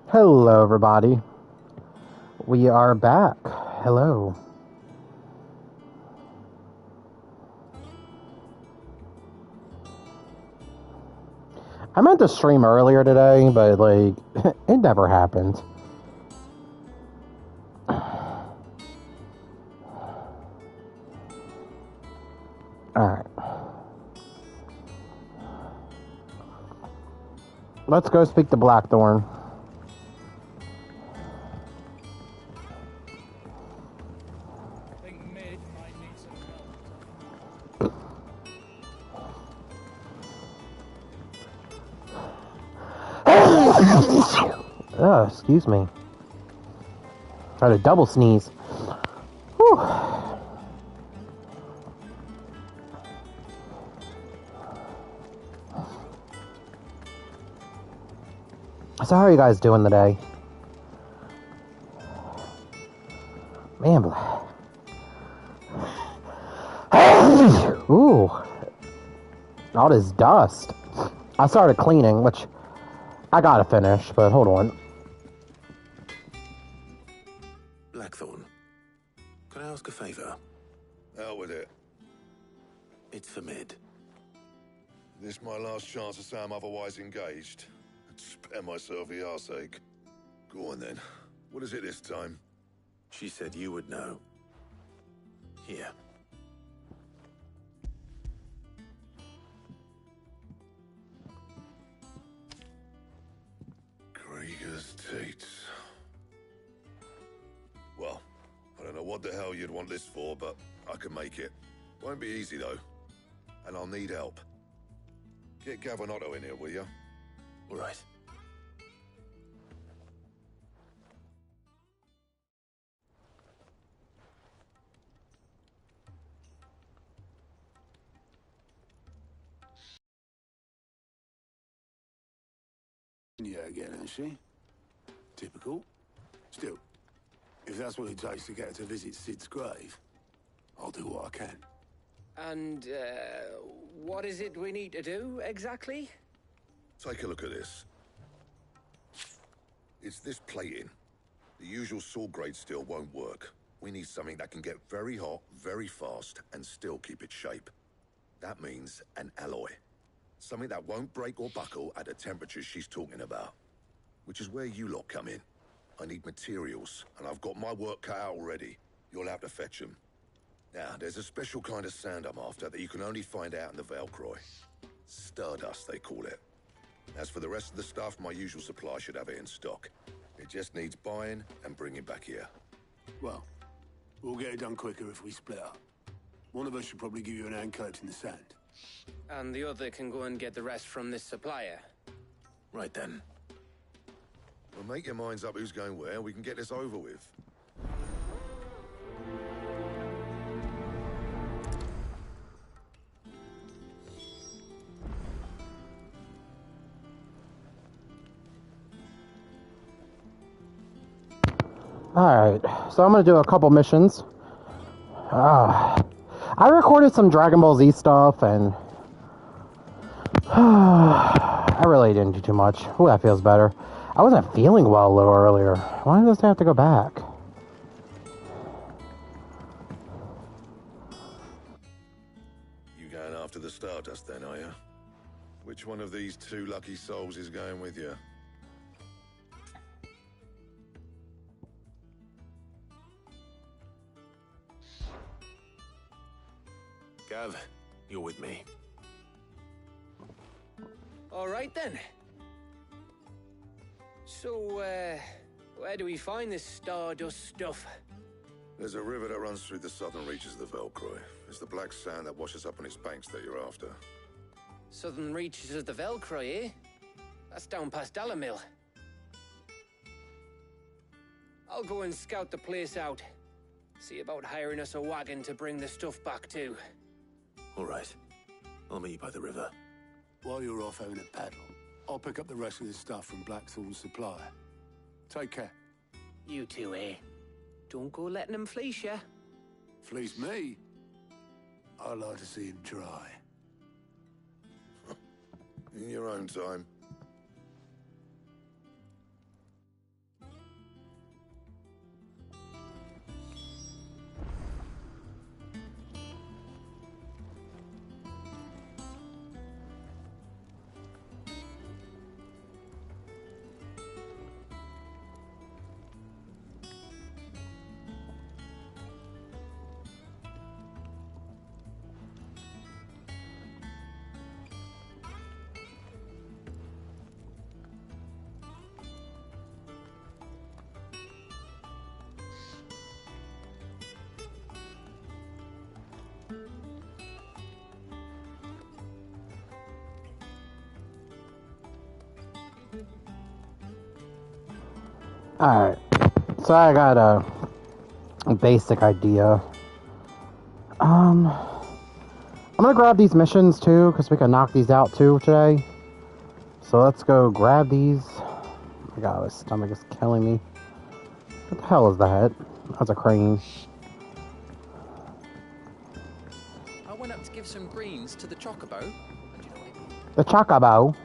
Hello, everybody. We are back. Hello. I meant to stream earlier today, but, like, it never happened. Alright. Let's go speak to Blackthorn. Oh, excuse me. I had a double sneeze. Whew. So how are you guys doing today? Man, ooh. All this dust. I started cleaning, which I gotta finish, but hold on. Blackthorn, can I ask a favor? Out with it. It's for Mid. This my last chance to say I'm otherwise engaged. Spare myself the arseache. Go on then. What is it this time? She said you would know. Here. Krieger's teats. Well, I don't know what the hell you'd want this for, but I can make it. Won't be easy though. And I'll need help. Get Gavinotto in here, will ya? All right. Yeah, again, isn't she? Typical. Still, if that's what it takes to get her to visit Sid's grave, I'll do what I can. And, what is it we need to do, exactly? Take a look at this. It's this plating. The usual saw grade steel won't work. We need something that can get very hot, very fast, and still keep its shape. That means an alloy. Something that won't break or buckle at the temperatures she's talking about. Which is where you lot come in. I need materials, and I've got my work cut out already. You'll have to fetch them. Now, there's a special kind of sand I'm after that you can only find out in the Velcroy. Stardust, they call it. As for the rest of the stuff, my usual supply should have it in stock. It just needs buying and bringing back here. Well, we'll get it done quicker if we split up. One of us should probably give you an hand collecting the sand. And the other can go and get the rest from this supplier. Right then. Well, make your minds up who's going where, we can get this over with. Alright, so I'm gonna do a couple missions. I recorded some Dragon Ball Z stuff, and I really didn't do too much. Ooh, that feels better. I wasn't feeling well a little earlier. Why does I have to go back? You going after the Stardust then, are you? Which one of these two lucky souls is going with you? Gav, you're with me. All right, then. So, where do we find this Stardust stuff? There's a river that runs through the southern reaches of the Velcroy. It's the black sand that washes up on its banks that you're after. Southern reaches of the Velcroy, eh? That's down past Dalamil. I'll go and scout the place out. See about hiring us a wagon to bring the stuff back to. All right. I'll meet you by the river. While you're off having a paddle, I'll pick up the rest of the stuff from Blackthorn's supplier. Take care. You two, eh? Don't go letting him fleece ya. Fleece me? I like to see him try. In your own time. Alright. So I got a basic idea. I'm gonna grab these missions too, because we can knock these out too today. So let's go grab these. Oh my god, my stomach is killing me. What the hell is that? That's a crane. I went up to give some greens to the Chocobo, and you know what? The Chocobo.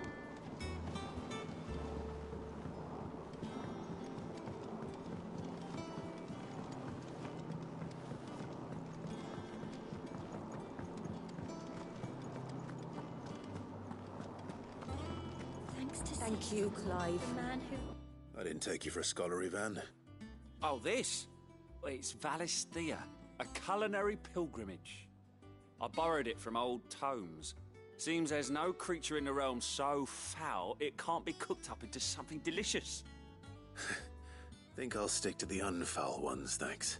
Thank you, Clive. The man who... I didn't take you for a scholarly van. Oh, this? It's Valisthea, a culinary pilgrimage. I borrowed it from old tomes. Seems there's no creature in the realm so foul it can't be cooked up into something delicious. Think I'll stick to the unfoul ones, thanks.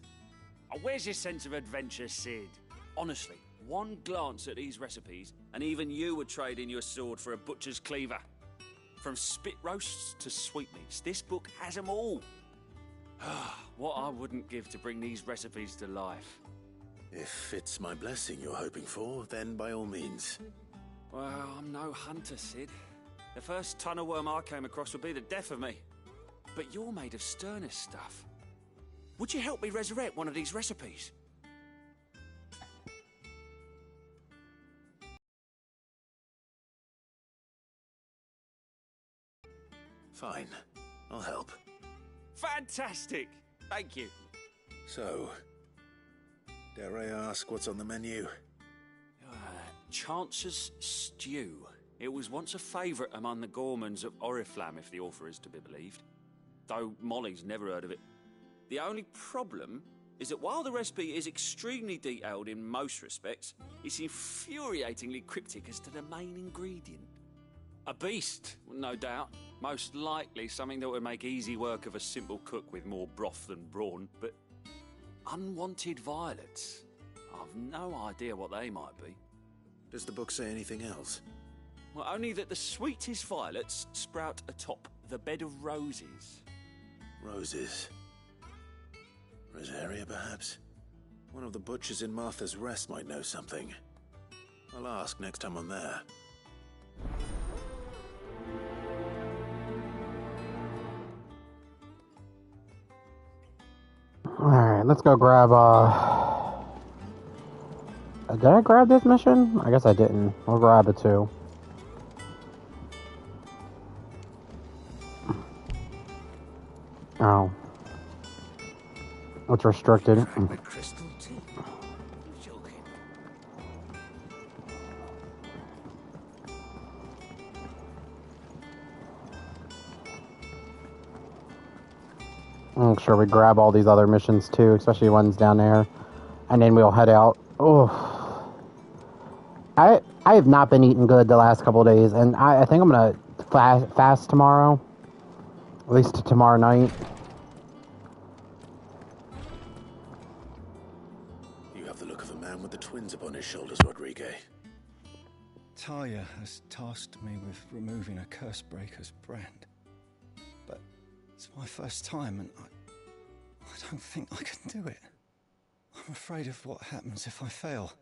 Oh, where's your sense of adventure, Sid? Honestly, one glance at these recipes, and even you would trade in your sword for a butcher's cleaver. From spit roasts to sweetmeats, this book has them all. What I wouldn't give to bring these recipes to life. If it's my blessing you're hoping for, then by all means. Well, I'm no hunter, Sid. The first tunnel worm I came across would be the death of me. But you're made of sterner stuff. Would you help me resurrect one of these recipes? Fine, I'll help. Fantastic! Thank you. So, dare I ask what's on the menu? Chance's Stew. It was once a favourite among the gourmands of Oriflamme, if the author is to be believed. Though Molly's never heard of it. The only problem is that while the recipe is extremely detailed in most respects, it's infuriatingly cryptic as to the main ingredient. A beast, no doubt. Most likely something that would make easy work of a simple cook with more broth than brawn, but unwanted violets. I've no idea what they might be. Does the book say anything else? Well, only that the sweetest violets sprout atop the bed of roses. Roses. Rosaria, perhaps? One of the butchers in Martha's Rest might know something. I'll ask next time I'm there. Alright, let's go grab, did I grab this mission? I guess I didn't. We'll grab it too. Oh. It's restricted. Crystal too. Joking. Make sure we grab all these other missions too, especially ones down there. And then we'll head out. Oh. I have not been eating good the last couple of days, and I think I'm gonna fast tomorrow. At least tomorrow night. You have the look of a man with the twins upon his shoulders, Rodrigue. Talia has tasked me with removing a curse breaker's brand. But it's my first time, and I don't think I can do it. I'm afraid of what happens if I fail.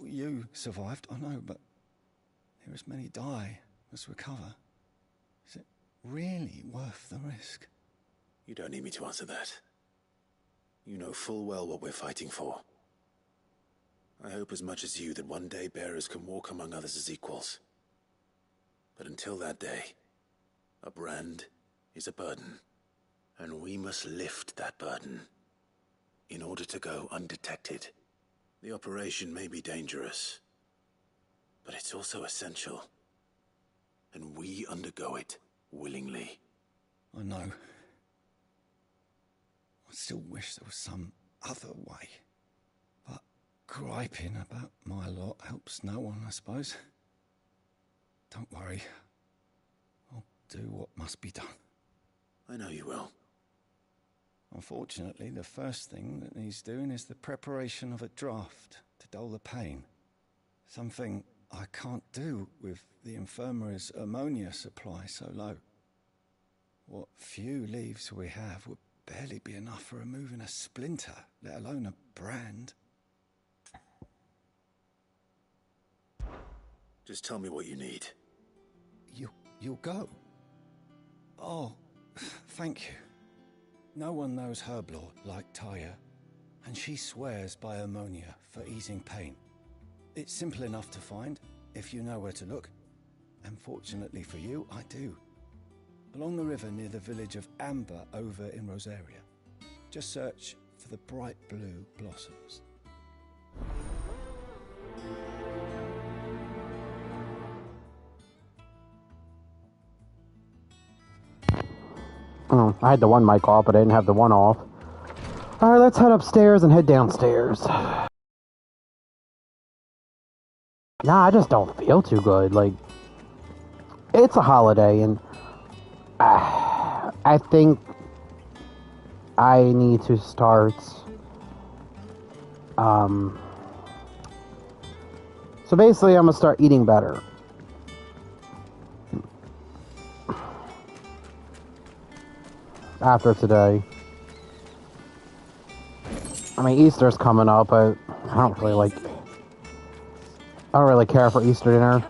You survived, I know, but there as many die as recover. Is it really worth the risk? You don't need me to answer that. You know full well what we're fighting for. I hope as much as you that one day bearers can walk among others as equals. But until that day, a brand is a burden, and we must lift that burden in order to go undetected. The operation may be dangerous, but it's also essential, and we undergo it willingly. I know. I still wish there was some other way. But griping about my lot helps no one, I suppose. Don't worry. I'll do what must be done. I know you will. Unfortunately, the first thing that needs doing is the preparation of a draft to dull the pain. Something I can't do with the infirmary's ammonia supply so low. What few leaves we have would barely be enough for removing a splinter, let alone a brand. Just tell me what you need. You'll go? Oh, thank you. No one knows herb lore like Taya, and she swears by ammonia for easing pain. It's simple enough to find, if you know where to look. And fortunately for you, I do. Along the river near the village of Amber over in Rosaria. Just search for the bright blue blossoms. I had the one mic off, but I didn't have the one off. Alright, let's head upstairs and head downstairs. Nah, I just don't feel too good. Like, it's a holiday, and I think I need to start, so basically I'm gonna start eating better. After today. I mean, Easter's coming up, but I don't really care for Easter dinner.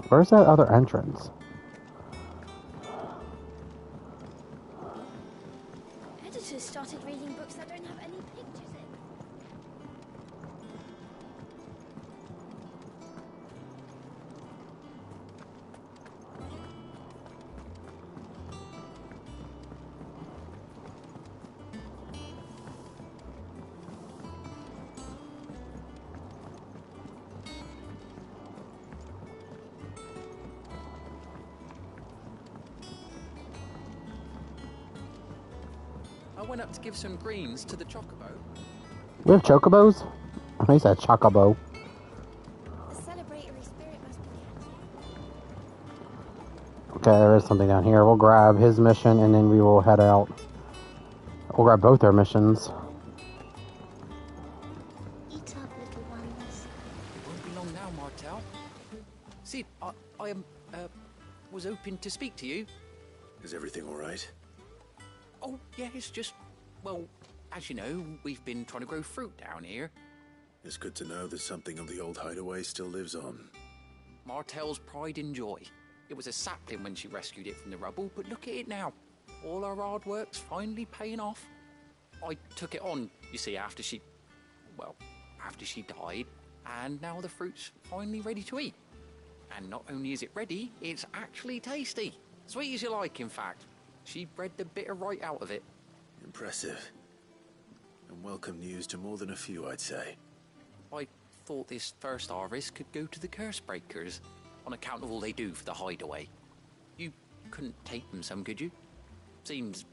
Where's that other entrance? Editors started reading books that don't have any pictures in. I went up to give some greens to the Chocobo. We have chocobos? I said chocobo. The celebratory spirit must be catching. Okay, there is something down here. We'll grab his mission and then we will head out. We'll grab both our missions. Eat up, little ones. It won't be long now, Martel. See, I was hoping to speak to you. Is everything all right? Oh, yeah, it's just, well, as you know, we've been trying to grow fruit down here. It's good to know that something of the old hideaway still lives on. Martel's pride and joy. It was a sapling when she rescued it from the rubble, but look at it now. All our hard work's finally paying off. I took it on, you see, after she died, and now the fruit's finally ready to eat. And not only is it ready, it's actually tasty. Sweet as you like, in fact. She bred the bitter right out of it. Impressive. And welcome news to more than a few, I'd say. I thought this first harvest could go to the curse breakers, on account of all they do for the hideaway. You couldn't take them some, could you? Seems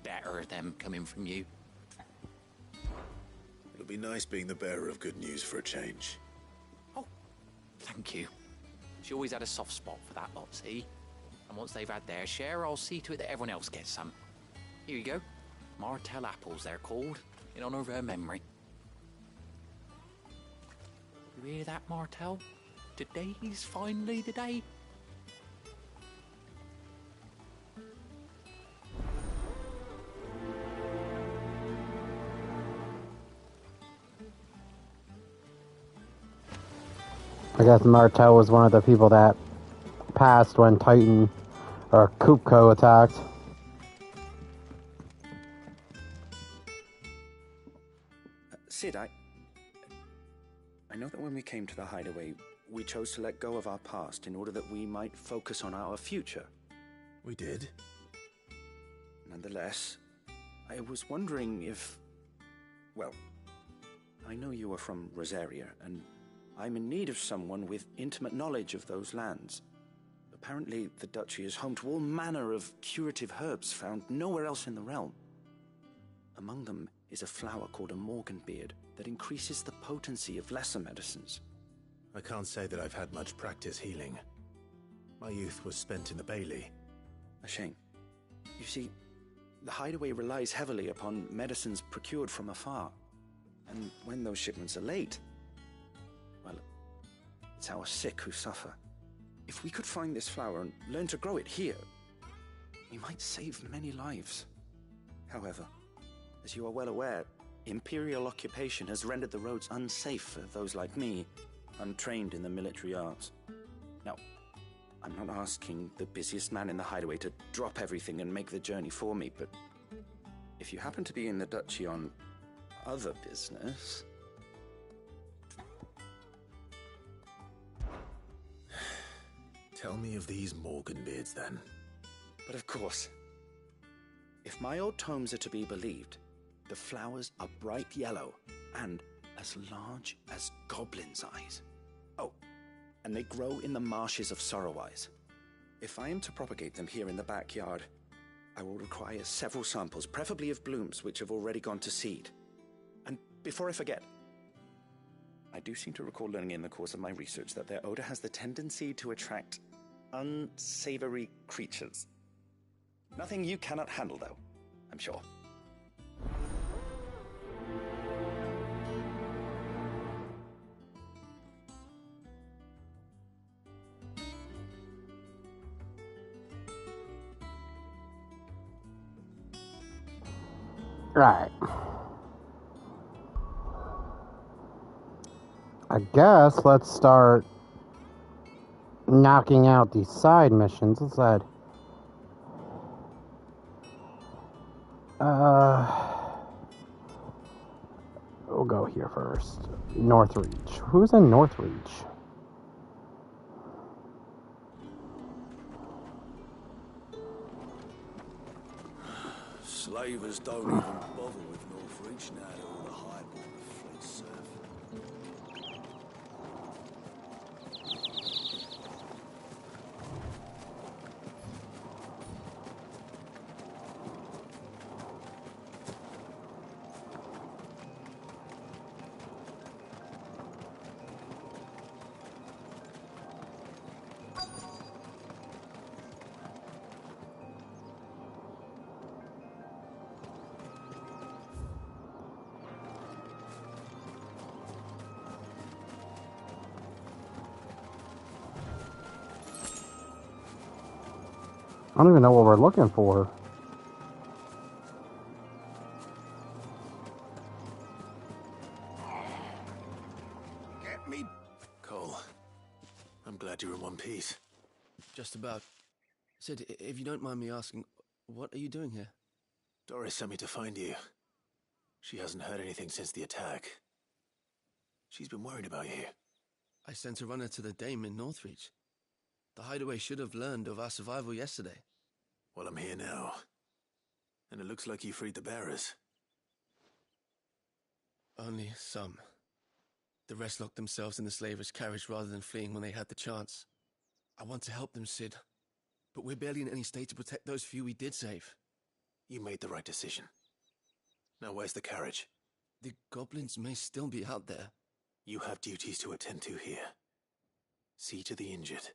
better them coming from you. It'll be nice being the bearer of good news for a change. Oh, thank you. She always had a soft spot for that lot, see? And once they've had their share, I'll see to it that everyone else gets some. Here you go. Martel apples, they're called, in honor of her memory. You hear that, Martel? Today's finally the day. I guess Martel was one of the people that passed when Titan or Kupko attacked. Sid, I know that when we came to the hideaway, we chose to let go of our past in order that we might focus on our future. We did? Nonetheless, I was wondering if... Well, I know you are from Rosaria, and I'm in need of someone with intimate knowledge of those lands. Apparently, the Duchy is home to all manner of curative herbs found nowhere else in the realm. Among them is a flower called a morganbeard that increases the potency of lesser medicines. I can't say that I've had much practice healing. My youth was spent in the Bailey. A shame. You see, the hideaway relies heavily upon medicines procured from afar. And when those shipments are late, well, It's our sick who suffer. If we could find this flower and learn to grow it here, we might save many lives. However, as you are well aware, Imperial occupation has rendered the roads unsafe for those like me, untrained in the military arts. Now, I'm not asking the busiest man in the hideaway to drop everything and make the journey for me, but if you happen to be in the duchy on other business... Tell me of these Morganbeards, then. But of course, if my old tomes are to be believed, the flowers are bright yellow and as large as goblins' eyes. Oh, and they grow in the marshes of Sorrowwise. If I am to propagate them here in the backyard, I will require several samples, preferably of blooms which have already gone to seed. And before I forget, I do seem to recall learning in the course of my research that their odor has the tendency to attract unsavory creatures. Nothing you cannot handle, though, I'm sure. Right. I guess let's start knocking out these side missions. Let's add. We'll go here first. Northreach. Who's in Northreach? Slavers don't even bother with Northreach now that all the highborn fleets serve. I don't even know what we're looking for. Get me. Cole, I'm glad you're in one piece. Just about. Sid, if you don't mind me asking, what are you doing here? Doris sent me to find you. She hasn't heard anything since the attack. She's been worried about you. I sent a runner to the Dame in Northreach. The hideaway should have learned of our survival yesterday. Well, I'm here now. And it looks like you freed the bearers. Only some. The rest locked themselves in the slavers' carriage rather than fleeing when they had the chance. I want to help them, Sid. But we're barely in any state to protect those few we did save. You made the right decision. Now where's the carriage? The goblins may still be out there. You have duties to attend to here. See to the injured.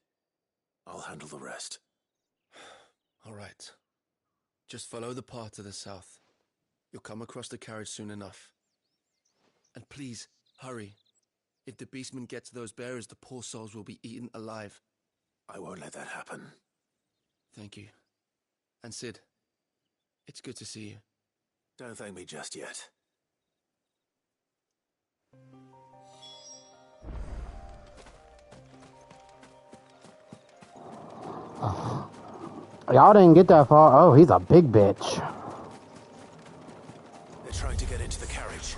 I'll handle the rest. All right. Just follow the path to the south. You'll come across the carriage soon enough. And please, hurry. If the beastmen get to those bearers, the poor souls will be eaten alive. I won't let that happen. Thank you. And Sid, it's good to see you. Don't thank me just yet. Y'all didn't get that far. Oh, he's a big bitch. They're trying to get into the carriage.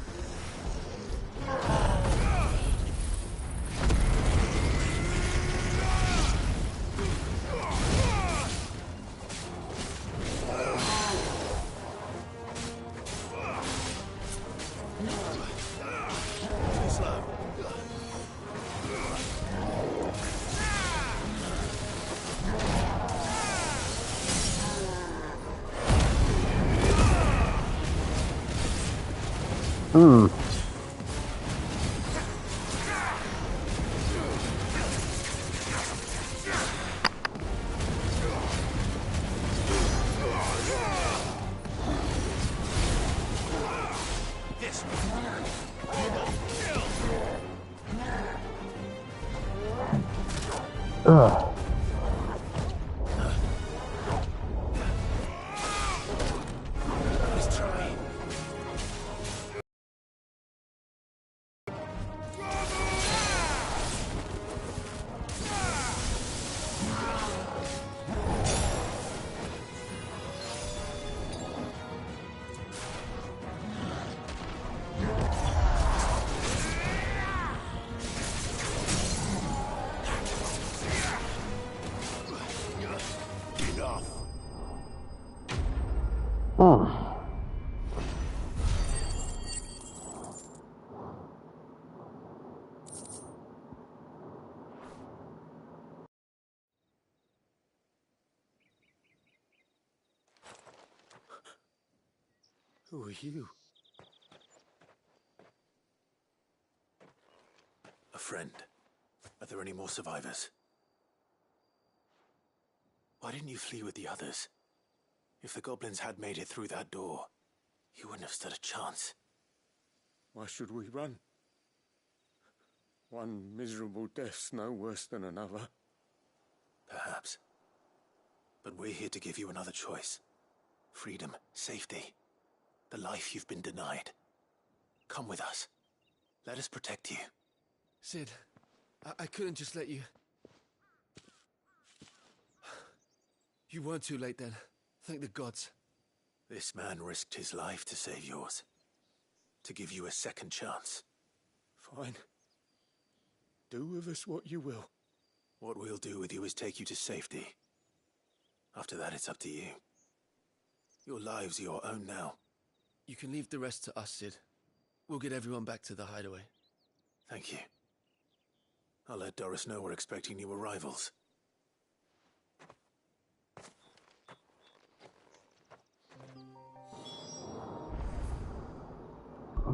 Ugh. Nice try. Who are you? A friend. Are there any more survivors? Why didn't you flee with the others? If the goblins had made it through that door, you wouldn't have stood a chance. Why should we run? One miserable death's no worse than another. Perhaps. But we're here to give you another choice. Freedom, safety, the life you've been denied. Come with us. Let us protect you. Sid, I couldn't just let you... You weren't too late then. Thank the gods. This man risked his life to save yours. To give you a second chance. Fine. Do with us what you will. What we'll do with you is take you to safety. After that, it's up to you. Your lives are your own now. You can leave the rest to us, Sid. We'll get everyone back to the hideaway. Thank you. I'll let Doris know we're expecting new arrivals.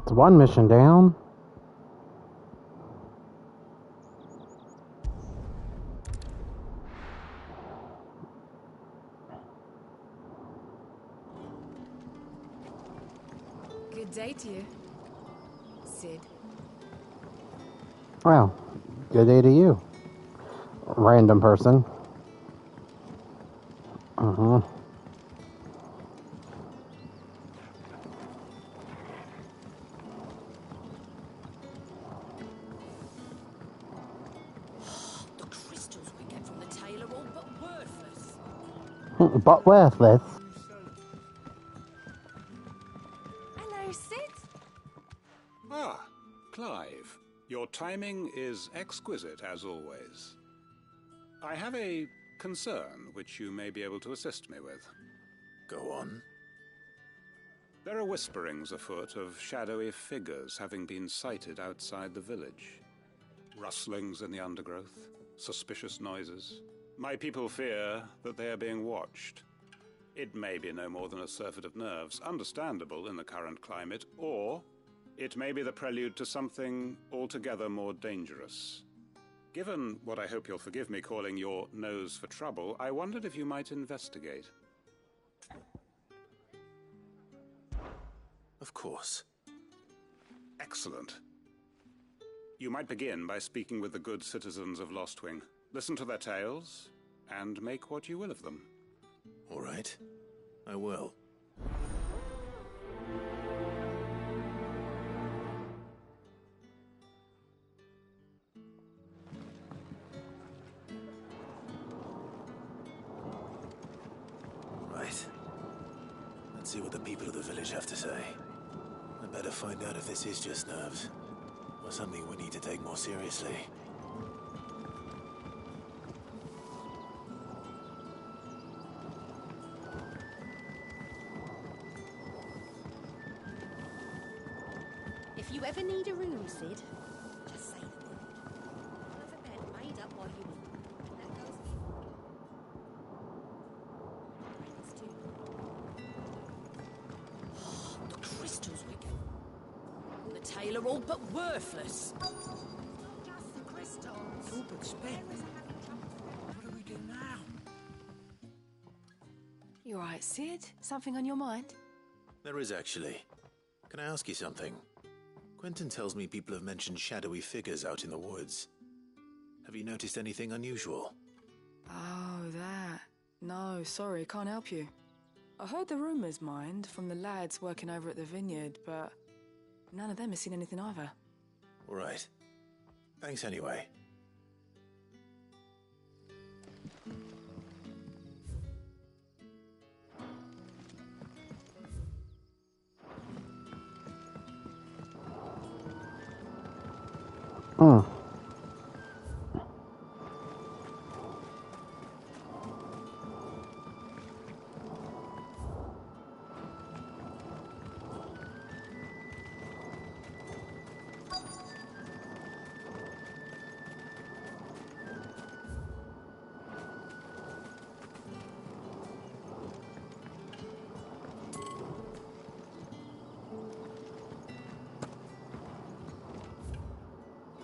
It's one mission down. Good day to you, Sid. Well, good day to you, random person. The crystals we get from the tail are all but worthless. But worthless. Hello, Sid. Ah, Clive. Your timing is exquisite, as always. I have a concern which you may be able to assist me with. Go on. There are whisperings afoot of shadowy figures having been sighted outside the village. Rustlings in the undergrowth, suspicious noises. My people fear that they are being watched. It may be no more than a surfeit of nerves, understandable in the current climate, or it may be the prelude to something altogether more dangerous. Given what I hope you'll forgive me calling your nose for trouble, I wondered if you might investigate. Of course. Excellent. You might begin by speaking with the good citizens of Lostwing. Listen to their tales, and make what you will of them. All right. I will. Right. Let's see what the people of the village have to say. I better find out if this is just nerves, or something we need to take more seriously. If you ever need a room, Sid, just say the word. I'll have a bed made up while you eat. And that goes for The crystals we get from the tail are all but worthless. Not just the crystals. All but spent. What do we do now? You all right, Sid? Something on your mind? There is actually. Can I ask you something? Quentin tells me people have mentioned shadowy figures out in the woods. Have you noticed anything unusual? Oh, that. No, sorry, can't help you. I heard the rumours, mind, from the lads working over at the vineyard, but none of them has seen anything either. All right. Thanks anyway. Hmm.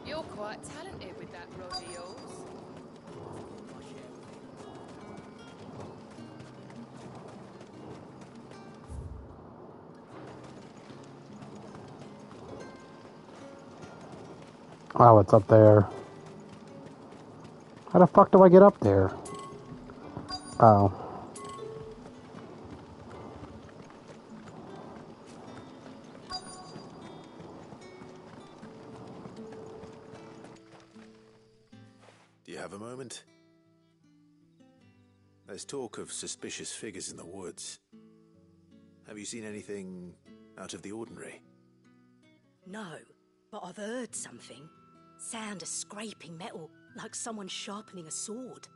You're quite talented with that rod of yours. Oh, it's up there. How the fuck do I get up there? Oh. Do you have a moment? There's talk of suspicious figures in the woods. Have you seen anything out of the ordinary? No, but I've heard something. Sound of scraping metal, like someone sharpening a sword.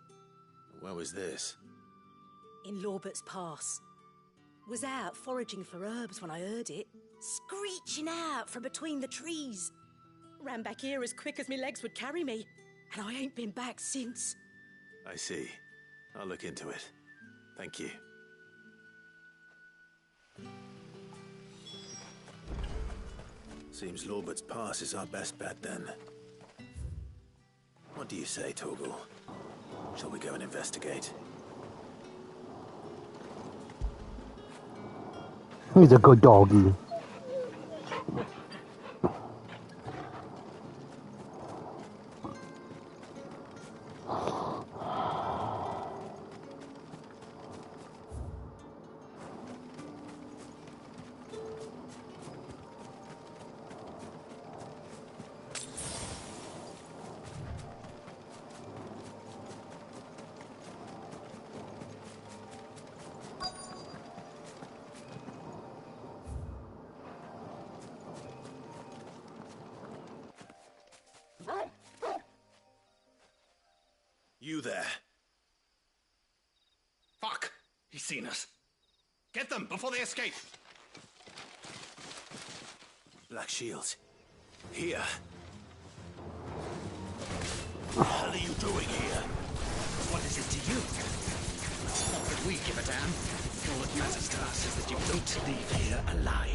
Where was this? In Lorbert's Pass. Was out foraging for herbs when I heard it, screeching out from between the trees. Ran back here as quick as my legs would carry me, and I ain't been back since. I see. I'll look into it. Thank you. Seems Lorbert's Pass is our best bet then. What do you say, Torgal? Shall we go and investigate? He's a good doggy. You there. Fuck! He's seen us. Get them before they escape! Black Shields. Here. What the hell are you doing here? What is it to you? Not that we give a damn. All that matters to us is that you don't leave here alive.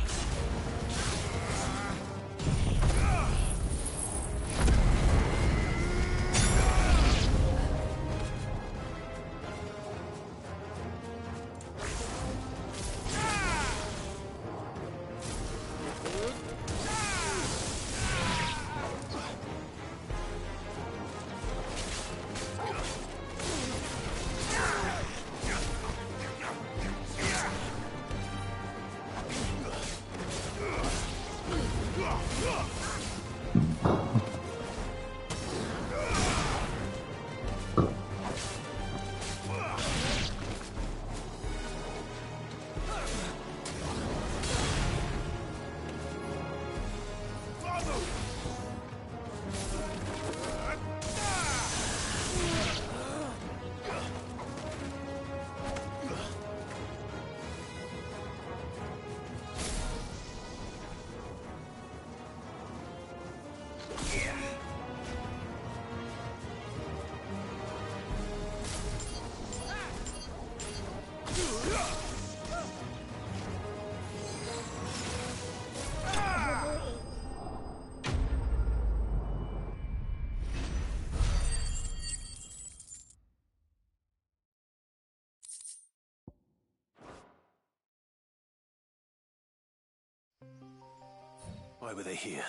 Why were they here?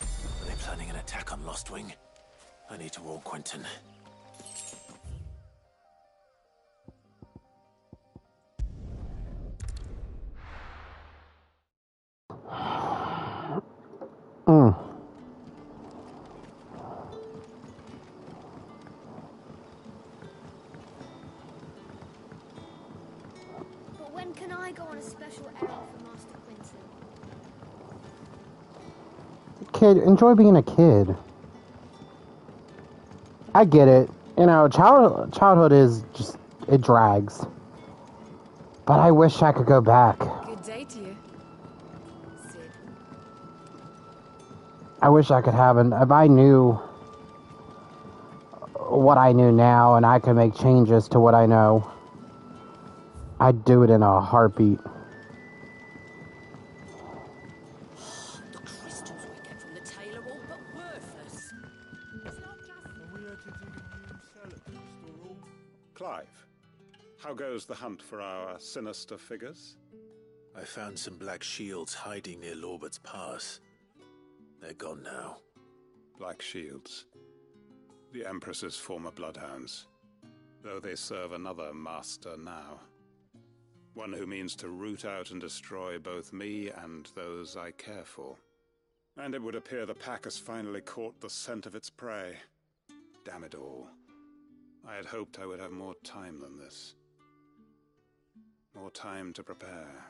Are they planning an attack on Lost Wing? I need to warn Quentin. Mm. But when can I go on a special errand for Master Quinton? Kid, enjoy being a kid. I get it. You know, childhood is just, it drags. But I wish I could go back. Good day to you, Sid. I wish I could have if I knew what I knew now and I could make changes to what I know, I'd do it in a heartbeat. The crystals we get from the tailor all but worthless. Clive, how goes the hunt for our sinister figures? I found some black shields hiding near Lorbert's Pass. They're gone now. Black shields. The Empress's former bloodhounds, though they serve another master now. One who means to root out and destroy both me and those I care for. And it would appear the pack has finally caught the scent of its prey. Damn it all. I had hoped I would have more time than this. More time to prepare.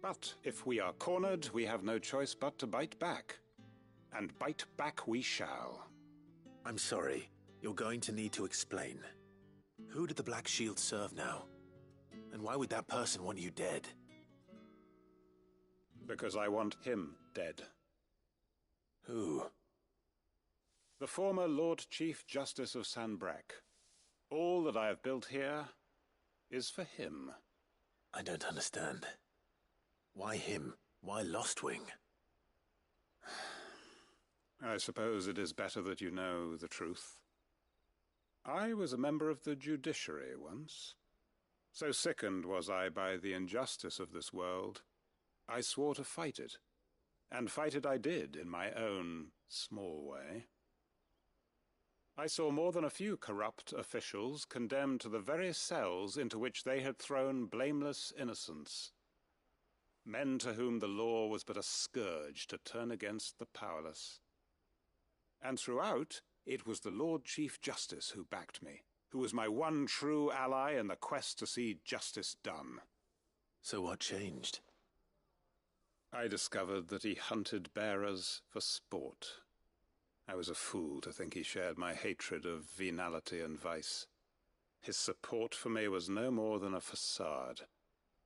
But if we are cornered, we have no choice but to bite back. And bite back we shall. I'm sorry. You're going to need to explain. Who did the Black Shield serve now? And why would that person want you dead? Because I want him dead. Who? The former Lord Chief Justice of Sanbreque. All that I have built here is for him. I don't understand. Why him? Why Lostwing? I suppose it is better that you know the truth. I was a member of the judiciary once. So sickened was I by the injustice of this world, I swore to fight it. And fight it I did in my own small way. I saw more than a few corrupt officials condemned to the very cells into which they had thrown blameless innocents. Men to whom the law was but a scourge to turn against the powerless. And throughout, it was the Lord Chief Justice who backed me, who was my one true ally in the quest to see justice done. So what changed? I discovered that he hunted bearers for sport. I was a fool to think he shared my hatred of venality and vice. His support for me was no more than a facade,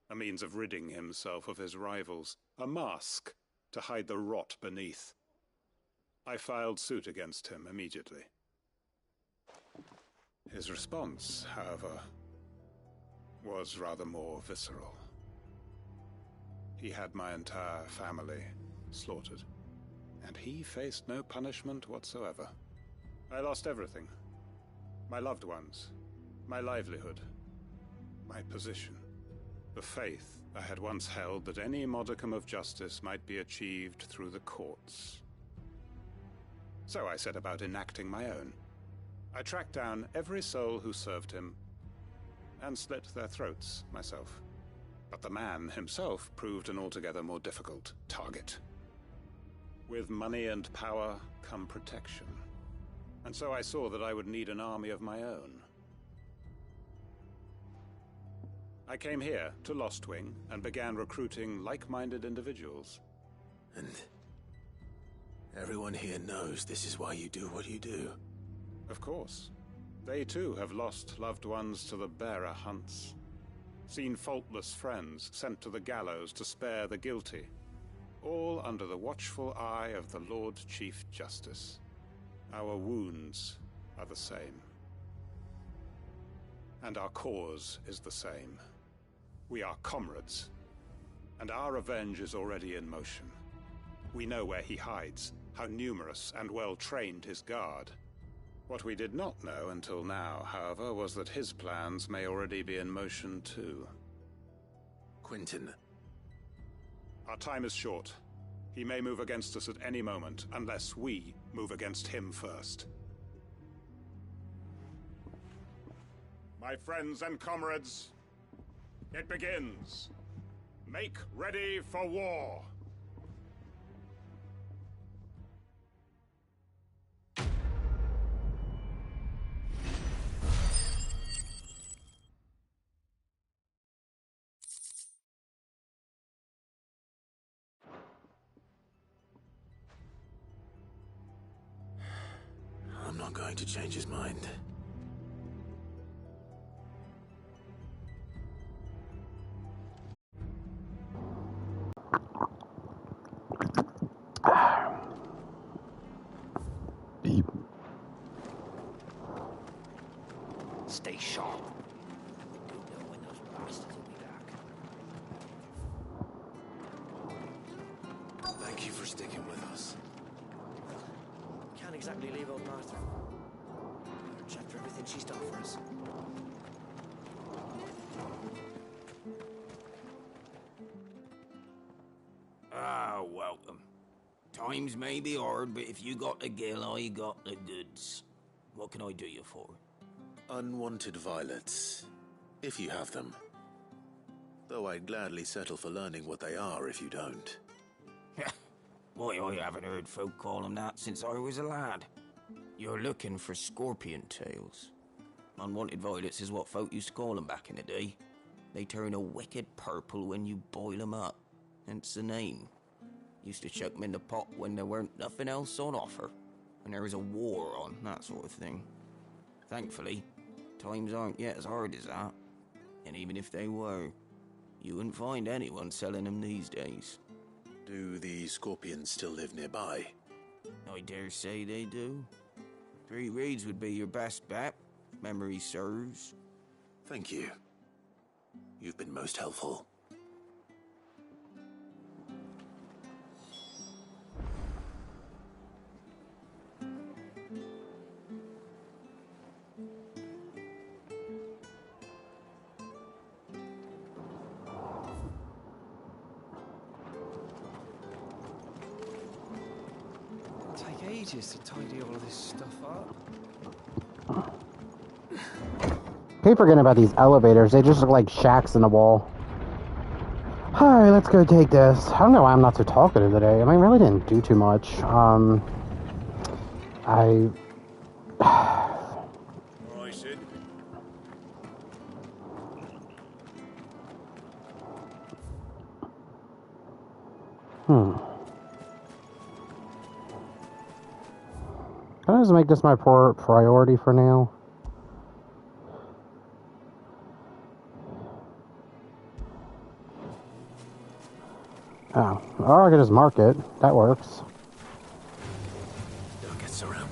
a means of ridding himself of his rivals, a mask to hide the rot beneath. I filed suit against him immediately. His response, however, was rather more visceral. He had my entire family slaughtered, and he faced no punishment whatsoever. I lost everything. My loved ones, my livelihood, my position, the faith I had once held that any modicum of justice might be achieved through the courts. So I set about enacting my own. I tracked down every soul who served him, and slit their throats myself. But the man himself proved an altogether more difficult target. With money and power come protection. And so I saw that I would need an army of my own. I came here to Lostwing and began recruiting like-minded individuals. And everyone here knows this is why you do what you do. Of course. They too have lost loved ones to the bearer hunts. Seen faultless friends sent to the gallows to spare the guilty. All under the watchful eye of the Lord Chief Justice. Our wounds are the same. And our cause is the same. We are comrades. And our revenge is already in motion. We know where he hides, how numerous and well-trained his guard. What we did not know until now, however, was that his plans may already be in motion too. Quinton. Our time is short. He may move against us at any moment, unless we move against him first. My friends and comrades, it begins. Make ready for war. trying to change his mind. Beep. Stay sharp. We don't know when those bastards will be back. Thank you for sticking with us. Can't exactly leave old Martha. Much after everything she's done for us. Ah, welcome. Times may be hard, but if you got the gill, I got the goods. What can I do you for? Unwanted violets, if you have them. Though I'd gladly settle for learning what they are if you don't. Why, I haven't heard folk call them that since I was a lad. You're looking for scorpion tails. Unwanted violets is what folk used to call them back in the day. They turn a wicked purple when you boil them up, hence the name. Used to chuck them in the pot when there weren't nothing else on offer, when there was a war on, that sort of thing. Thankfully, times aren't yet as hard as that. And even if they were, you wouldn't find anyone selling them these days. Do the scorpions still live nearby? I dare say they do. 3 Reeds would be your best bet, if memory serves. Thank you. You've been most helpful. Take ages to tidy all of this stuff up. Keep forgetting about these elevators. They just look like shacks in the wall. Alright, let's go take this. I don't know why I'm not so talkative today. I mean, I really didn't do too much. Alright, Sid. Can I just make this my priority for now? Oh, or I can just mark it. That works. Don't get surrounded.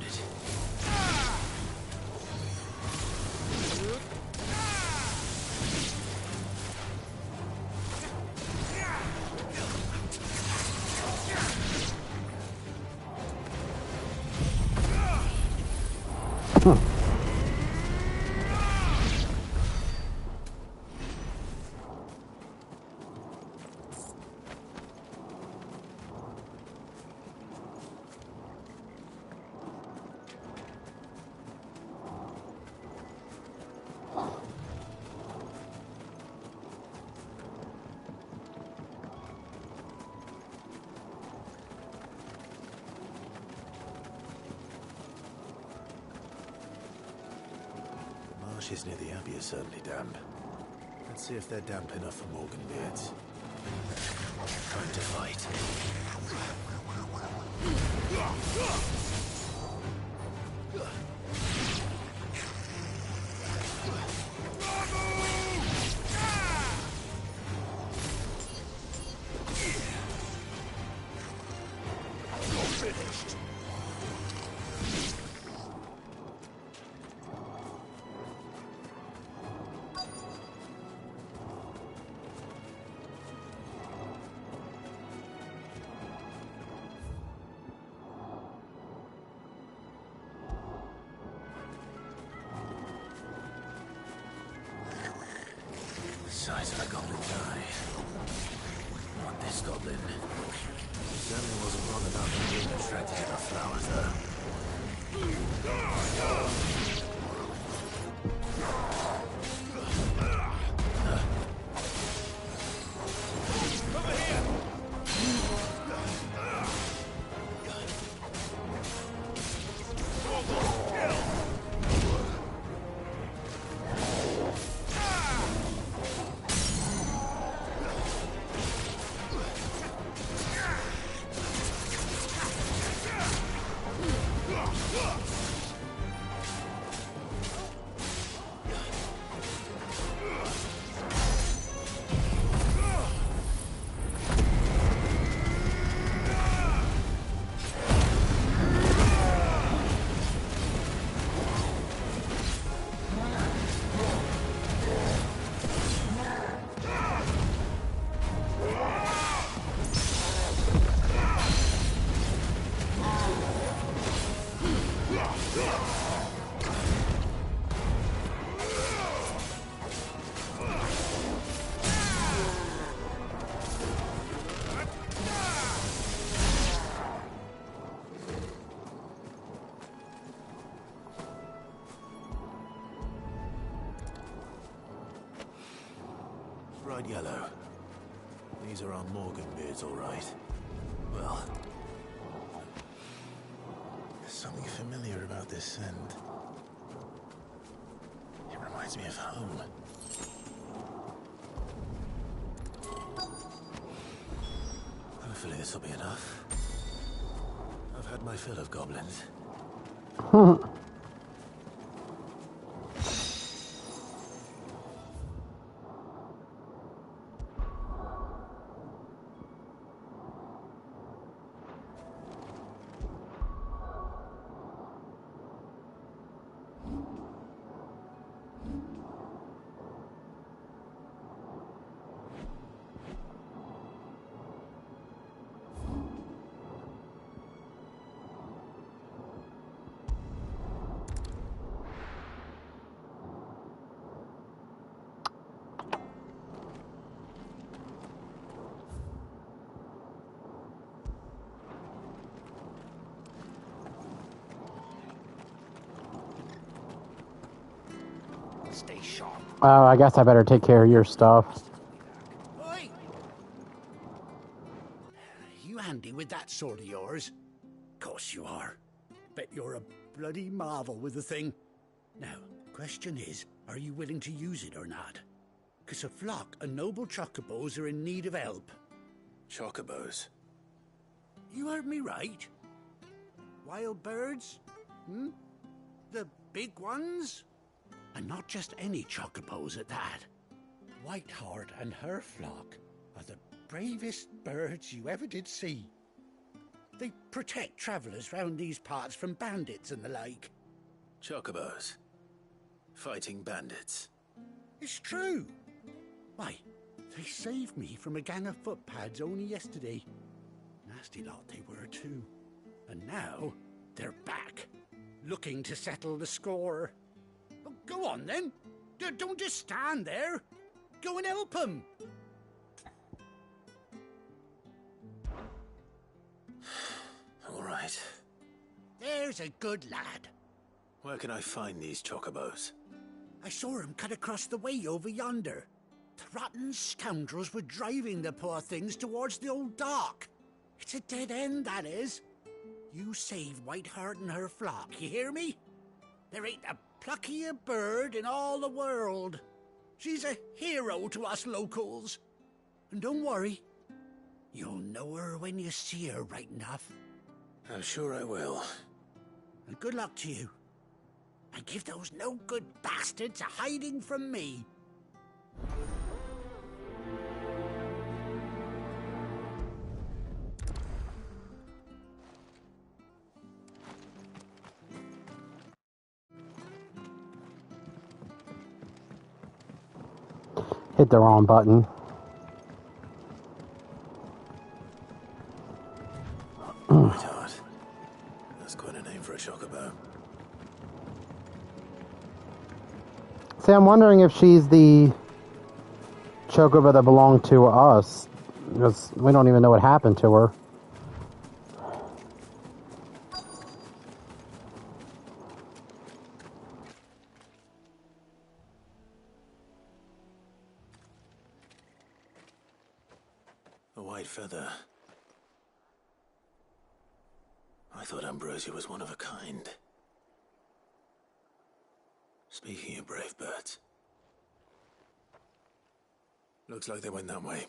Marshes near the Abbey are certainly damp. Let's see if they're damp enough for Morgan beards. Time to fight. Finished. Size of a goblin eye. Not this goblin. Certainly wasn't wrong about them being attracted to the flowers, Over here! Bright yellow. These are our Morgan beards, all right. Well, there's something familiar about this scent. It reminds me of home. Hopefully this will be enough. I've had my fill of goblins. Stay sharp. Oh, I guess I better take care of your stuff. Oi! You handy with that sword of yours? Course you are. Bet you're a bloody marvel with the thing. Now, question is, are you willing to use it or not? 'Cause a flock of noble chocobos are in need of help. Chocobos? You heard me right. Wild birds? Hmm? The big ones? And not just any chocobos at that. Whiteheart and her flock are the bravest birds you ever did see. They protect travellers round these parts from bandits and the like. Chocobos? Fighting bandits? It's true. Why, they saved me from a gang of footpads only yesterday. Nasty lot they were too. And now they're back, looking to settle the score. Oh, go on then. Don't just stand there. Go and help them. All right. There's a good lad. Where can I find these chocobos? I saw him cut across the way over yonder. The rotten scoundrels were driving the poor things towards the old dock. It's a dead end, that is. You save Whiteheart and her flock, you hear me? There ain't a pluckier bird in all the world. She's a hero to us locals. And don't worry, you'll know her when you see her right enough. I'm sure I will. And good luck to you. And give those no-good bastards a hiding from me. Hit the wrong button. Whiteheart. That's quite a name for a chocobo. See, I'm wondering if she's the chocobo that belonged to us. Because we don't even know what happened to her. A white feather. I thought Ambrosia was one of a kind. Speaking of brave birds. Looks like they went that way.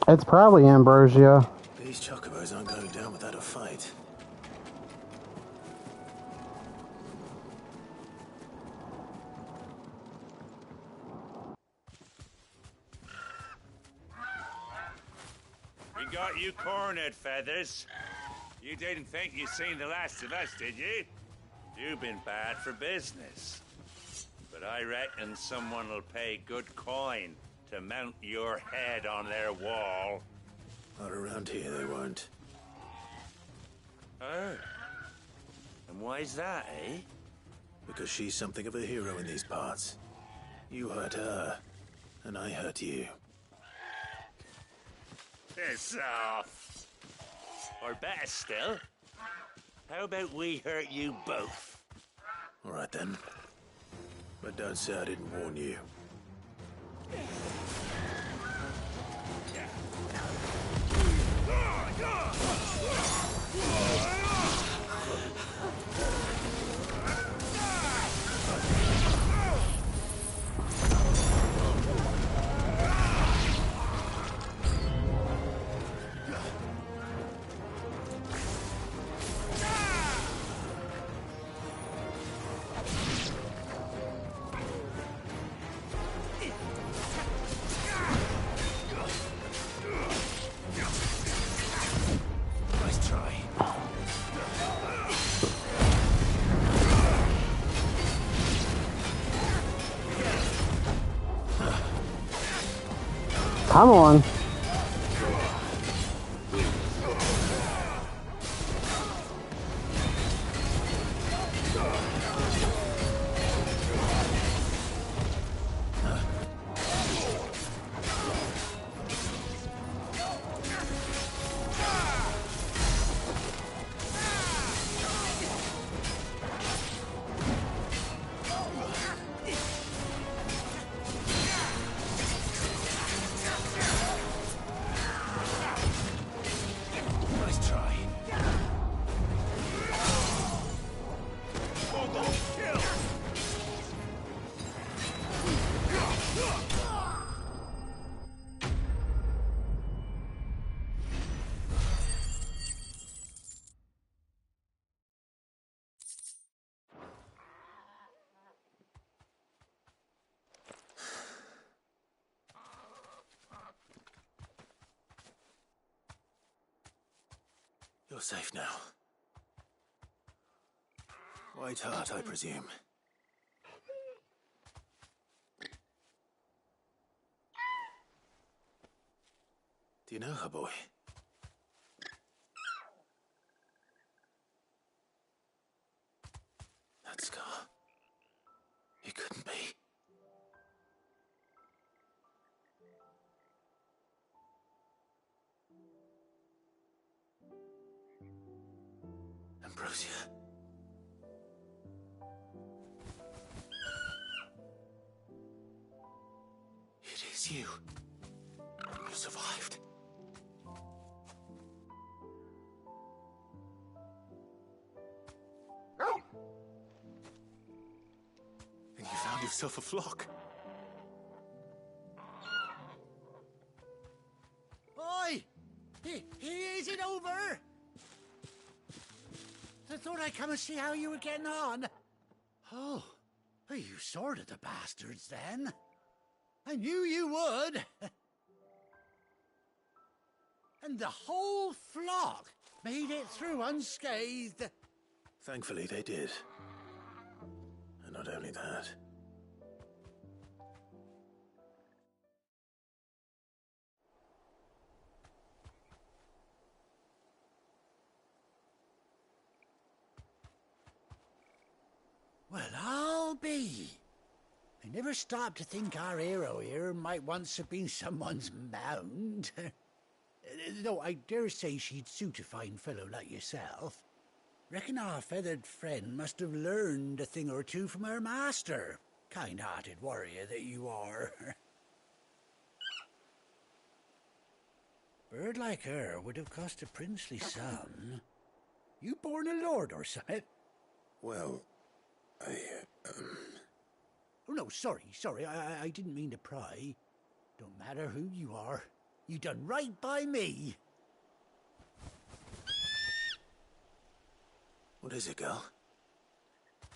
It's probably Ambrosia. These chocobos aren't going down without a fight. We got you cornered, Feathers. You didn't think you'd seen the last of us, did you? You've been bad for business. But I reckon someone will pay good coin to mount your head on their wall. Not around here, they won't. Oh. And why's that, eh? Because she's something of a hero in these parts. You hurt her, And I hurt you. Piss off! Or better still, how about we hurt you both? All right then. But don't say I didn't warn you. Nice try. Come on. Nice try. You're safe now. White Heart, I presume. Do you know her, boy? That scar. It couldn't be. Ambrosia. It is you. You survived. And you found yourself a flock. Oi! Is it over? I thought I'd come and see how you were getting on. Oh, you sorted the bastards then. I knew you would. And the whole flock made it through unscathed. Thankfully, they did. And not only that. Well, I'll be. I never stopped to think our hero here might once have been someone's mount. Though I dare say she'd suit a fine fellow like yourself. Reckon our feathered friend must have learned a thing or two from her master. Kind-hearted warrior that you are. Bird like her would have cost a princely sum. You born a lord or something? Well, Oh, no, sorry. I didn't mean to pry. Don't matter who you are. You done right by me. What is it, girl?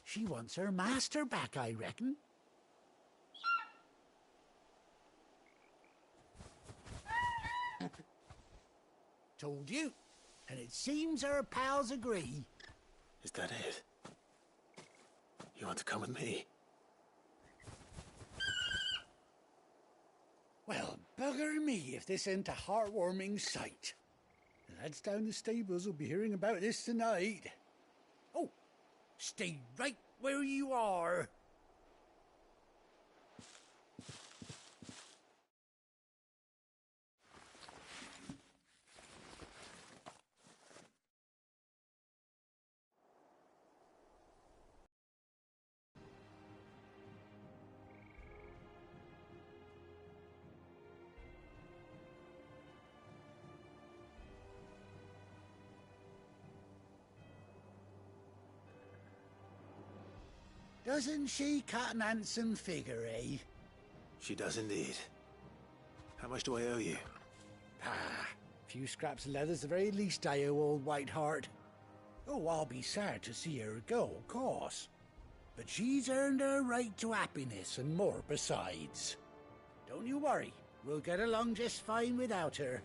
She wants her master back, I reckon. Told you. And it seems her pals agree. Is that it? You want to come with me? Well, bugger me if this ain't a heartwarming sight. The lads down the stables will be hearing about this tonight. Oh, stay right where you are. Doesn't she cut an handsome figure, eh? She does indeed. How much do I owe you? Ah, a few scraps of leather's the very least I owe old Whiteheart. Oh, I'll be sad to see her go, of course. But she's earned her right to happiness and more besides. Don't you worry, we'll get along just fine without her.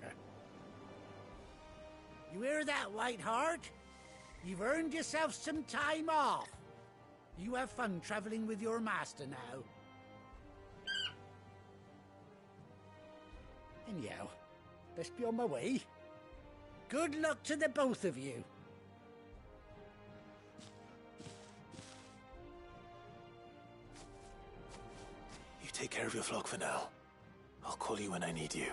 You hear that, Whiteheart? You've earned yourself some time off. You have fun traveling with your master now. Anyhow, best be on my way. Good luck to the both of you. You take care of your flock for now. I'll call you when I need you.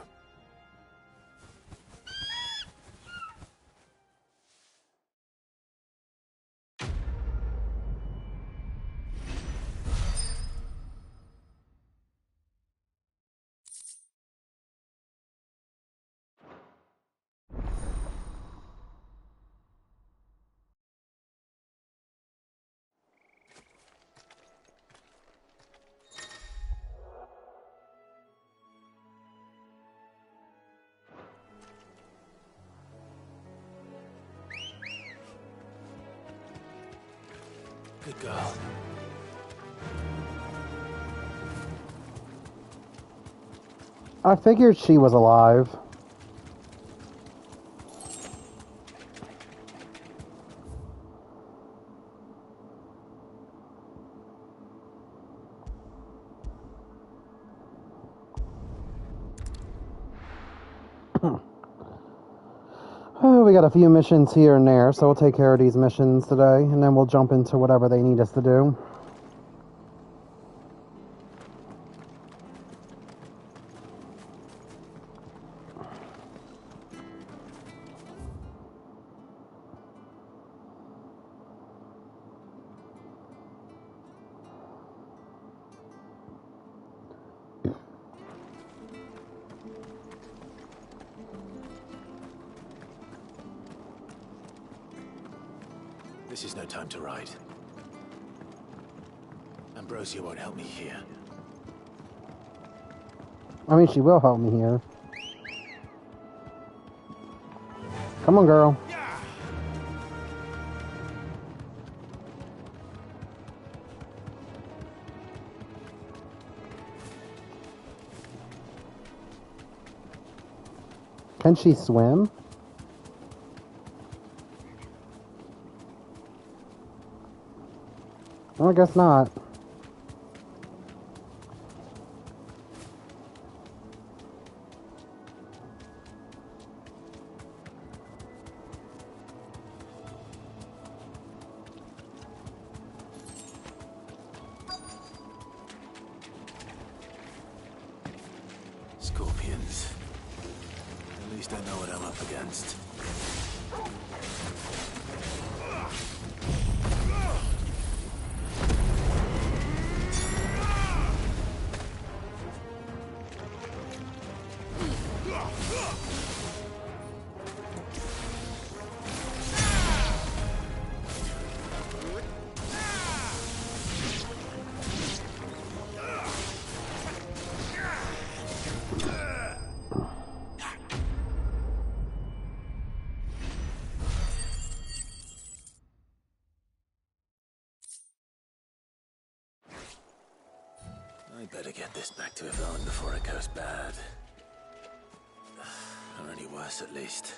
Good girl. I figured she was alive. Oh, we got a few missions here and there, so we'll take care of these missions today, and then we'll jump into whatever they need us to do. This is no time to ride. Ambrosia won't help me here. I mean, she will help me here. Come on, girl. Can she swim? I guess not. Scorpions. At least I know what I'm up against. I better get this back to Yvonne before it goes bad. Or any worse, at least.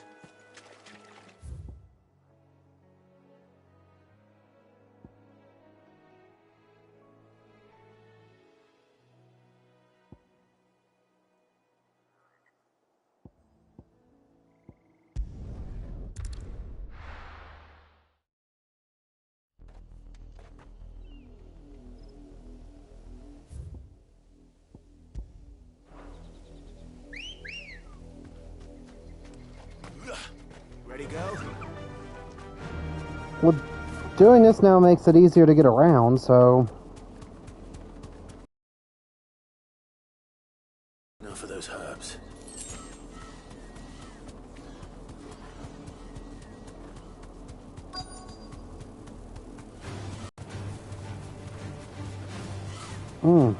Ready to go? Well, doing this now makes it easier to get around, so... Now for those herbs. Hmm.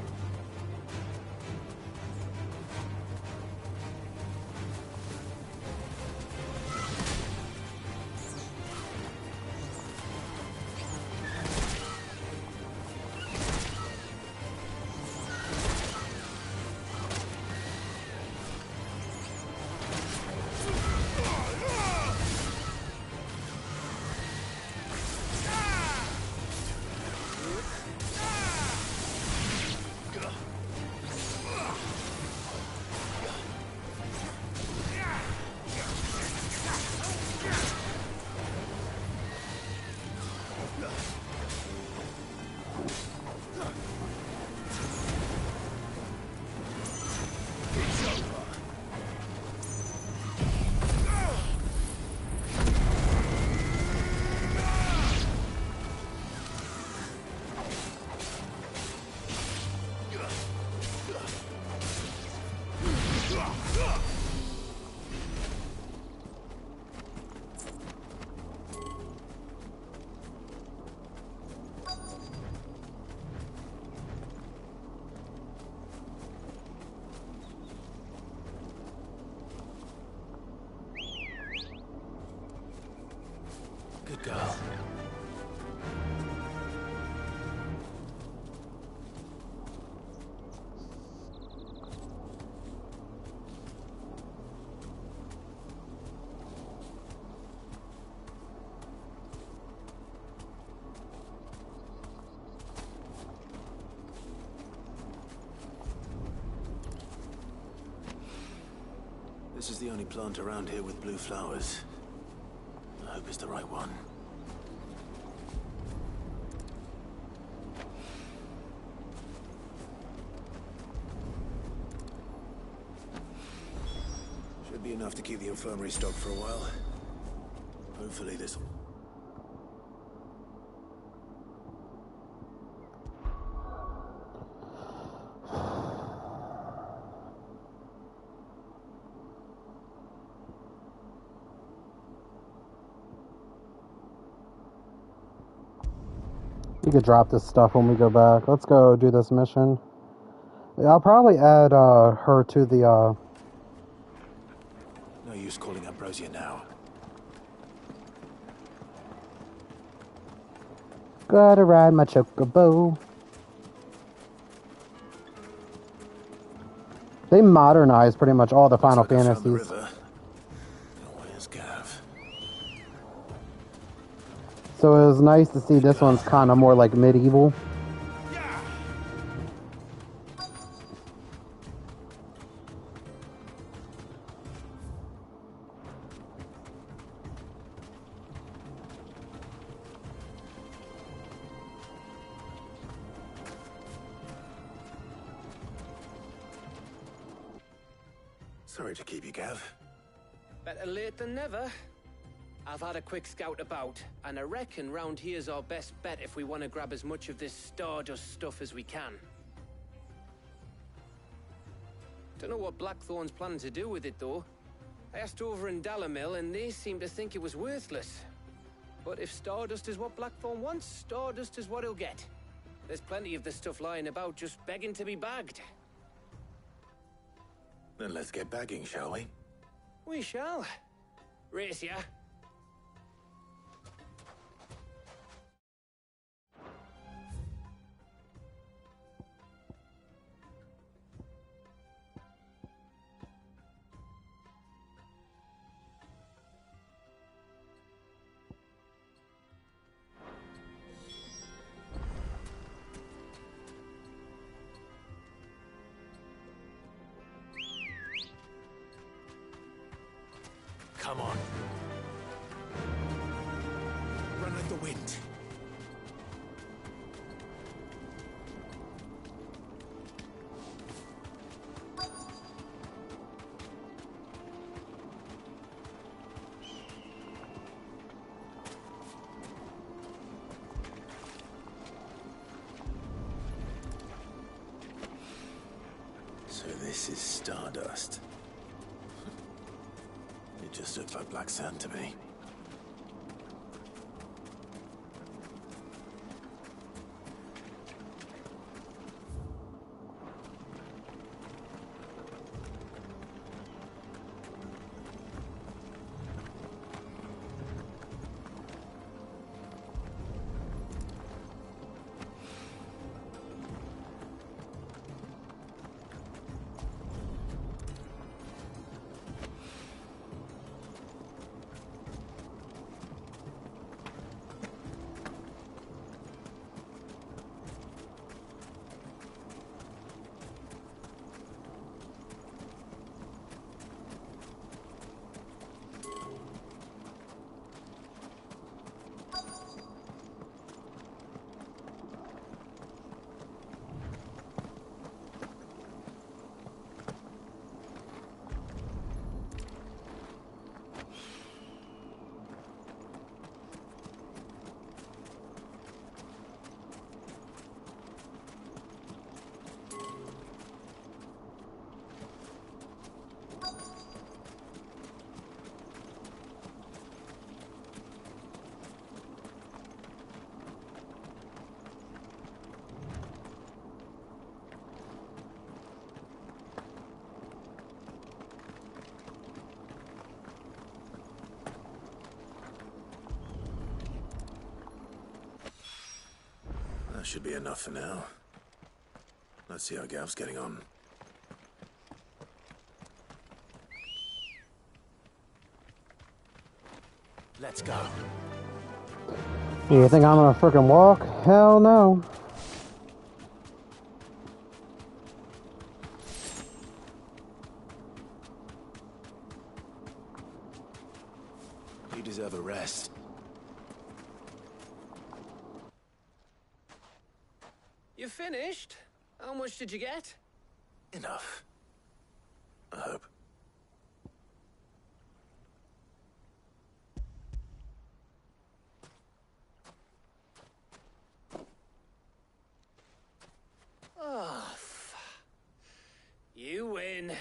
Good girl. This is the only plant around here with blue flowers. I hope it's the right one. Should be enough to keep the infirmary stocked for a while. Hopefully this... We could drop this stuff when we go back. Let's go do this mission. Yeah, I'll probably add her to the No use calling Ambrosia now. Gotta ride my Chocobo. They modernized pretty much all the Final Fantasies. Where's Gav? So it was nice to see this one's kind of more like medieval. Sorry to keep you, Gav. Better late than never. I've had a quick scout about, and I reckon round here's our best bet if we want to grab as much of this Stardust stuff as we can. Don't know what Blackthorn's planning to do with it, though. I asked over in Dalamil, and they seem to think it was worthless. But if Stardust is what Blackthorn wants, Stardust is what he'll get. There's plenty of this stuff lying about, just begging to be bagged. Then let's get bagging, shall we? We shall. Race ya. Come on. Run like the wind. So this is Stardust. It just looks like black sand to me. should be enough for now. Let's see how Gav's getting on. Let's go. You think I'm gonna frickin' walk? Hell no. You deserve a rest. You finished? How much did you get? Enough. I hope. Oh, you win.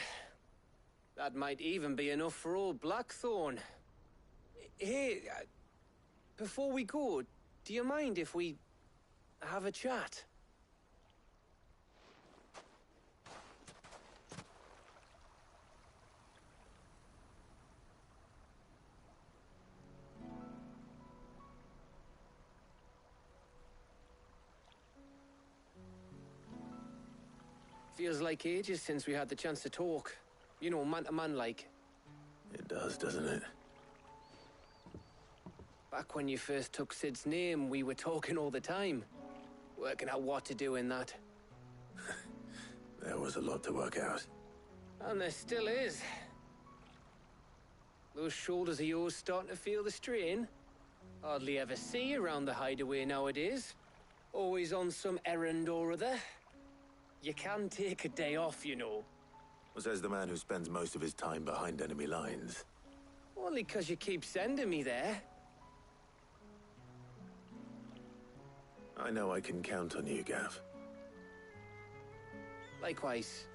That might even be enough for old Blackthorn. Hey, before we go, do you mind if we have a chat? Feels like ages since we had the chance to talk. You know, man to man like. It does, doesn't it? Back when you first took Sid's name, we were talking all the time. Working out what to do in that. There was a lot to work out. And there still is. Those shoulders of yours starting to feel the strain. Hardly ever see you around the hideaway nowadays. Always on some errand or other. You can take a day off, you know. Says the man who spends most of his time behind enemy lines. Only 'cause you keep sending me there. I know I can count on you, Gav. Likewise.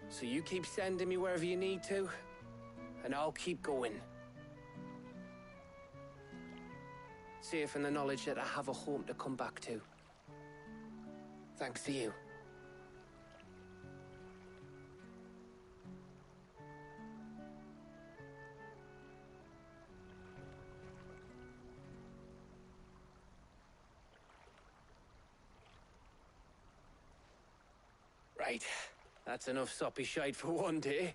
So you keep sending me wherever you need to, and I'll keep going. Safe in the knowledge that I have a home to come back to. Thanks to you. Right. That's enough soppy shite for one day.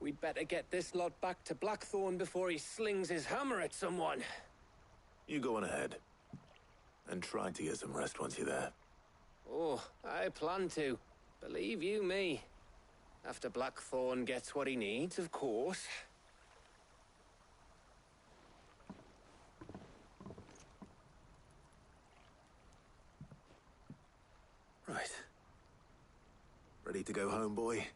We'd better get this lot back to Blackthorn before he slings his hammer at someone. You go on ahead. And try to get some rest once you're there. Oh, I plan to. Believe you me. After Blackthorn gets what he needs, of course. Right. Ready to go home, boy?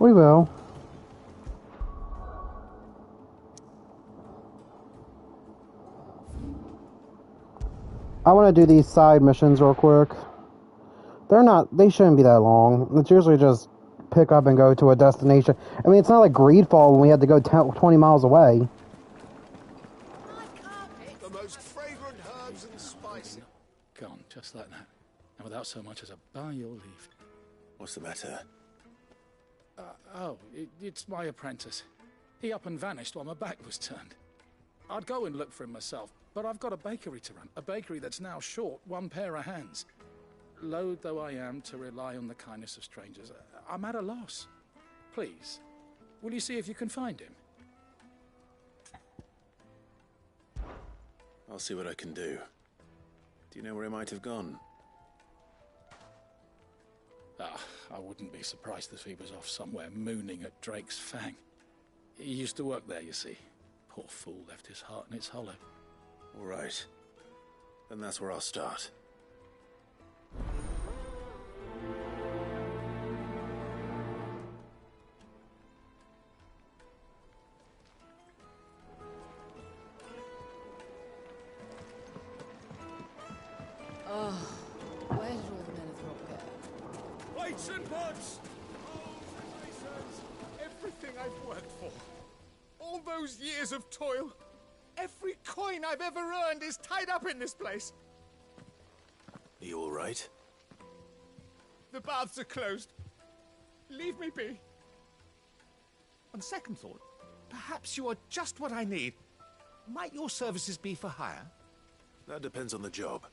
We will. I want to do these side missions real quick. They shouldn't be that long. It's usually just pick up and go to a destination. I mean, it's not like Greedfall when we had to go 20 miles away. The most fragrant herbs and spices. Gone, just like that. And without so much as a by your leave. What's the matter? It's my apprentice. He up and vanished while my back was turned. I'd go and look for him myself, but I've got a bakery to run. A bakery that's now short one pair of hands. Loath though I am to rely on the kindness of strangers, I'm at a loss. Please, will you see if you can find him? I'll see what I can do. Do you know where he might have gone? I wouldn't be surprised if he was off somewhere mooning at Drake's Fang. He used to work there, you see. Poor fool left his heart in its hollow. All right. Then that's where I'll start. Oh, where did all the men of the rock go? Weights and pots! Everything I've worked for. All those years of toil. Every coin I've ever earned is tied up in this place. Are you all right? The baths are closed. Leave me be. On second thought, perhaps you are just what I need. Might your services be for hire? That depends on the job.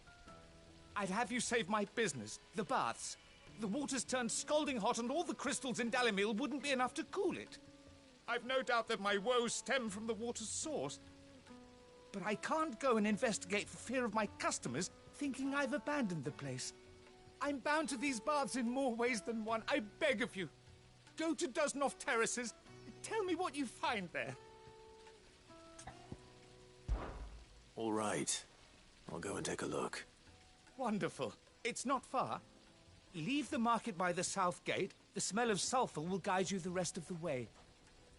I'd have you save my business, the baths. The water's turned scalding hot and all the crystals in Dalimil wouldn't be enough to cool it. I've no doubt that my woes stem from the water's source. But I can't go and investigate for fear of my customers thinking I've abandoned the place. I'm bound to these baths in more ways than one. I beg of you. Go to Dusnoff Terraces. Tell me what you find there. All right. I'll go and take a look. Wonderful. It's not far. Leave the market by the south gate. The smell of sulphur will guide you the rest of the way.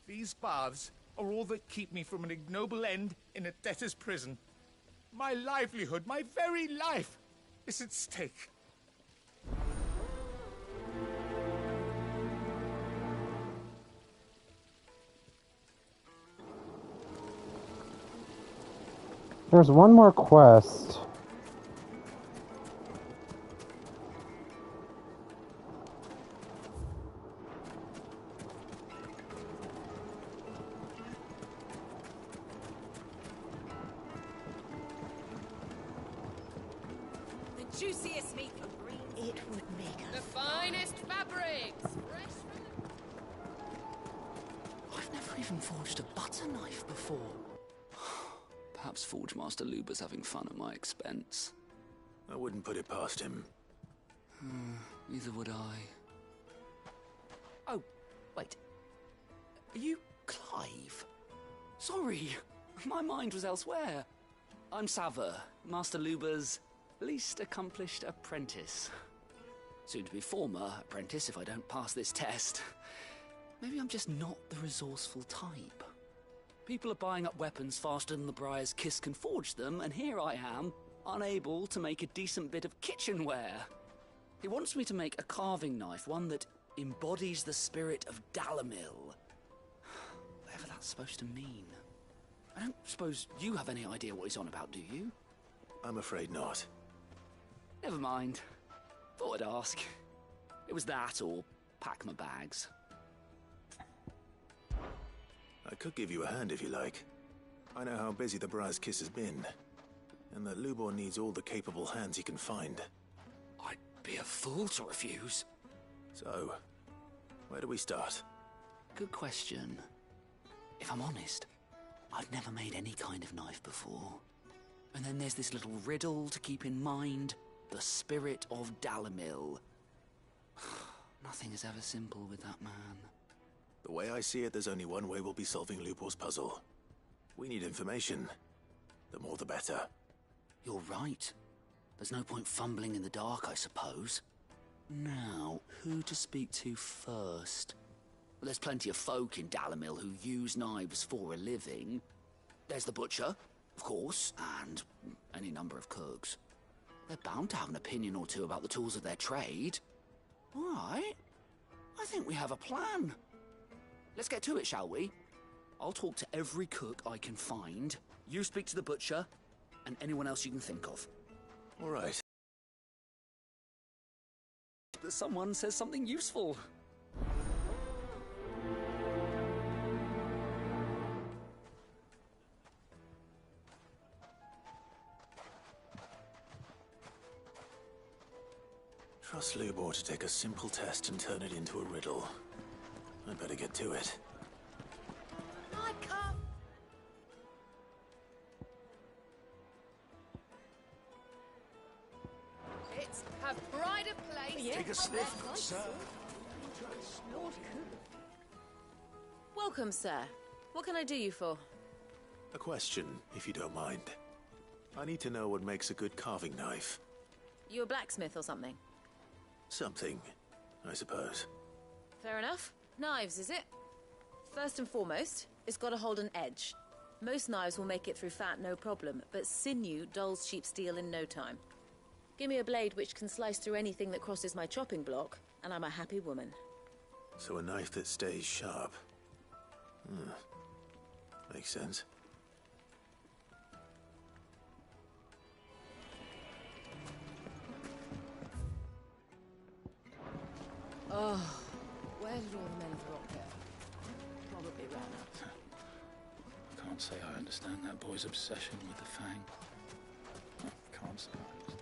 These baths are all that keep me from an ignoble end in a debtor's prison. My livelihood, my very life, is at stake. There's one more quest. The juiciest meat for green. It would make The finest fabrics! Fresh from I've never even forged a butter knife before. Perhaps Forge Master Luber's having fun at my expense. I wouldn't put it past him. Neither would I. Oh, wait. Are you Clive? Sorry, my mind was elsewhere. I'm Sava, Master Luber's least accomplished apprentice. Soon to be former apprentice if I don't pass this test. Maybe I'm just not the resourceful type. People are buying up weapons faster than the Briar's Kiss can forge them, and here I am, unable to make a decent bit of kitchenware. He wants me to make a carving knife, one that embodies the spirit of Dalimil. Whatever that's supposed to mean. I don't suppose you have any idea what he's on about, do you? I'm afraid not. Never mind. Thought I'd ask. It was that or pack my bags. I could give you a hand if you like. I know how busy the Briar's Kiss has been, and that Lubor needs all the capable hands he can find. I'd be a fool to refuse. So, where do we start? Good question. If I'm honest, I've never made any kind of knife before. And then there's this little riddle to keep in mind. The spirit of Dalimil. Nothing is ever simple with that man. The way I see it, there's only one way we'll be solving Lubor's puzzle. We need information. The more the better. You're right. There's no point fumbling in the dark, I suppose. Now, who to speak to first? Well, there's plenty of folk in Dalimil who use knives for a living. There's the butcher, of course, and any number of cooks. They're bound to have an opinion or two about the tools of their trade. All right. I think we have a plan. Let's get to it, shall we? I'll talk to every cook I can find. You speak to the butcher, and anyone else you can think of. All right. That someone says something useful. Trust Lubor to take a simple test and turn it into a riddle. I'd better get to it. I come. It's have pride of place. Take a sniff, sir. Welcome, sir. What can I do you for? A question, if you don't mind. I need to know what makes a good carving knife. You a blacksmith or something? Something, I suppose. Fair enough. Knives, is it? First and foremost, it's got to hold an edge. Most knives will make it through fat, no problem, but sinew dulls cheap steel in no time. Give me a blade which can slice through anything that crosses my chopping block, and I'm a happy woman. So a knife that stays sharp. Makes sense. Oh, where did all the men of the rock go? Probably ran out. I can't say I understand that boy's obsession with the Fang. I can't say I understand.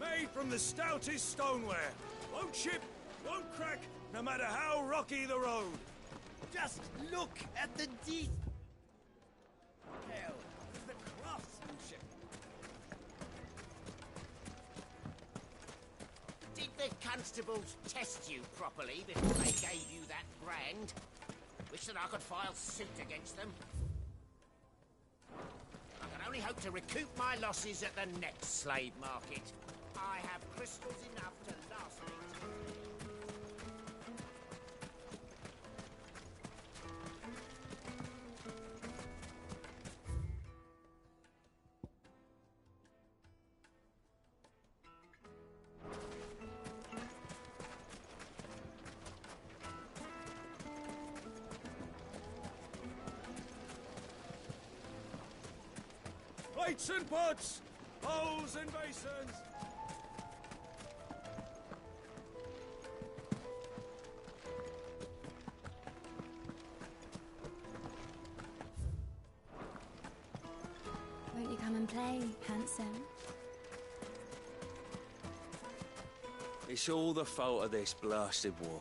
Made from the stoutest stoneware. Won't chip, won't crack, no matter how rocky the road. Just look at the detail. The craftsmanship. Did the constables test you properly before they gave you that brand? Wish that I could file suit against them. I can only hope to recoup my losses at the next slave market. I have crystals enough to last me. Plates and pots, bowls and basins. Won't you come and play, handsome? It's all the fault of this blasted war.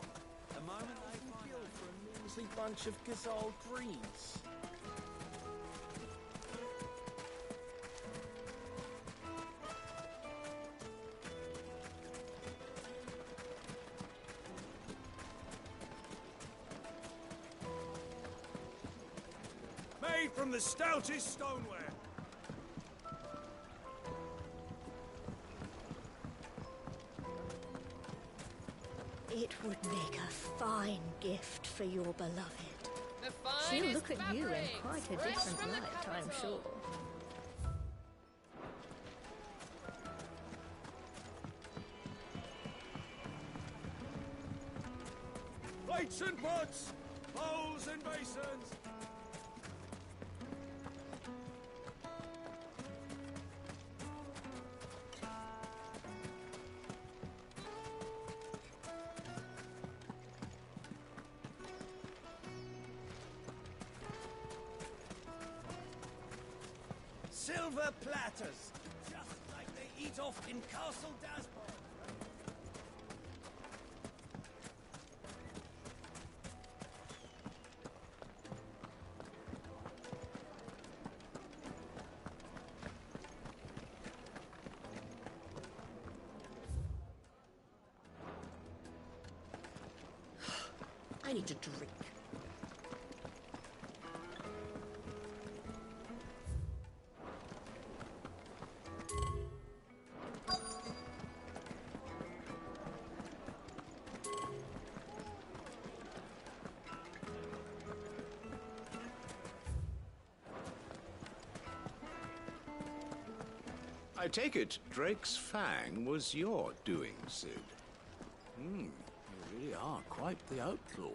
The moment I kill for a measly bunch of Gazal greens. Made from the stoutest stoneware. It would make a fine gift for your beloved. The She'll finest look at you in fabrics, quite a fresh different from the light, I'm capital. sure. Plates and pots, bowls and basins. Silver platters, just like they eat off in Castle Dasborough. I need to drink. I take it Drake's Fang was your doing, Sid. You really are quite the outlaw.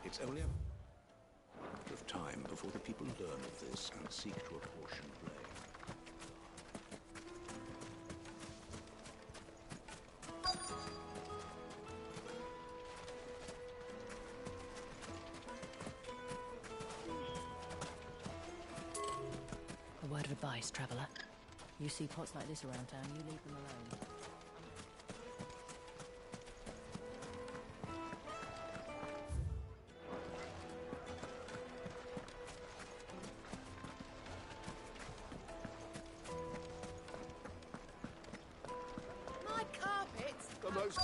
It's only a matter of time before the people learn of this and seek to apportion blame. A word of advice, traveller. You see pots like this around town, you leave them alone. My carpets! The most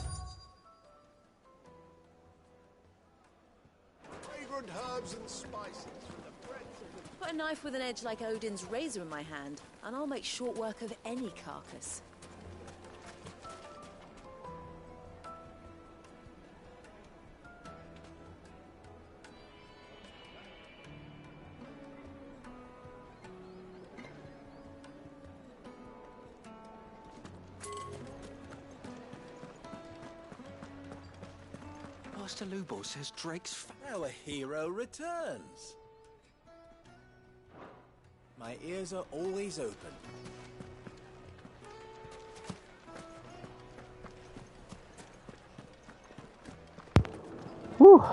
fragrant herbs and spices from the breadth of the... Put a knife with an edge like Odin's razor in my hand, and I'll make short work of any carcass. Master Lubo says Drake's Our hero returns. My ears are always open. Whew.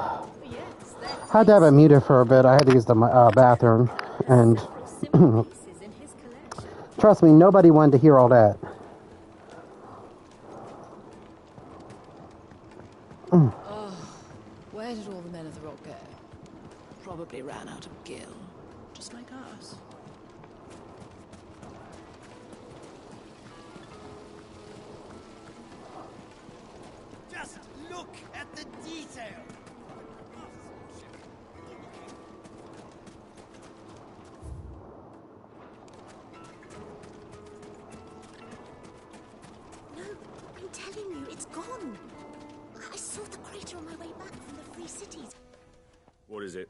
Had to have it muted for a bit. I had to use the bathroom, and trust me, nobody wanted to hear all that. Oh, where did all the men of the rock go? Probably ran out of gil, just like us. Just look at the detail. No, I'm telling you, it's gone. I saw the crater on my way back from the Free Cities. What is it?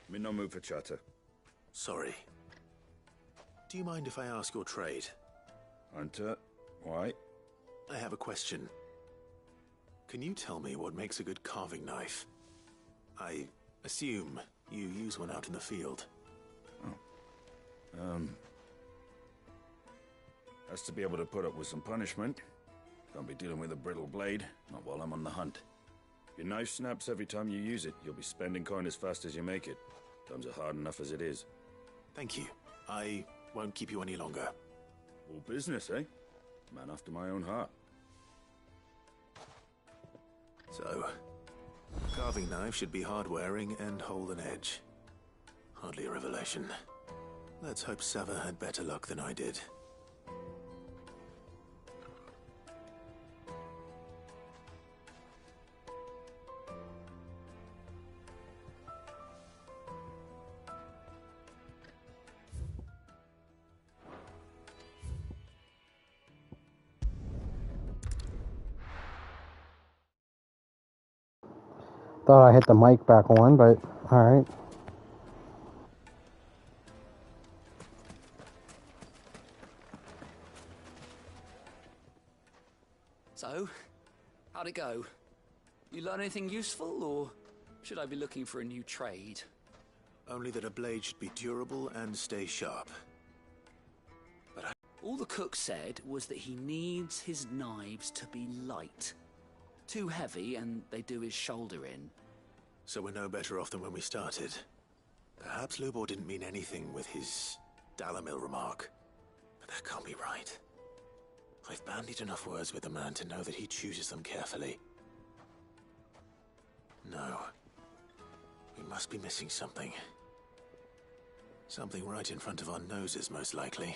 I'm in no mood for chatter. Sorry. Do you mind if I ask your trade? Hunter, why? I have a question. Can you tell me what makes a good carving knife? I assume you use one out in the field. Has to be able to put up with some punishment. Can't be dealing with a brittle blade, not while I'm on the hunt. If your knife snaps every time you use it, you'll be spending coin as fast as you make it. Times are hard enough as it is. Thank you. I won't keep you any longer. All business, eh? Man after my own heart. So, carving knife should be hard-wearing and hold an edge. Hardly a revelation. Let's hope Sever had better luck than I did. Thought I hit the mic back on, but alright. So, how'd it go? You learn anything useful, or should I be looking for a new trade? Only that a blade should be durable and stay sharp. All the cook said was that he needs his knives to be light. Too heavy and they do his shoulder in. So we're no better off than when we started. Perhaps Lubor didn't mean anything with his Dalamil remark. But that can't be right. I've bandied enough words with the man to know that he chooses them carefully. No. We must be missing something. Something right in front of our noses, most likely.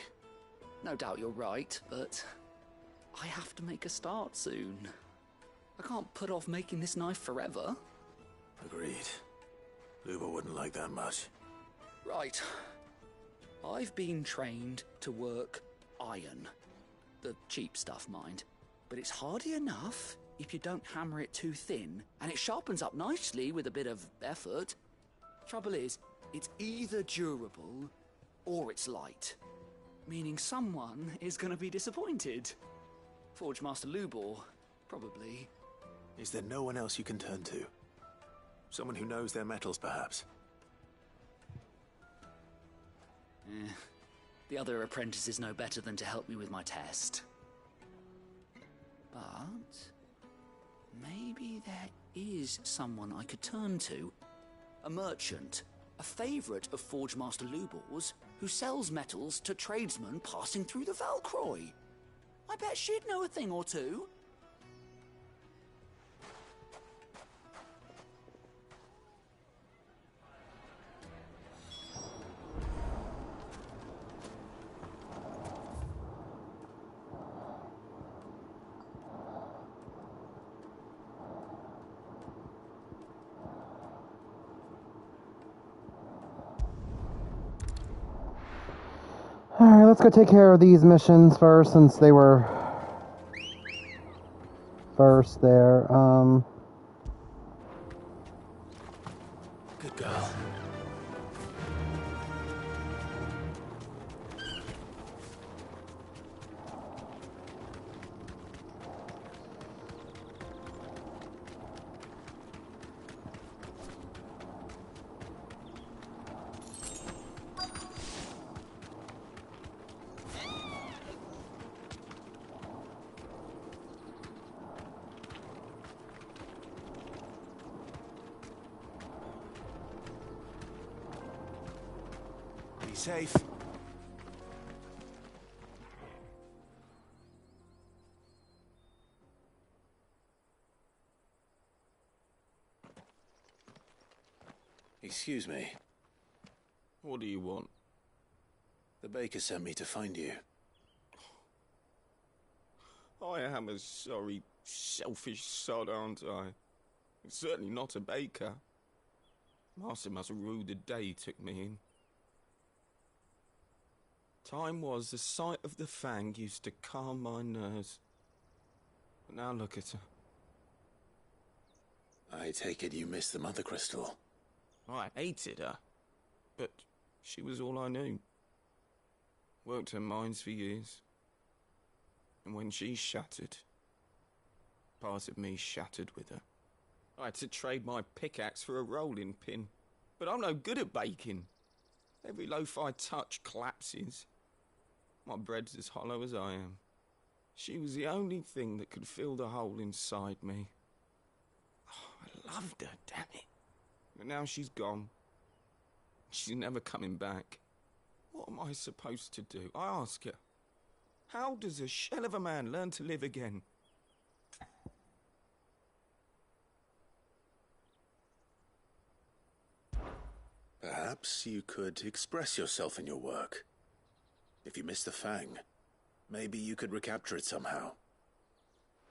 No doubt you're right, but I have to make a start soon. I can't put off making this knife forever. Agreed. Lubor wouldn't like that much. Right. I've been trained to work iron. The cheap stuff, mind. But it's hardy enough if you don't hammer it too thin, and it sharpens up nicely with a bit of effort. Trouble is, it's either durable or it's light. Meaning someone is going to be disappointed. Forge Master Lubor, probably. Is there no one else you can turn to? Someone who knows their metals, perhaps? The other apprentices know better than to help me with my test. But maybe there is someone I could turn to. A merchant, a favourite of Forge Master Lubor's, who sells metals to tradesmen passing through the Valcroy. I bet she'd know a thing or two. Alright, let's go take care of these missions first, since they were first there. Good girl. safe. Excuse me. What do you want? The baker sent me to find you. I am a sorry, selfish sod, aren't I? Certainly not a baker. Master must rue the day he took me in. Time was the sight of the fang used to calm my nerves. But now look at her. I take it you missed the Mother Crystal. I hated her, but she was all I knew. Worked her mines for years. And when she shattered, part of me shattered with her. I had to trade my pickaxe for a rolling pin, but I'm no good at baking. Every loaf I touch collapses. My bread's as hollow as I am. She was the only thing that could fill the hole inside me. Oh, I loved her, damn it. But now she's gone. She's never coming back. What am I supposed to do? I ask her. How does a shell of a man learn to live again? Perhaps you could express yourself in your work. If you miss the fang, maybe you could recapture it somehow.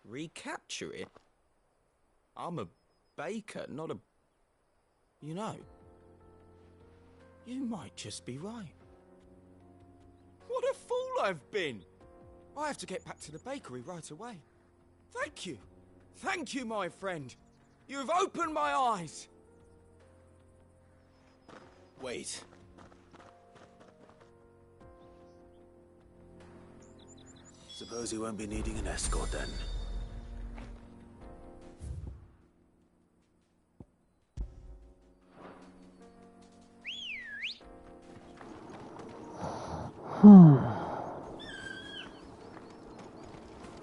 Recapture it? I'm a baker, not a... You know, you might just be right. What a fool I've been! I have to get back to the bakery right away. Thank you. Thank you, my friend. You've opened my eyes. Wait. Suppose you won't be needing an escort then.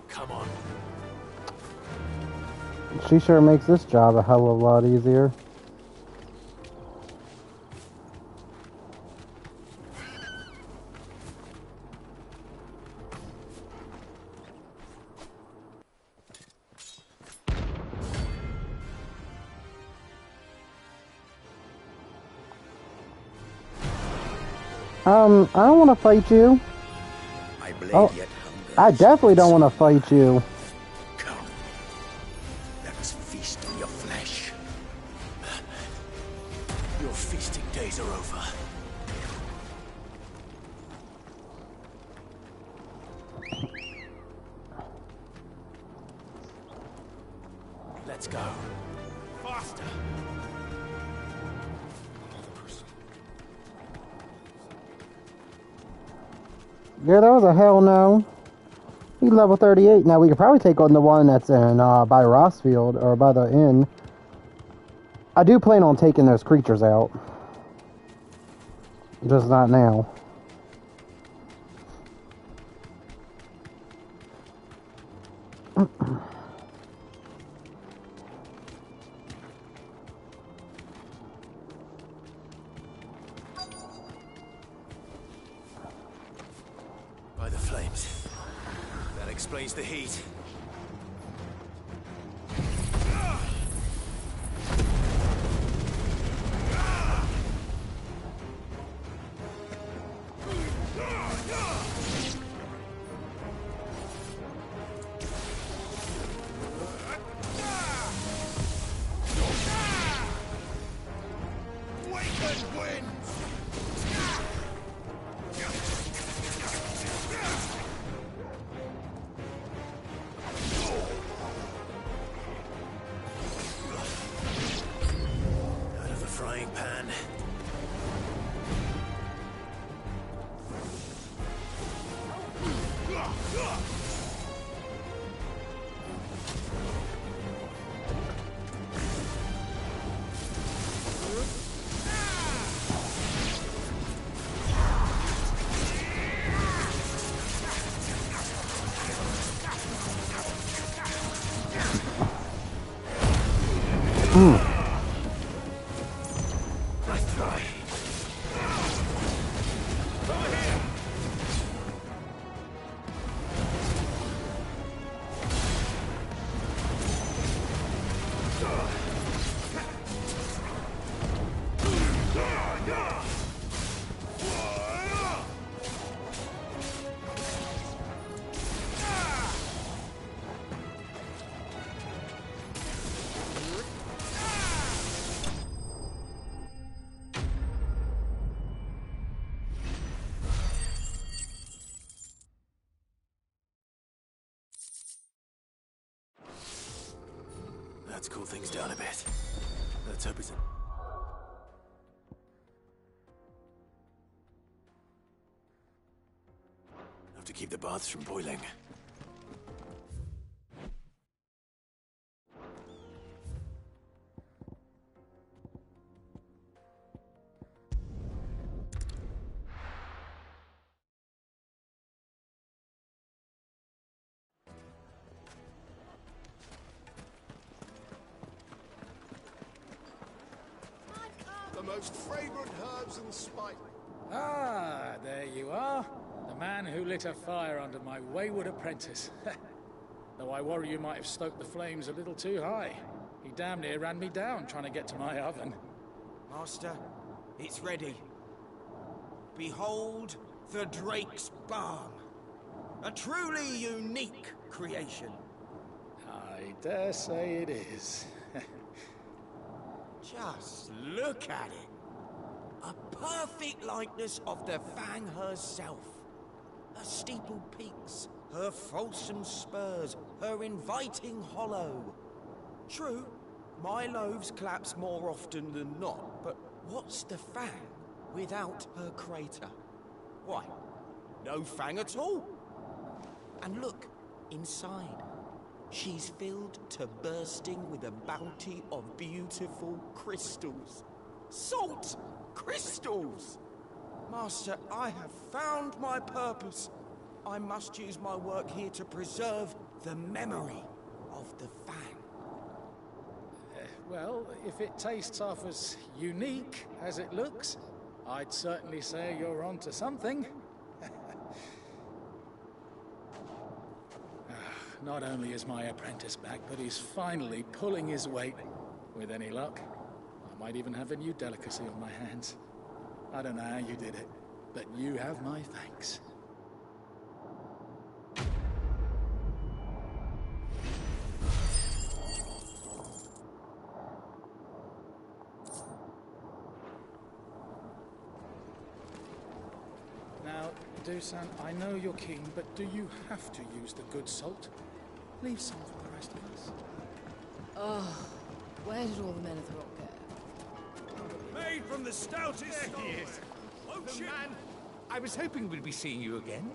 Come on. She sure makes this job a hell of a lot easier. I don't want to fight you. My blade Oh, yet hungers. I definitely don't want to fight you. Come. Let us feast on your flesh. Your feasting days are over. Let's go. Faster. Yeah, that was a hell no. He's level 38. Now, we could probably take on the one that's in, by Rossfield, or by the inn. I do plan on taking those creatures out. Just not now. By the flames. That explains the heat. Out of the frying pan. I try. Let's cool things down a bit. Let's hope it's... Have to keep the baths from boiling. The most fragrant herbs and spice. Ah, there you are. The man who lit a fire under my wayward apprentice. Though I worry you might have stoked the flames a little too high. He damn near ran me down trying to get to my oven. Master, it's ready. Behold the Drake's Balm. A truly unique creation. I dare say it is. Just look at it. A perfect likeness of the Fang herself. Her steepled peaks, her fulsome spurs, her inviting hollow. True, my loaves collapse more often than not, but what's the Fang without her crater? Why, no Fang at all. And look, inside. She's filled to bursting with a bounty of beautiful crystals. Salt crystals! Master, I have found my purpose. I must use my work here to preserve the memory of the Fang. Well, if it tastes half as unique as it looks, I'd certainly say you're onto something. Not only is my apprentice back, but he's finally pulling his weight. With any luck, I might even have a new delicacy on my hands. I don't know how you did it, but you have my thanks. Now, Dusan, I know you're keen, but do you have to use the good salt? Leave some for the rest of us. Oh, where did all the men of the rock go? Made from the stoutest There stone. he is. Won't The you? man. I was hoping we'd be seeing you again.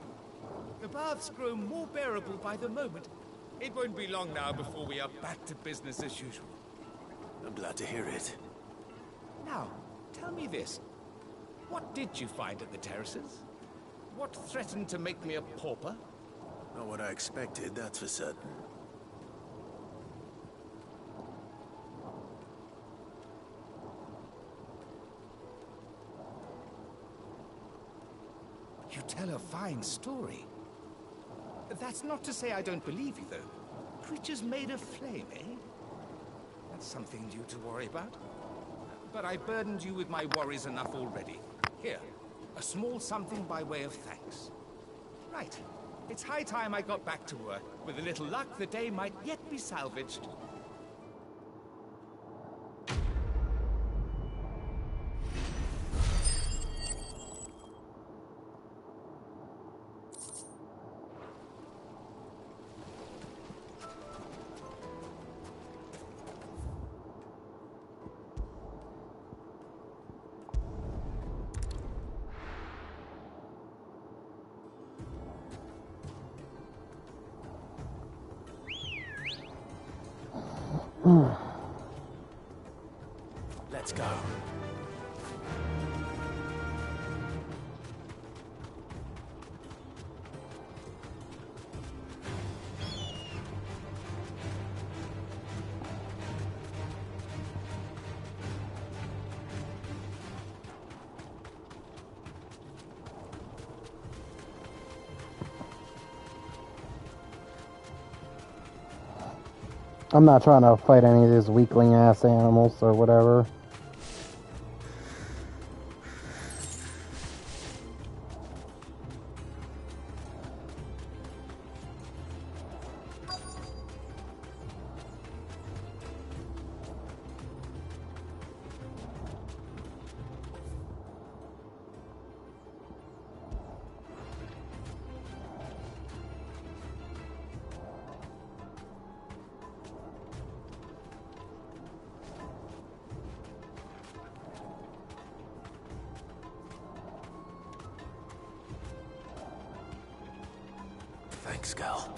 The baths grow more bearable by the moment. It won't be long now before we are back to business as usual. I'm glad to hear it. Now, tell me this. What did you find at the terraces? What threatened to make me a pauper? Not what I expected, that's for certain. You tell a fine story. That's not to say I don't believe you, though. Creatures made of flame, eh? That's something new to worry about. But I burdened you with my worries enough already. Here, a small something by way of thanks. Right. It's high time I got back to work. With a little luck, the day might yet be salvaged. Let's go. I'm not trying to fight any of these weakling ass animals or whatever. Thanks, Gal.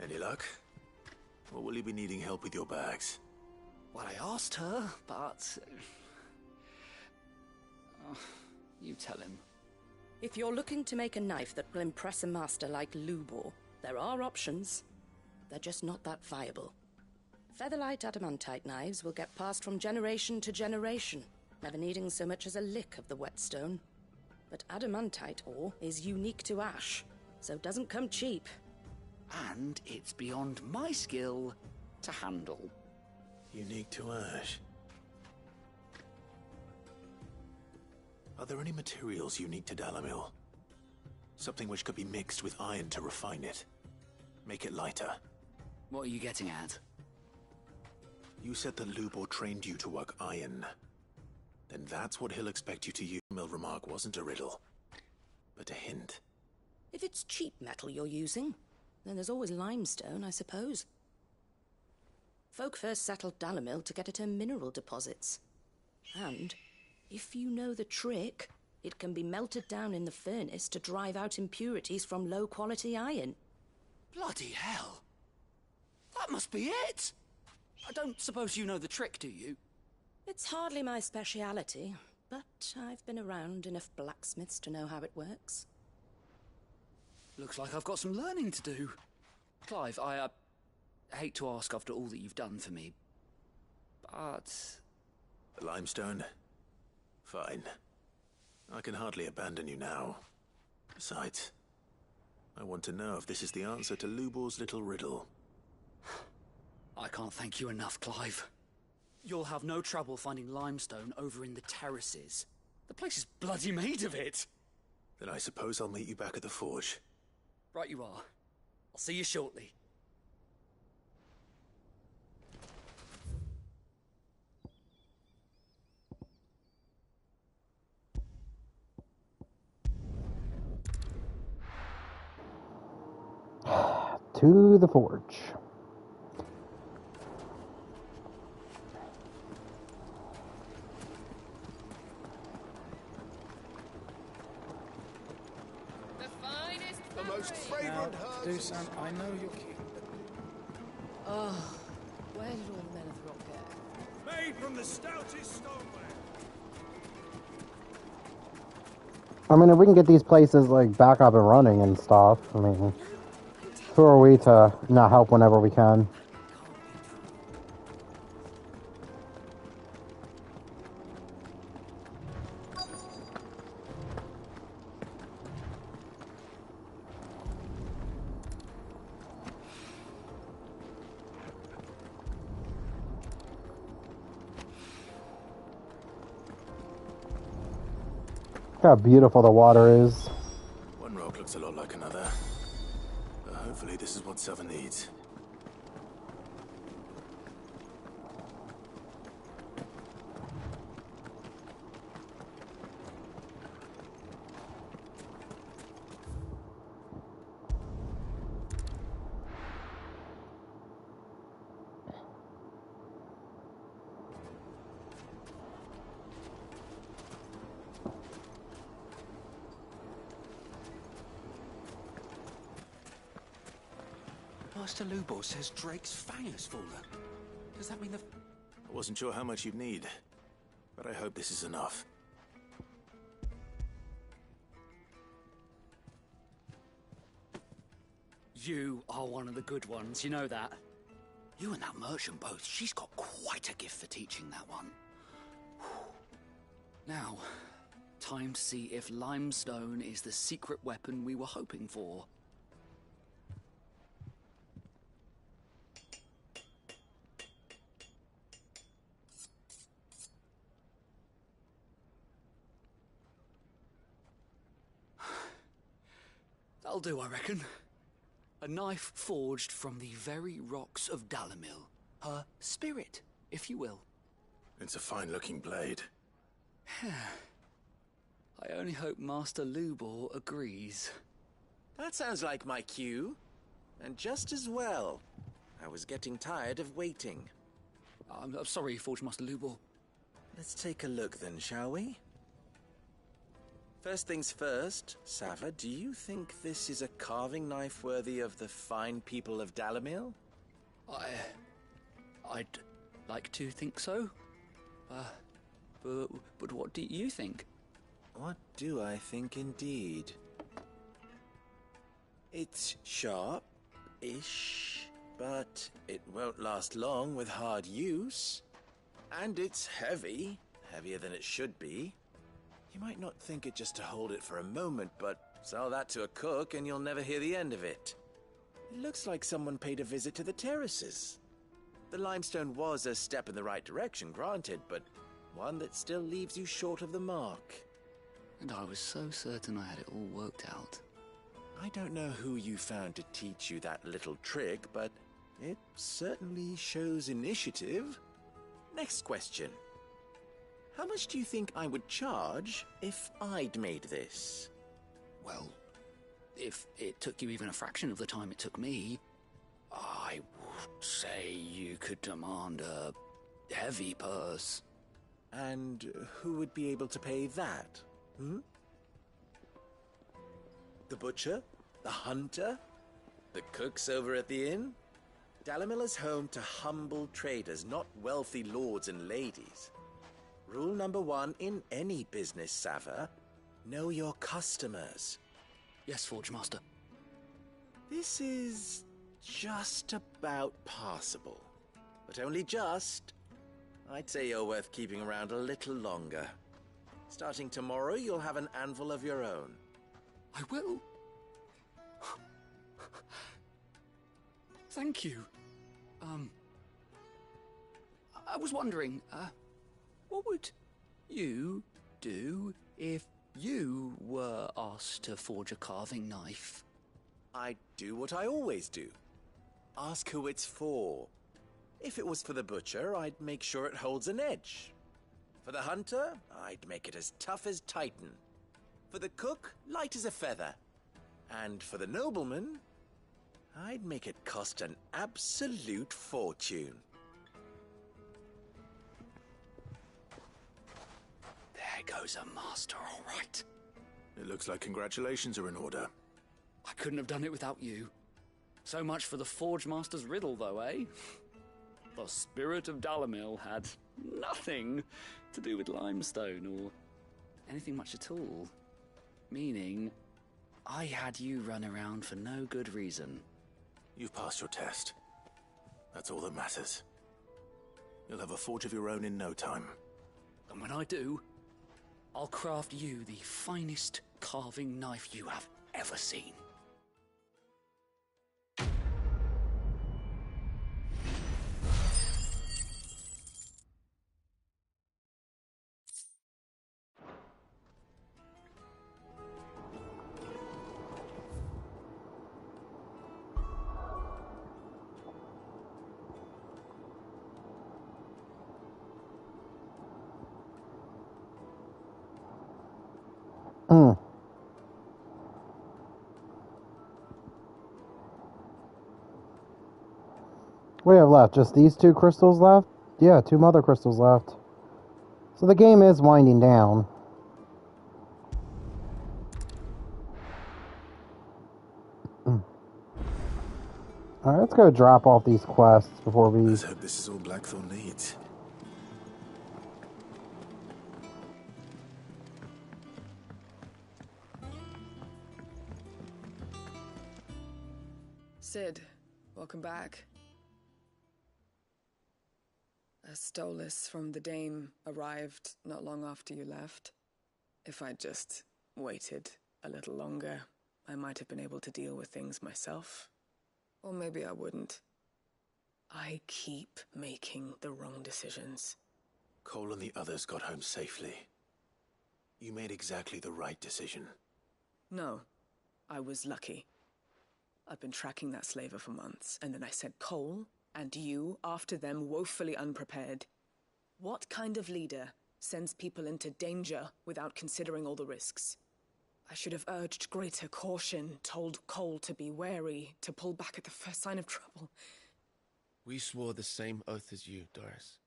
Any luck? Or will you be needing help with your bags? Well, I asked her, but... you tell him. If you're looking to make a knife that will impress a master like Lubor, there are options. They're just not that viable. Featherlight adamantite knives will get passed from generation to generation, never needing so much as a lick of the whetstone. But adamantite ore is unique to ash, so doesn't come cheap. And it's beyond my skill to handle. Unique to ash. Are there any materials unique to Dalamil? Something which could be mixed with iron to refine it. Make it lighter. What are you getting at? You said that Lubor trained you to work iron. Then that's what he'll expect you to use. Mill remark wasn't a riddle, but a hint. If it's cheap metal you're using, then there's always limestone, I suppose. Folk first settled Dalamil to get at her mineral deposits. And, if you know the trick, it can be melted down in the furnace to drive out impurities from low-quality iron. Bloody hell! That must be it! I don't suppose you know the trick, do you? It's hardly my speciality, but I've been around enough blacksmiths to know how it works. Looks like I've got some learning to do. Clive, I hate to ask after all that you've done for me, but... The limestone? Fine. I can hardly abandon you now. Besides, I want to know if this is the answer to Lubor's little riddle. I can't thank you enough, Clive. You'll have no trouble finding limestone over in the terraces. The place is bloody made of it. Then I suppose I'll meet you back at the forge. Right you are. I'll see you shortly. To the forge. The most fragrant herbs. Dusan, I know you're keen. Oh, where did all the men of the rock go? Made from the stoutest stoneware. I mean, if we can get these places, like, back up and running and stuff, I mean, who are we to not help whenever we can? Look how beautiful the water is. One rock looks a lot like another. But hopefully this is what Seven needs. Master Lubor says Drake's fang has fallen. Does that mean the... I wasn't sure how much you'd need, but I hope this is enough. You are one of the good ones, you know that. You and that merchant both, she's got quite a gift for teaching that one. Now, time to see if limestone is the secret weapon we were hoping for. do, I reckon. A knife forged from the very rocks of Dalamil. Her spirit, if you will. It's a fine-looking blade. I only hope Master Lubor agrees. That sounds like my cue. And just as well. I was getting tired of waiting. I'm sorry, Forge Master Lubor. Let's take a look then, shall we? First things first, Sava, do you think this is a carving knife worthy of the fine people of Dalamil? I'd like to think so. But what do you think? What do I think indeed? It's sharp-ish, but it won't last long with hard use. And it's heavy, heavier than it should be. You might not think it just to hold it for a moment, but sell that to a cook and you'll never hear the end of it. It looks like someone paid a visit to the terraces. The limestone was a step in the right direction, granted, but one that still leaves you short of the mark. And I was so certain I had it all worked out. I don't know who you found to teach you that little trick, but it certainly shows initiative. Next question. How much do you think I would charge if I'd made this? Well, if it took you even a fraction of the time it took me, I would say you could demand a heavy purse. And who would be able to pay that? The butcher? The hunter? The cooks over at the inn? Dalamil is home to humble traders, not wealthy lords and ladies. Rule number 1 in any business, Sava, know your customers. Yes, Forge Master. This is just about passable. But only just. I'd say you're worth keeping around a little longer. Starting tomorrow, you'll have an anvil of your own. I will. Thank you. I was wondering, what would you do if you were asked to forge a carving knife? I'd do what I always do. Ask who it's for. If it was for the butcher, I'd make sure it holds an edge. For the hunter, I'd make it as tough as Titan. For the cook, light as a feather. And for the nobleman, I'd make it cost an absolute fortune. There goes a master, all right. It looks like congratulations are in order. I couldn't have done it without you. So much for the Forge Master's riddle, though, eh? The spirit of Dalamil had nothing to do with limestone or anything much at all. Meaning, I had you run around for no good reason. You've passed your test. That's all that matters. You'll have a forge of your own in no time. And when I do, I'll craft you the finest carving knife you have ever seen. What do we have left? Just these 2 crystals left? Yeah, 2 mother crystals left. So the game is winding down. Alright, let's go drop off these quests before we... Let's hope this is all Blackthorn needs. Sid, welcome back. A Stolas from the Dame arrived not long after you left. If I'd just waited a little longer, I might have been able to deal with things myself. Or maybe I wouldn't. I keep making the wrong decisions. Cole and the others got home safely. You made exactly the right decision. No, I was lucky. I've been tracking that slaver for months, and then I sent Cole and you after them, woefully unprepared. What kind of leader sends people into danger without considering all the risks? I should have urged greater caution, told Cole to be wary, to pull back at the first sign of trouble. We swore the same oath as you, Doris.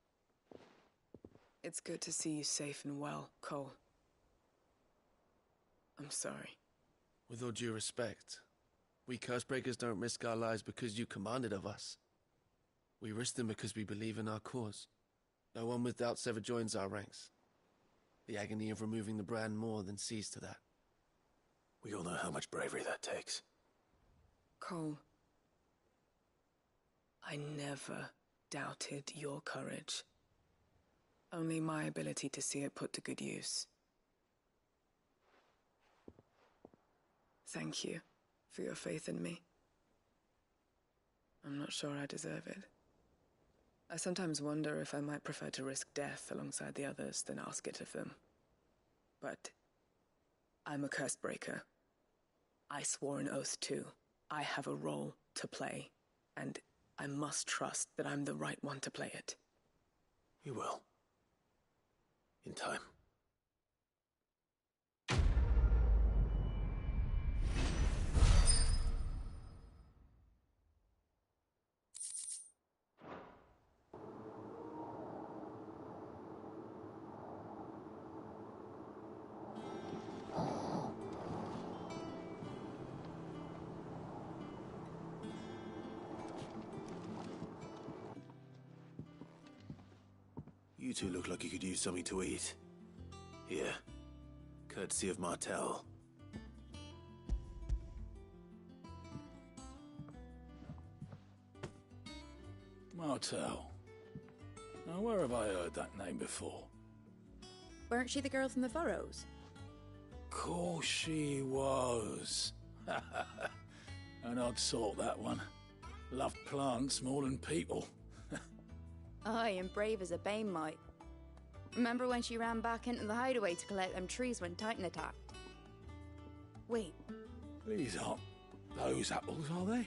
It's good to see you safe and well, Cole. I'm sorry. With all due respect, we Cursebreakers don't risk our lives because you commanded of us. We risk them because we believe in our cause. No one with doubts ever joins our ranks. The agony of removing the brand more than sees to that. We all know how much bravery that takes. Cole, I never doubted your courage. Only my ability to see it put to good use. Thank you for your faith in me. I'm not sure I deserve it. I sometimes wonder if I might prefer to risk death alongside the others than ask it of them. But I'm a curse breaker. I swore an oath too. I have a role to play, and I must trust that I'm the right one to play it. You will. In time. You two look like you could use something to eat. Here. Courtesy of Martel. Martel. Now, where have I heard that name before? Weren't she the girl from the Furrows? Course she was. An odd sort, that one. Loved plants more than people. Aye, and brave as a bane might. Remember when she ran back into the hideaway to collect them trees when Titan attacked? Wait. These aren't those apples, are they?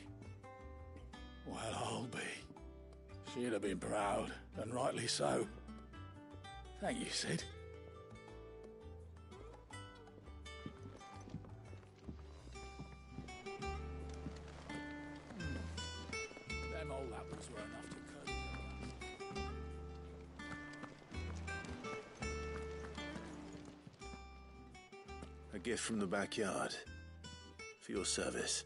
Well, I'll be. She'd have been proud, and rightly so. Thank you, Sid. Them old apples were enough to cut. A gift from the backyard. For your service.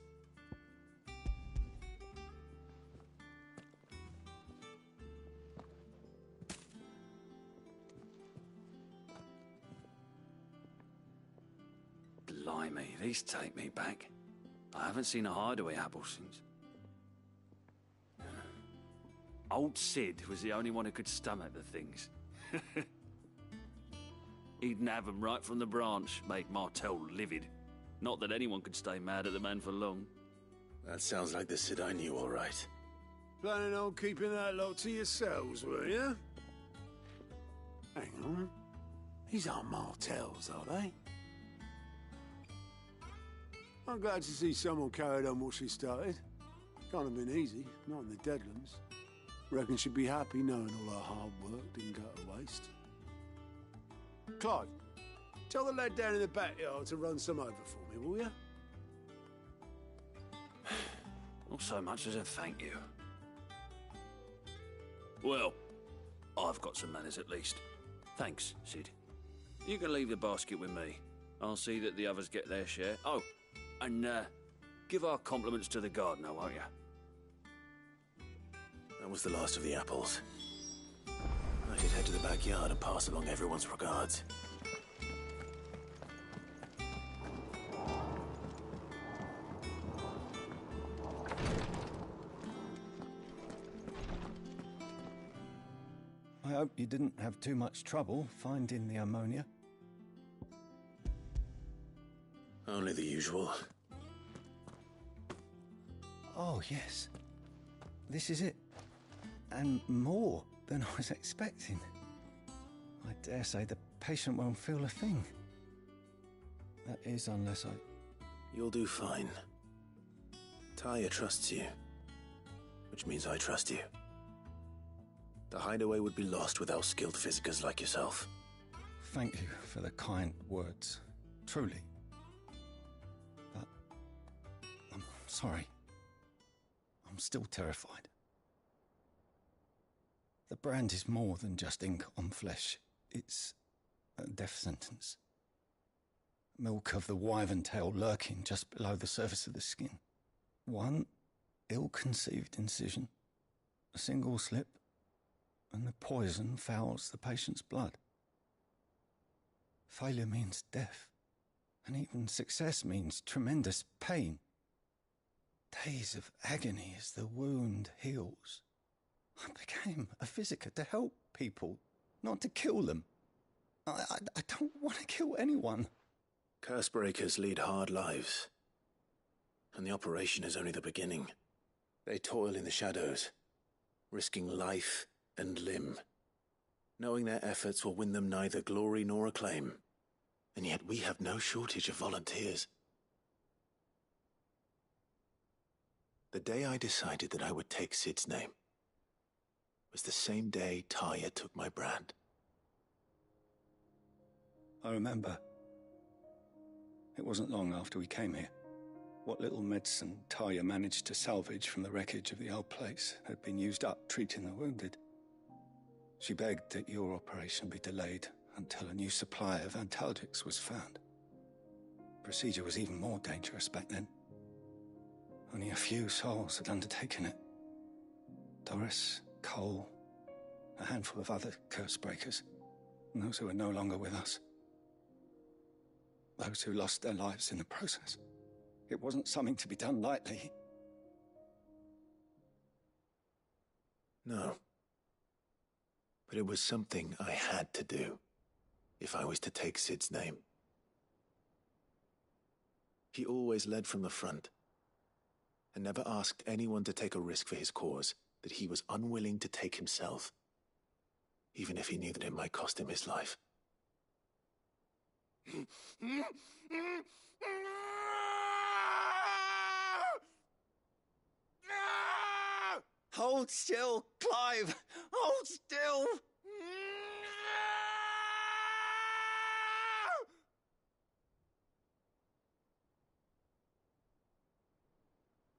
Blimey, these take me back. I haven't seen a hideaway apple since. Old Sid was the only one who could stomach the things. He'd nab 'em right from the branch, made Martel livid. Not that anyone could stay mad at the man for long. That sounds like the Sid I knew, all right. Planning on keeping that lot to yourselves, were you? Hang on. These aren't Martels, are they? I'm glad to see someone carried on what she started. Can't have been easy, not in the Deadlands. Reckon she'd be happy knowing all her hard work didn't go to waste. Clive, tell the lad down in the backyard to run some over for me, will you? Not so much as a thank you. Well, I've got some manners at least. Thanks, Sid. You can leave the basket with me. I'll see that the others get their share. Oh, and give our compliments to the gardener, won't you? That was the last of the apples. I should head to the backyard and pass along everyone's regards. I hope you didn't have too much trouble finding the ammonia. Only the usual. Oh, yes. This is it. And more than I was expecting. I dare say the patient won't feel a thing. That is, unless I... You'll do fine. Taya trusts you, which means I trust you. The hideaway would be lost without skilled physicers like yourself. Thank you for the kind words. Truly. But I'm sorry. I'm still terrified. The brand is more than just ink on flesh. It's a death sentence. Milk of the wyvern tail lurking just below the surface of the skin. One ill-conceived incision, a single slip, and the poison fouls the patient's blood. Failure means death, and even success means tremendous pain. Days of agony as the wound heals. I became a physiker to help people, not to kill them. I don't want to kill anyone. Cursebreakers lead hard lives, and the operation is only the beginning. They toil in the shadows, risking life and limb, knowing their efforts will win them neither glory nor acclaim. And yet we have no shortage of volunteers. The day I decided that I would take Sid's name was the same day Taya took my brand. I remember. It wasn't long after we came here. What little medicine Taya managed to salvage from the wreckage of the old place had been used up treating the wounded. She begged that your operation be delayed until a new supply of antalgics was found. Procedure was even more dangerous back then. Only a few souls had undertaken it. Doris, Cole, a handful of other Cursebreakers, and those who are no longer with us. Those who lost their lives in the process. It wasn't something to be done lightly. No. But it was something I had to do, if I was to take Sid's name. He always led from the front, and never asked anyone to take a risk for his cause that he was unwilling to take himself, even if he knew that it might cost him his life. Hold still, Clive! Hold still!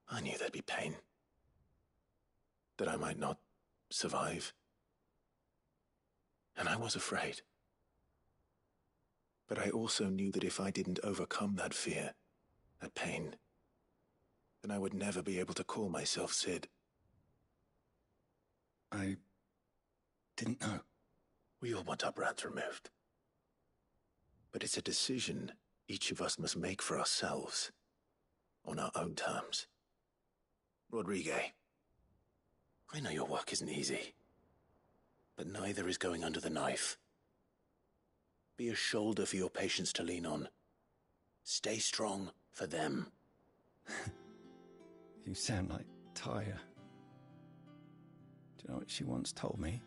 I knew there'd be pain. That I might not survive. And I was afraid. But I also knew that if I didn't overcome that fear, that pain, then I would never be able to call myself Sid. I didn't know. We all want our brands removed. But it's a decision each of us must make for ourselves, on our own terms. Rodriguez, I know your work isn't easy, but neither is going under the knife. Be a shoulder for your patients to lean on. Stay strong for them. You sound like Taya. Do you know what she once told me?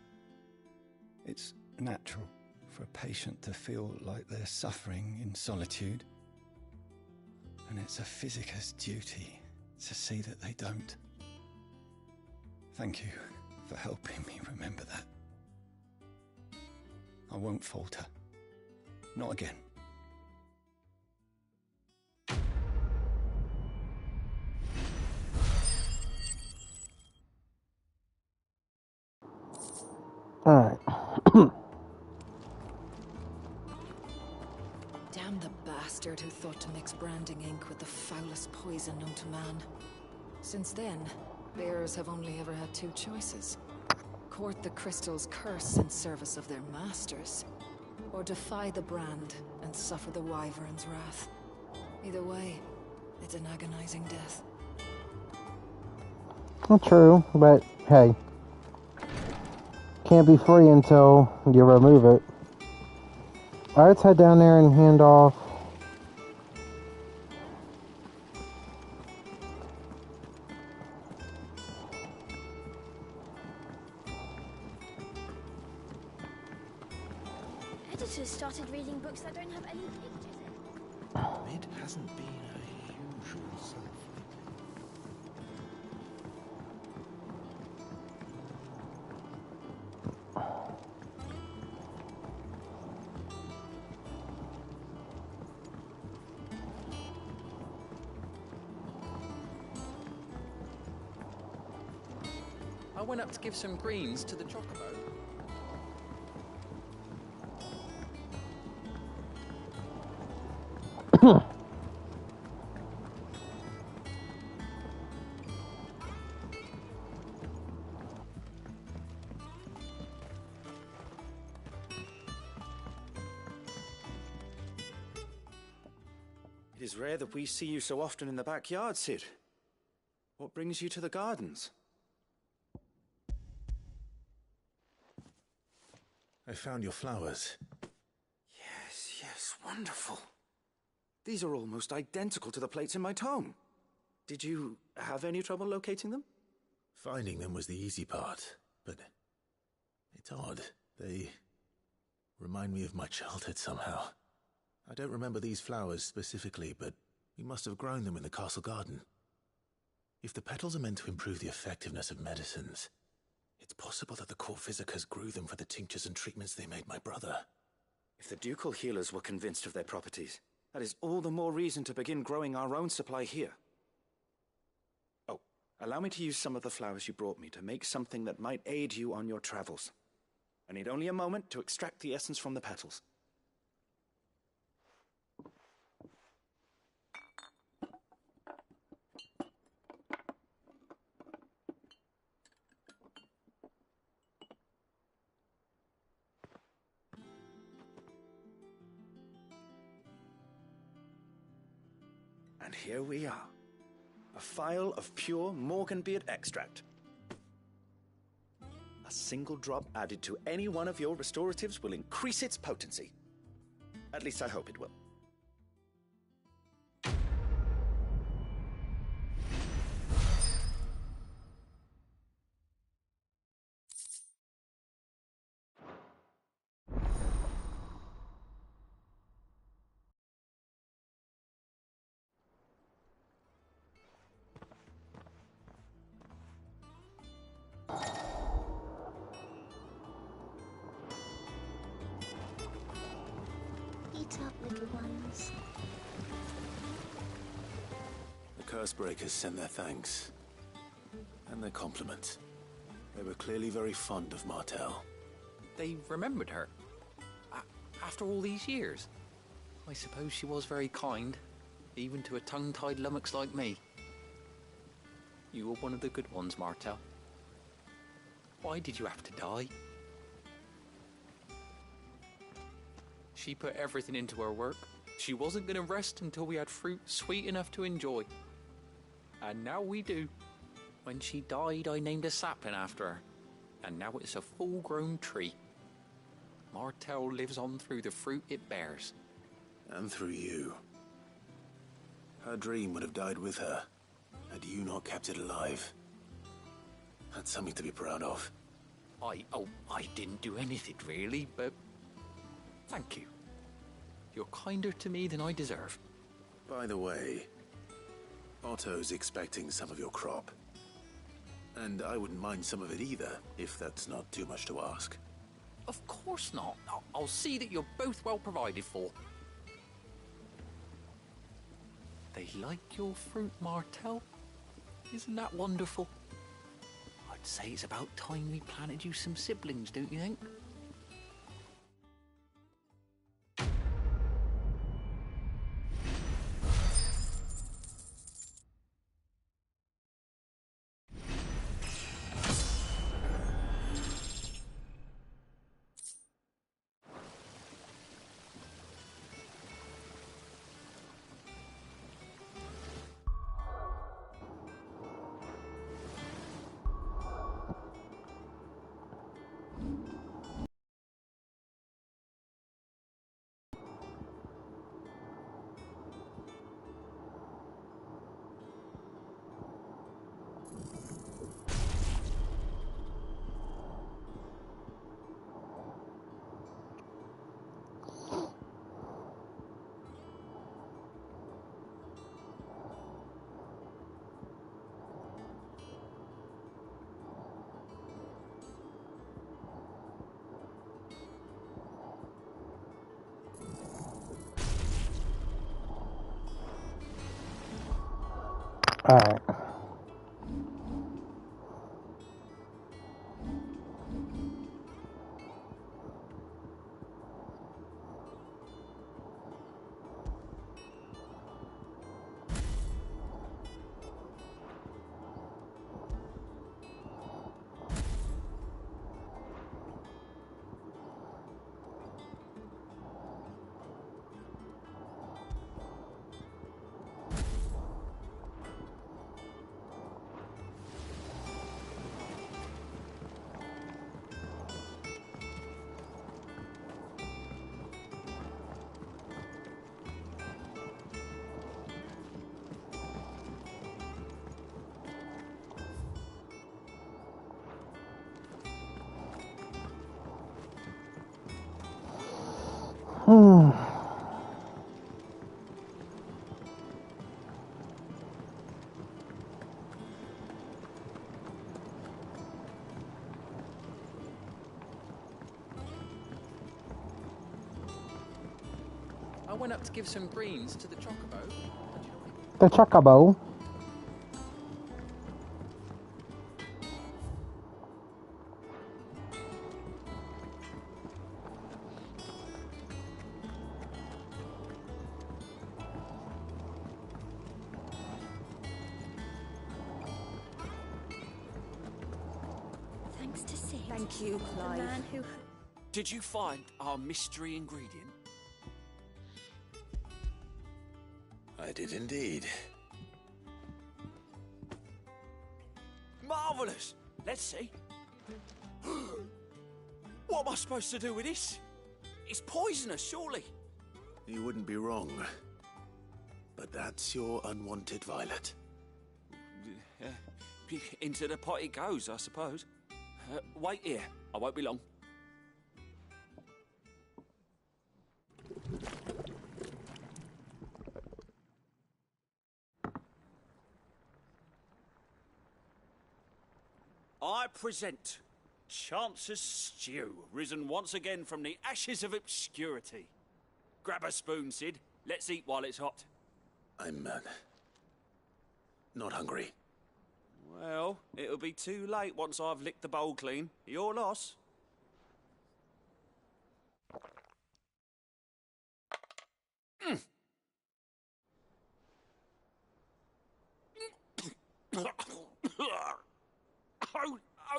It's natural for a patient to feel like they're suffering in solitude. And it's a physiker's duty to see that they don't. Thank you for helping me remember that. I won't falter. Not again. Alright. Damn the bastard who thought to mix branding ink with the foulest poison known to man. Since then, bearers have only ever had two choices. Court the crystal's curse in service of their masters, or defy the brand and suffer the wyvern's wrath. Either way, it's an agonizing death. Not true, but hey. Can't be free until you remove it. Alright, let's head down there and hand off. Editors started reading books that don't have any pictures in. It hasn't been her usual self lately. I went up to give some greens to the Chocobo. It is rare that we see you so often in the backyard, Sid. What brings you to the gardens? I found your flowers. Yes, wonderful. These are almost identical to the plates in my tome. Did you have any trouble locating them? Finding them was the easy part, but it's odd. They remind me of my childhood somehow. I don't remember these flowers specifically, but we must have grown them in the castle garden. If the petals are meant to improve the effectiveness of medicines, it's possible that the court physicers grew them for the tinctures and treatments they made my brother. If the ducal healers were convinced of their properties, that is all the more reason to begin growing our own supply here. Oh, allow me to use some of the flowers you brought me to make something that might aid you on your travels. I need only a moment to extract the essence from the petals. And here we are. A phial of pure Morganbeard extract. A single drop added to any one of your restoratives will increase its potency. At least I hope it will. Eat up, little ones. The Cursebreakers sent their thanks. And their compliments. They were clearly very fond of Martell. They remembered her. After all these years. I suppose she was very kind, even to a tongue-tied lummox like me. You were one of the good ones, Martell. Why did you have to die? She put everything into her work. She wasn't going to rest until we had fruit sweet enough to enjoy. And now we do. When she died, I named a sapling after her. And now it's a full-grown tree. Martell lives on through the fruit it bears. And through you. Her dream would have died with her, had you not kept it alive. That's something to be proud of. I didn't do anything really, but thank you. You're kinder to me than I deserve. By the way, Otto's expecting some of your crop. And I wouldn't mind some of it either, if that's not too much to ask. Of course not. I'll see that you're both well provided for. They like your fruit, Martell. Isn't that wonderful? I'd say it's about time we planted you some siblings, don't you think? Alright. Hmm. I went up to give some greens to the Chocobo. The Chocobo. Thanks to Sid. Thank you, The Clive. man who... Did you find our mystery ingredient? I did indeed. Marvellous! Let's see. What am I supposed to do with this? It's poisonous, surely. You wouldn't be wrong. But that's your unwanted violet. Into the pot it goes, I suppose. Wait here. I won't be long. I present Chance's Stew, risen once again from the ashes of obscurity. Grab a spoon, Sid. Let's eat while it's hot. I'm, not hungry. Well, it'll be too late once I've licked the bowl clean. Your loss.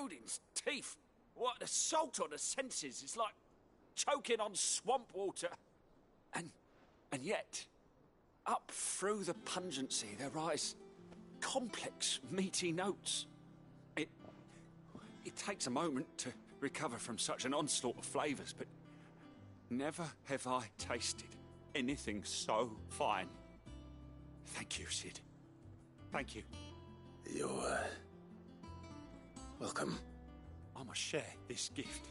Odin's teeth. What an assault on the senses. It's like choking on swamp water. And yet, up through the pungency, there rise complex, meaty notes. It takes a moment to recover from such an onslaught of flavours, but never have I tasted anything so fine. Thank you, Sid. Thank you. You're, welcome. I must share this gift.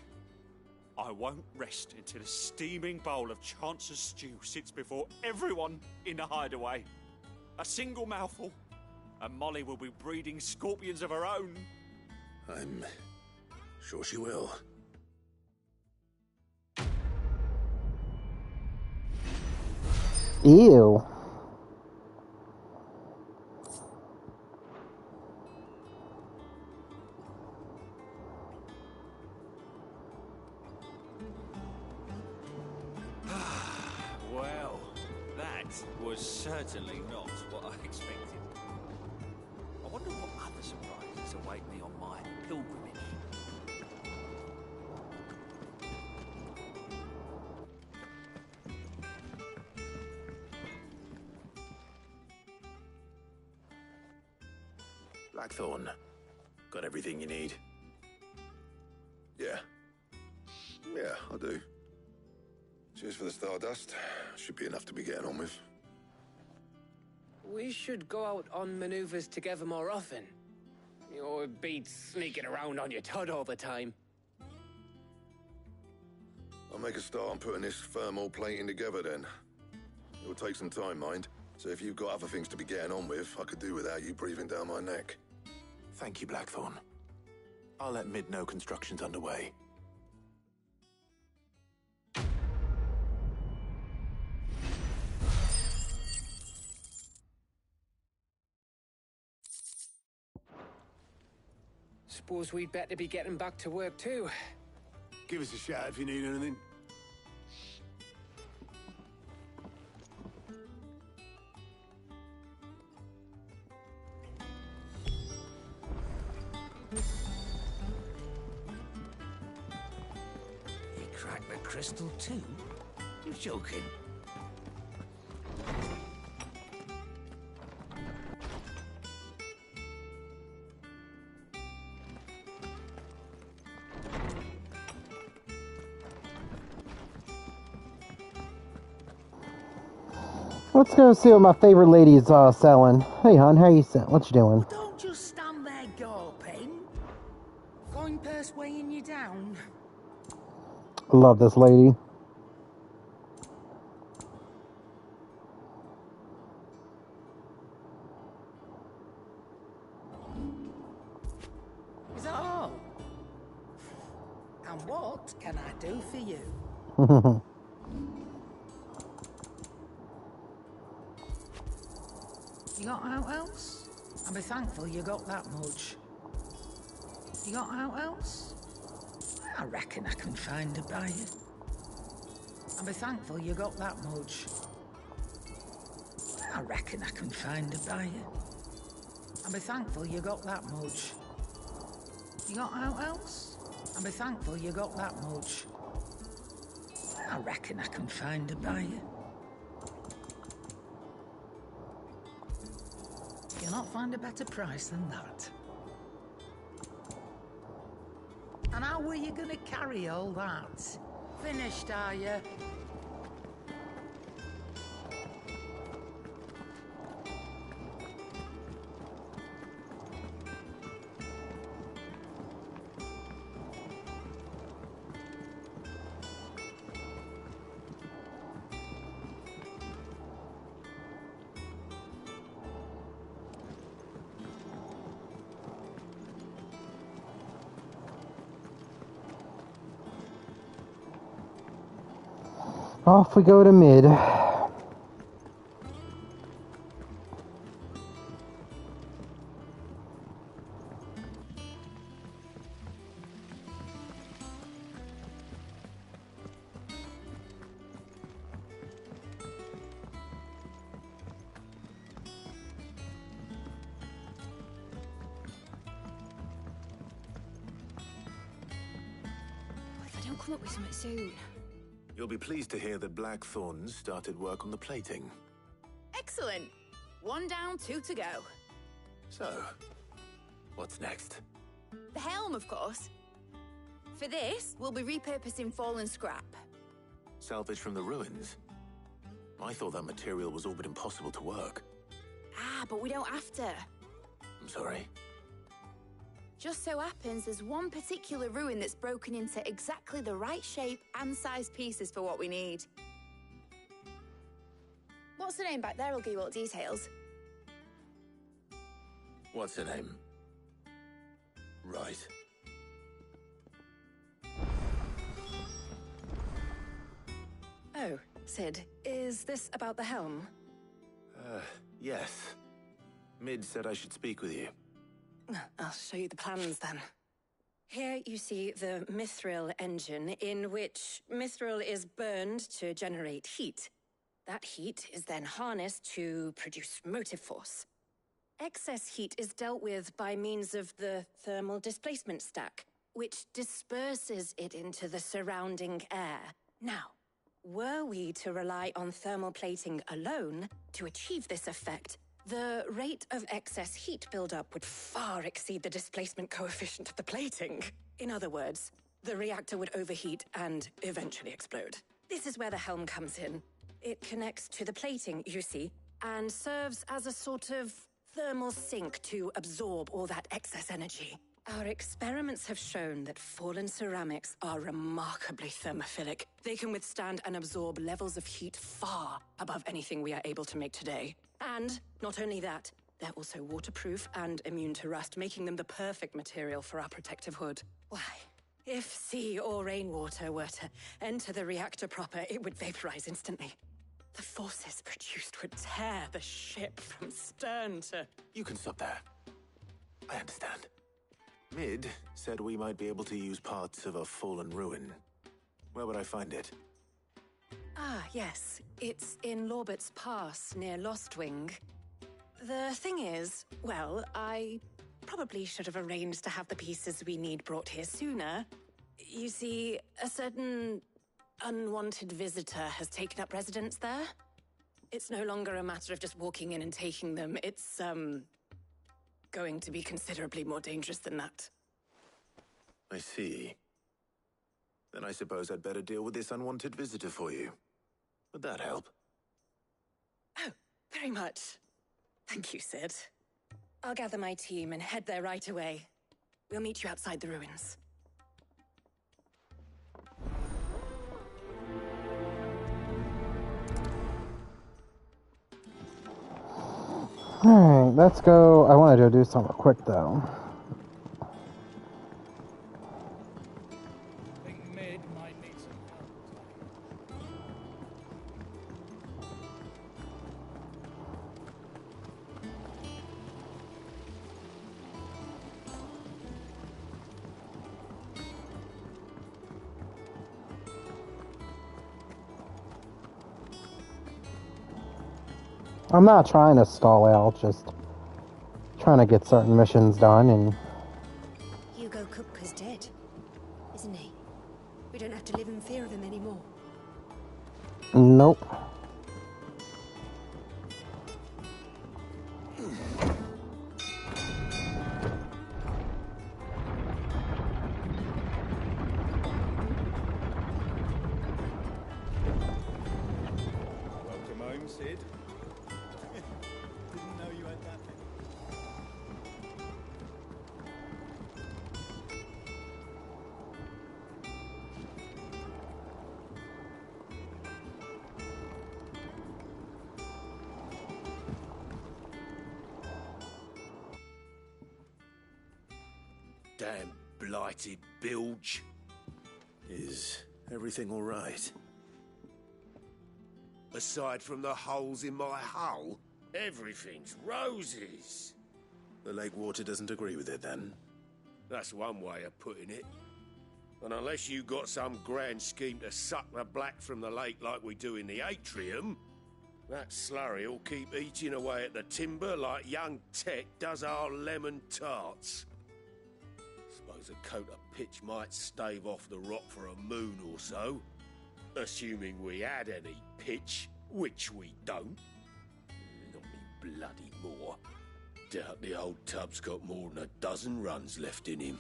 I won't rest until a steaming bowl of Chance's Stew sits before everyone in the hideaway. A single mouthful, and Molly will be breeding scorpions of her own. I'm sure she will. Ew. Well, that was certainly not what I expected. I wonder what other surprises await me on my pilgrimage. Blackthorn, got everything you need? Yeah. Yeah, I do. Cheers for the stardust. Should be enough to be getting on with. We should go out on maneuvers together more often. Or beat sneaking around on your tud all the time. I'll make a start on putting this thermal plating together then. It'll take some time, mind. So if you've got other things to be getting on with, I could do without you breathing down my neck. Thank you, Blackthorn. I'll let Mid know construction's underway. Suppose we'd better be getting back to work too. Give us a shout if you need anything. He cracked the crystal too? You're joking. Let's go see what my favorite lady's selling. Hey, hon, how you selling? What you doing? Don't just stand there gawping. Coin purse weighing you down. Love this lady. And what can I do for you? You got out else? I'll be thankful you got that much. You got out else? I reckon I can find a buyer. I'll be thankful you got that much. I reckon I can find a buyer. I'll be thankful you got that much. You got out else? I'll be thankful you got that much. I reckon I can find a buyer. You'll not find a better price than that. And how were you gonna carry all that? Finished, are you? Off we go to mid. If I don't come up with something soon. You'll be pleased to hear that Blackthorn's started work on the plating. Excellent. 1 down, 2 to go. So, what's next? The helm, of course. For this, we'll be repurposing fallen scrap. Salvage from the ruins? I thought that material was all but impossible to work. Ah, but we don't have to. I'm sorry. Just so happens there's one particular ruin that's broken into exactly the right shape and size pieces for what we need. What's the name back there? I'll give you all the details. What's her name? Right. Oh, Sid, is this about the helm? Yes. Mid said I should speak with you. I'll show you the plans then. Here you see the mithril engine, in which mithril is burned to generate heat. That heat is then harnessed to produce motive force. Excess heat is dealt with by means of the thermal displacement stack, which disperses it into the surrounding air. Now, were we to rely on thermal plating alone to achieve this effect, the rate of excess heat buildup would far exceed the displacement coefficient of the plating. In other words, the reactor would overheat and eventually explode. This is where the helm comes in. It connects to the plating, you see, and serves as a sort of thermal sink to absorb all that excess energy. Our experiments have shown that fallen ceramics are remarkably thermophilic. They can withstand and absorb levels of heat far above anything we are able to make today. And not only that, they're also waterproof and immune to rust, making them the perfect material for our protective hood. Why, if sea or rainwater were to enter the reactor proper, it would vaporize instantly. The forces produced would tear the ship from stern to... You can stop there. I understand. Mid said we might be able to use parts of a fallen ruin. Where would I find it? Ah, yes. It's in Lorbert's Pass, near Lostwing. The thing is, well, I probably should have arranged to have the pieces we need brought here sooner. You see, a certain unwanted visitor has taken up residence there. It's no longer a matter of just walking in and taking them. It's, going to be considerably more dangerous than that. I see. Then I suppose I'd better deal with this unwanted visitor for you. Would that help? Oh, very much. Thank you, Sid. I'll gather my team and head there right away. We'll meet you outside the ruins. Alright, let's go. I wanted to do something quick though. I'm not trying to stall out, just trying to get certain missions done, and... Hugo Kupka's dead, isn't he? We don't have to live in fear of him anymore. Nope. Welcome home, Sid. Didn't know you had that many. Damn blighted bilge. Is everything all right? Aside from the holes in my hull, everything's roses. The lake water doesn't agree with it, then? That's one way of putting it. And unless you got some grand scheme to suck the black from the lake like we do in the atrium, that slurry will keep eating away at the timber like young Tech does our lemon tarts. Suppose a coat of pitch might stave off the rot for a moon or so. Assuming we had any pitch, which we don't. Not me bloody more. Doubt the old tub's got more than a dozen runs left in him.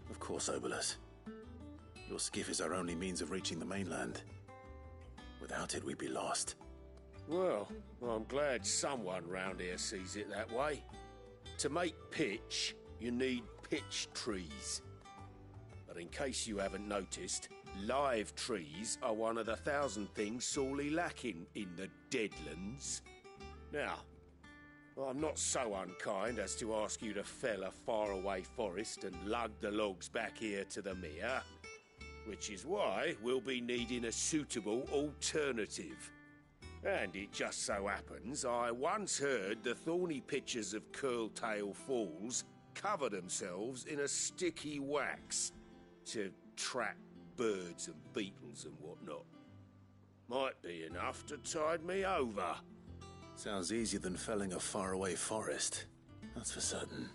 Of course, Obolus. Your skiff is our only means of reaching the mainland. Without it, we'd be lost. Well, I'm glad someone round here sees it that way. To make pitch, you need pitch trees. But in case you haven't noticed, live trees are one of the 1,000 things sorely lacking in the Deadlands. Now, I'm not so unkind as to ask you to fell a faraway forest and lug the logs back here to the mere, which is why we'll be needing a suitable alternative. And it just so happens I once heard the thorny pitchers of Curltail Falls cover themselves in a sticky wax to trap birds and beetles and whatnot. Might be enough to tide me over. Sounds easier than felling a faraway forest. That's for certain.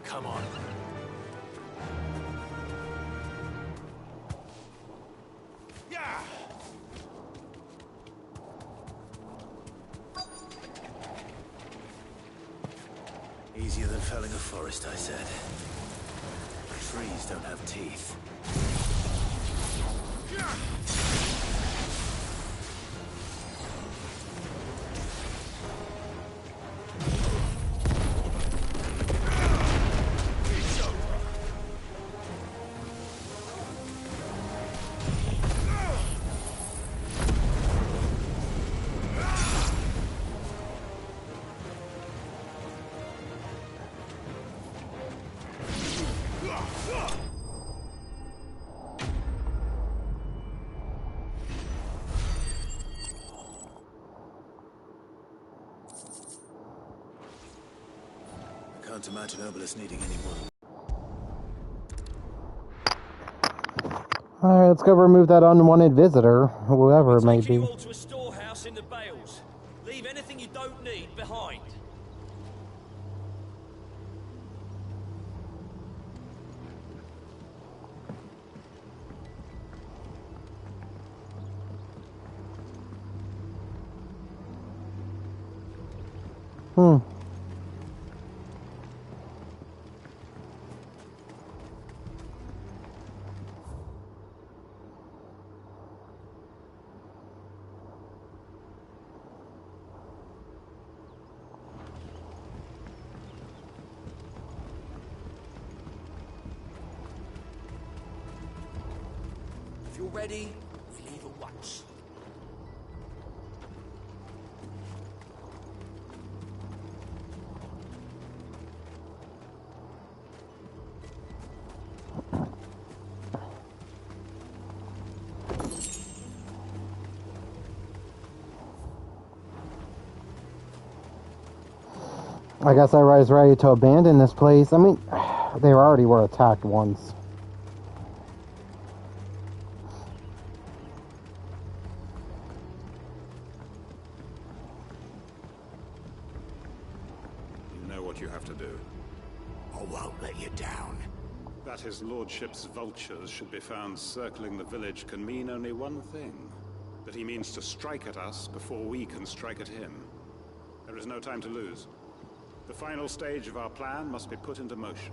Come on. Yeah! Easier than felling a forest, I said. Trees don't have teeth. Can't imagine Obolus needing any more. Alright, let's go remove that unwanted visitor, whoever it may be. You all to a storehouse in the bales. Leave anything you don't need behind. If you're ready, we leave at once. I guess I was ready to abandon this place. I mean, they already were attacked once. You know what you have to do. I won't let you down. That his lordship's vultures should be found circling the village can mean only one thing. That he means to strike at us before we can strike at him. There is no time to lose. The final stage of our plan must be put into motion.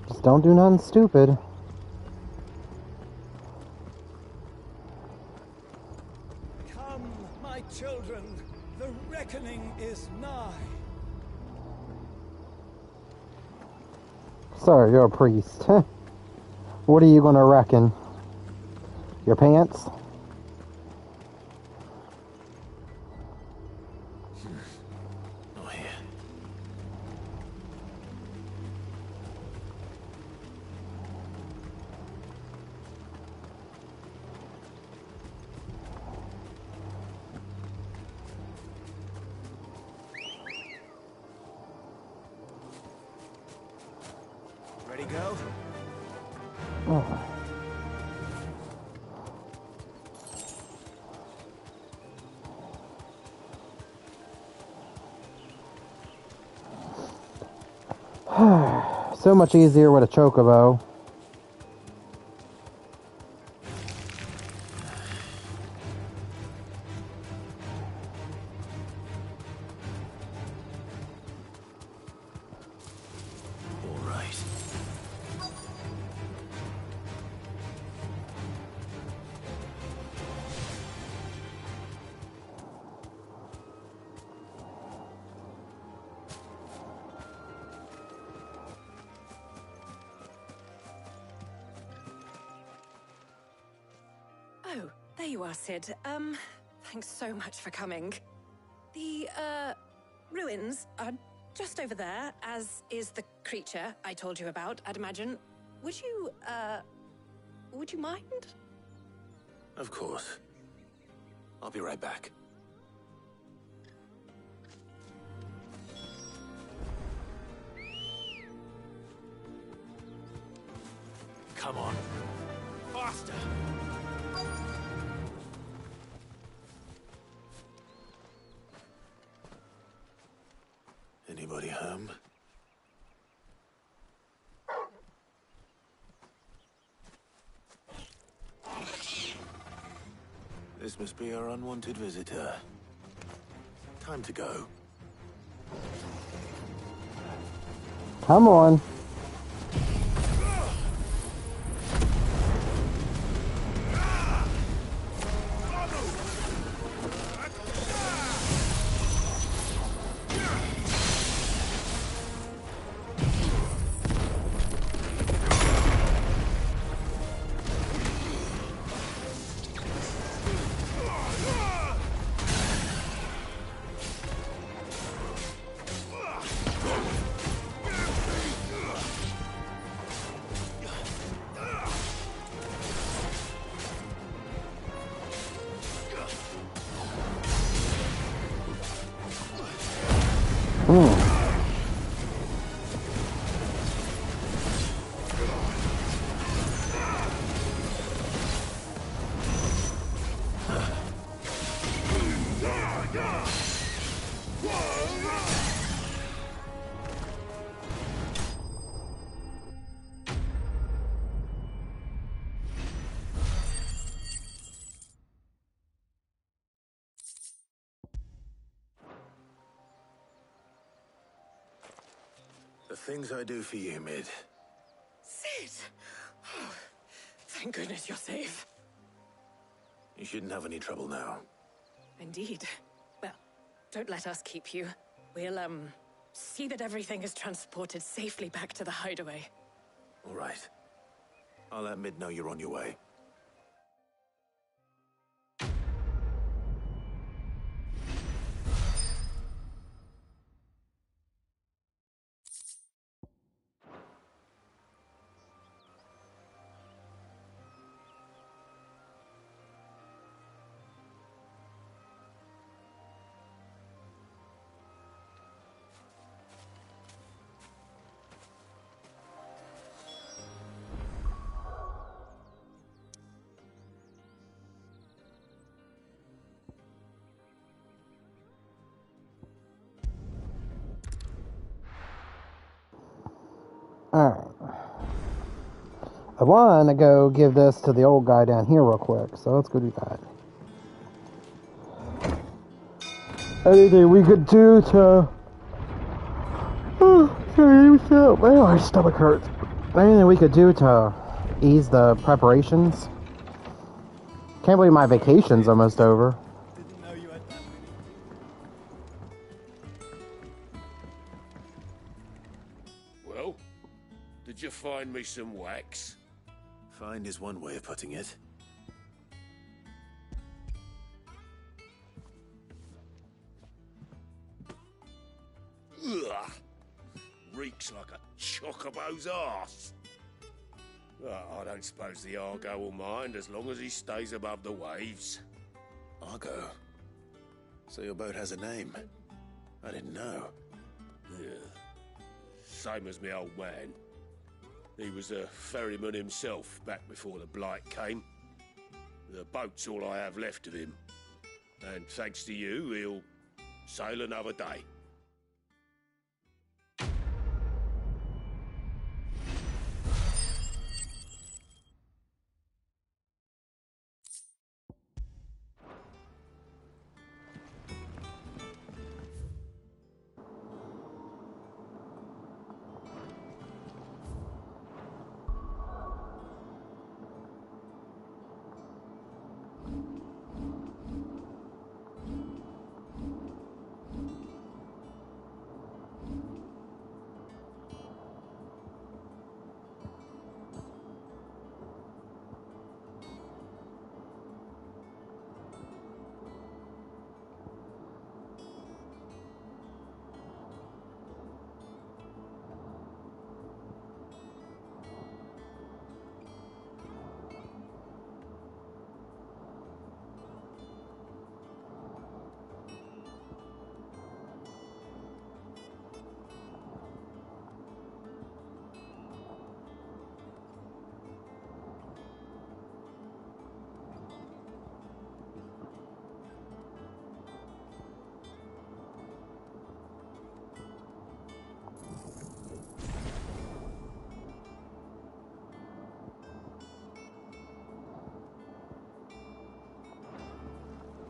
Just don't do nothing stupid. Come, my children, the reckoning is nigh. Sir, you're a priest. What are you gonna reckon? Your pants? Oh, here. Ready, go? Oh. So much easier with a chocobo. All right. Oh, there you are, Sid. Thanks so much for coming. The, ruins are just over there, as is the creature I told you about, I'd imagine. Would you mind? Of course. I'll be right back. Come on. Faster! Anybody home? This must be our unwanted visitor. Time to go. Come on. The things I do for you, Mid. Sid! Oh, Thank goodness you're safe. You shouldn't have any trouble now. Indeed. Well, don't let us keep you. We'll, see that everything is transported safely back to the hideaway. All right. I'll let Mid know you're on your way. Alright. I want to go give this to the old guy down here real quick, so let's go do that. Anything we could do to... Oh, my stomach hurts. Anything we could do to ease the preparations? Can't believe my vacation's almost over. Well, did you find me some wax? Find is one way of putting it. Ugh. Reeks like a chocobo's arse. I don't suppose the Argo will mind as long as he stays above the waves. Argo? So your boat has a name? I didn't know. Yeah. Same as me old man. He was a ferryman himself back before the Blight came. The boat's all I have left of him. And thanks to you, he'll sail another day.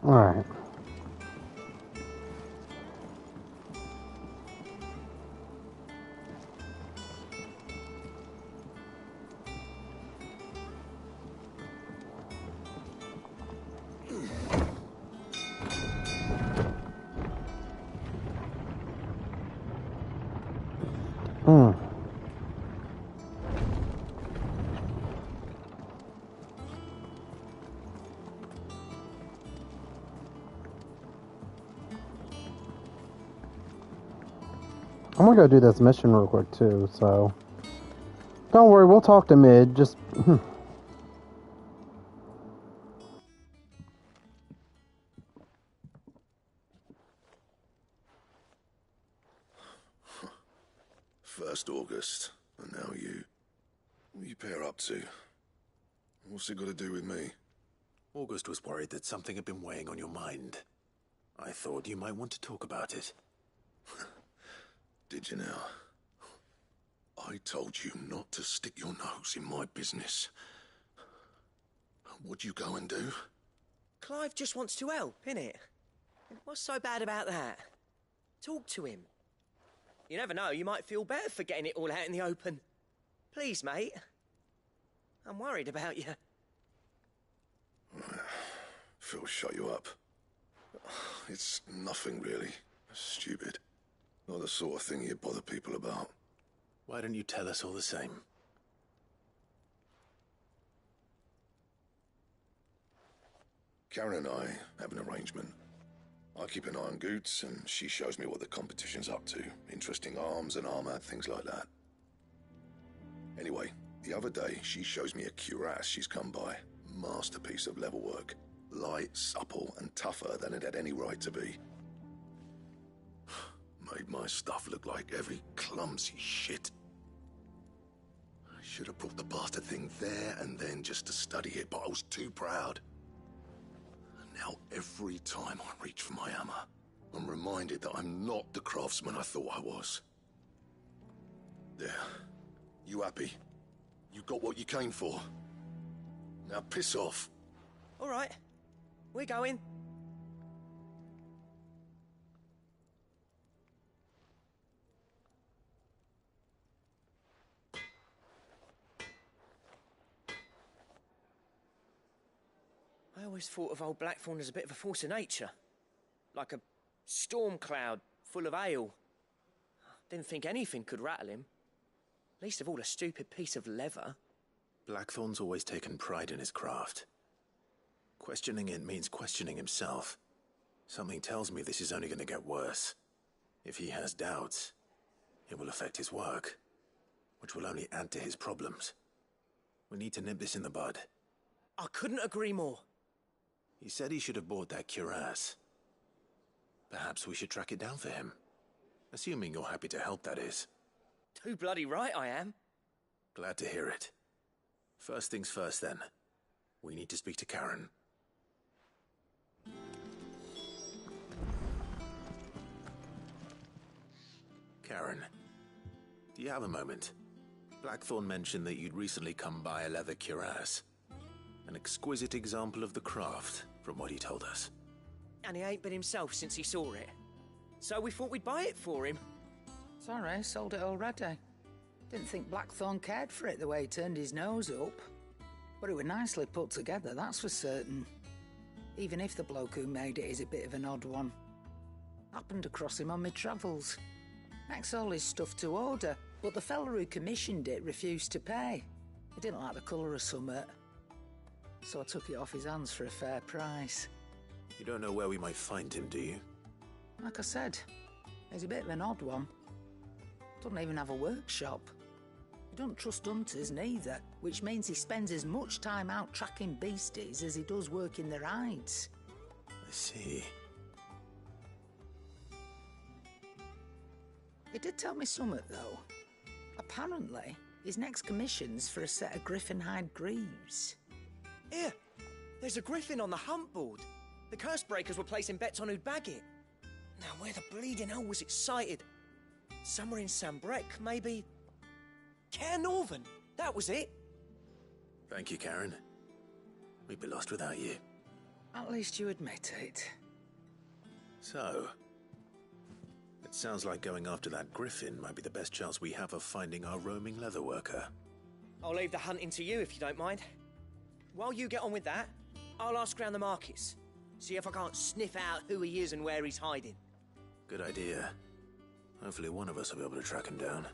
Alright. I'm gonna go do this mission real quick too, so don't worry, we'll talk to Mid, just First August, and now you. What are you pair up to? What's it got to do with me? August was worried that something had been weighing on your mind. I thought you might want to talk about it. Did you now? I told you not to stick your nose in my business. What'd you go and do? Clive just wants to help, innit? What's so bad about that? Talk to him. You never know, you might feel better for getting it all out in the open. Please, mate. I'm worried about you. Phil shut you up. It's nothing really. Stupid. Not the sort of thing you bother people about. Why don't you tell us all the same? Karen and I have an arrangement. I keep an eye on Goots, and she shows me what the competition's up to. Interesting arms and armor, things like that. Anyway, the other day, she shows me a cuirass she's come by. Masterpiece of level work. Light, supple, and tougher than it had any right to be. Made my stuff look like every clumsy shit. I should have brought the bastard thing there and then just to study it, but I was too proud. And now every time I reach for my hammer, I'm reminded that I'm not the craftsman I thought I was. There. You happy? You got what you came for. Now piss off. All right. We're going. I always thought of old Blackthorn as a bit of a force of nature. Like a storm cloud full of hail. Didn't think anything could rattle him. Least of all a stupid piece of leather. Blackthorn's always taken pride in his craft. Questioning it means questioning himself. Something tells me this is only going to get worse. If he has doubts, it will affect his work, which will only add to his problems. We need to nip this in the bud. I couldn't agree more. He said he should have bought that cuirass. Perhaps we should track it down for him. Assuming you're happy to help, that is. Too bloody right I am. Glad to hear it. First things first, then. We need to speak to Karen. Karen, do you have a moment? Blackthorn mentioned that you'd recently come by a leather cuirass. An exquisite example of the craft, from what he told us. And he ain't been himself since he saw it. So we thought we'd buy it for him. Sorry, sold it already. Didn't think Blackthorn cared for it the way he turned his nose up. But it was nicely put together, that's for certain. Even if the bloke who made it is a bit of an odd one. Happened across him on my travels. Makes all his stuff to order, but the fella who commissioned it refused to pay. He didn't like the colour of summit. So I took it off his hands for a fair price. You don't know where we might find him, do you? Like I said, he's a bit of an odd one. Doesn't even have a workshop. He doesn't trust hunters neither, which means he spends as much time out tracking beasties as he does working their hides. I see. He did tell me something, though. Apparently, his next commission's for a set of griffin hide greaves. Here, there's a griffin on the hunt board. The curse breakers were placing bets on who'd bag it. Now, where the bleeding hell was it sighted? Somewhere in Sambrec, maybe... Cairnorthern, that was it. Thank you, Karen. We'd be lost without you. At least you admit it. So, it sounds like going after that griffin might be the best chance we have of finding our roaming leatherworker. I'll leave the hunting to you if you don't mind. While you get on with that, I'll ask around the markets. See if I can't sniff out who he is and where he's hiding. Good idea. Hopefully one of us will be able to track him down.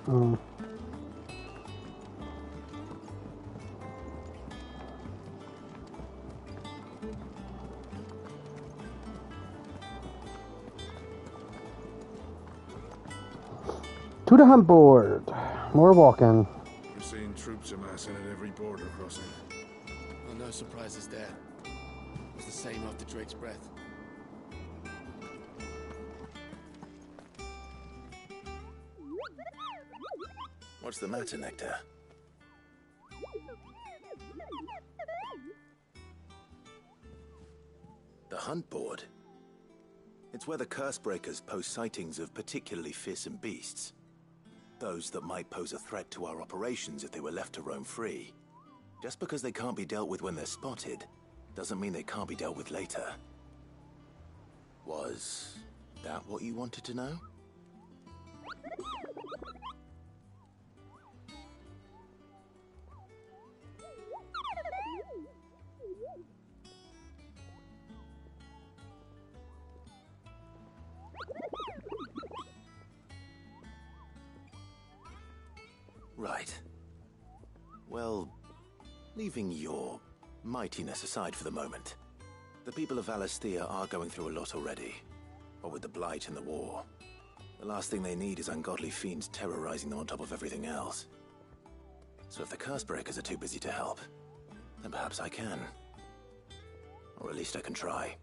Oh. To the hunt board. More walking. We're seeing troops amassing at every border crossing. Well, no surprises there. It was the same after Drake's breath. What's the matter, Nectar? The hunt board? It's where the Cursebreakers post sightings of particularly fearsome beasts. Those that might pose a threat to our operations if they were left to roam free. Just because they can't be dealt with when they're spotted, doesn't mean they can't be dealt with later. Was that what you wanted to know? Right. Well, leaving your mightiness aside for the moment, the people of Valisthea are going through a lot already. What with the Blight and the war, the last thing they need is ungodly fiends terrorizing them on top of everything else. So if the Cursebreakers are too busy to help, then perhaps I can. Or at least I can try.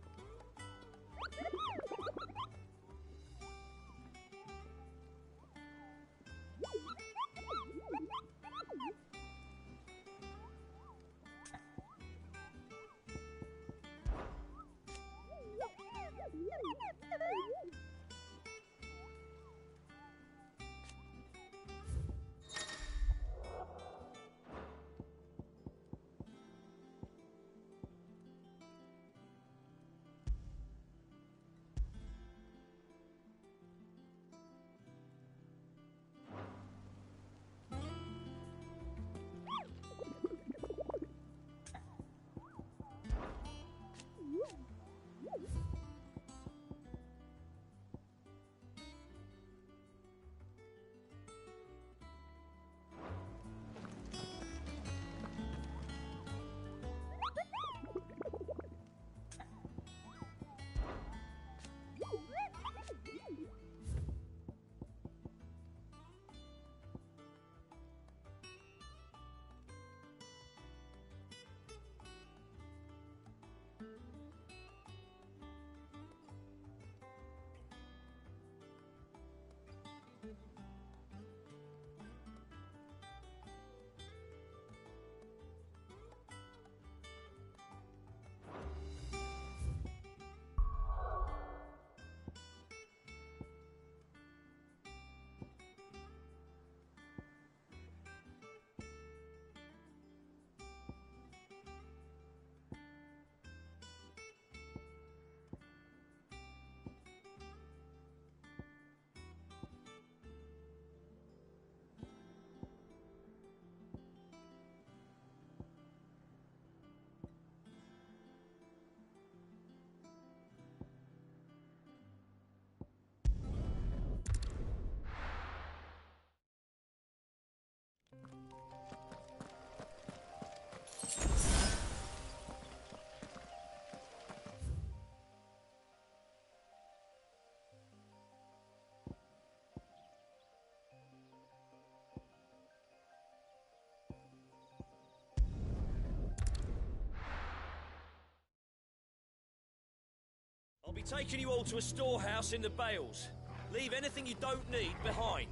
I'll be taking you all to a storehouse in the Bales. Leave anything you don't need behind.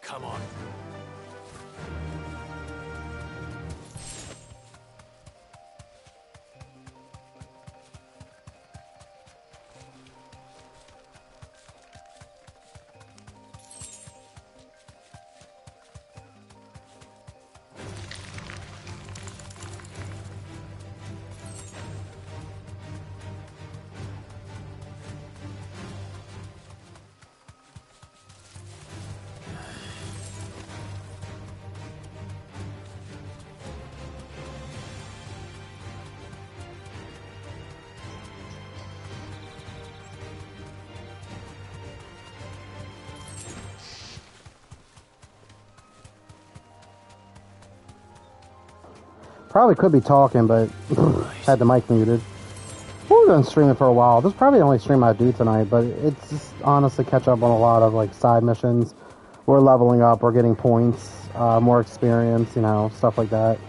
Come on. Probably could be talking, but had the mic muted. We've been streaming for a while. This is probably the only stream I do tonight, but it's just honestly catch up on a lot of like side missions. We're leveling up, we're getting points, more experience, you know, stuff like that.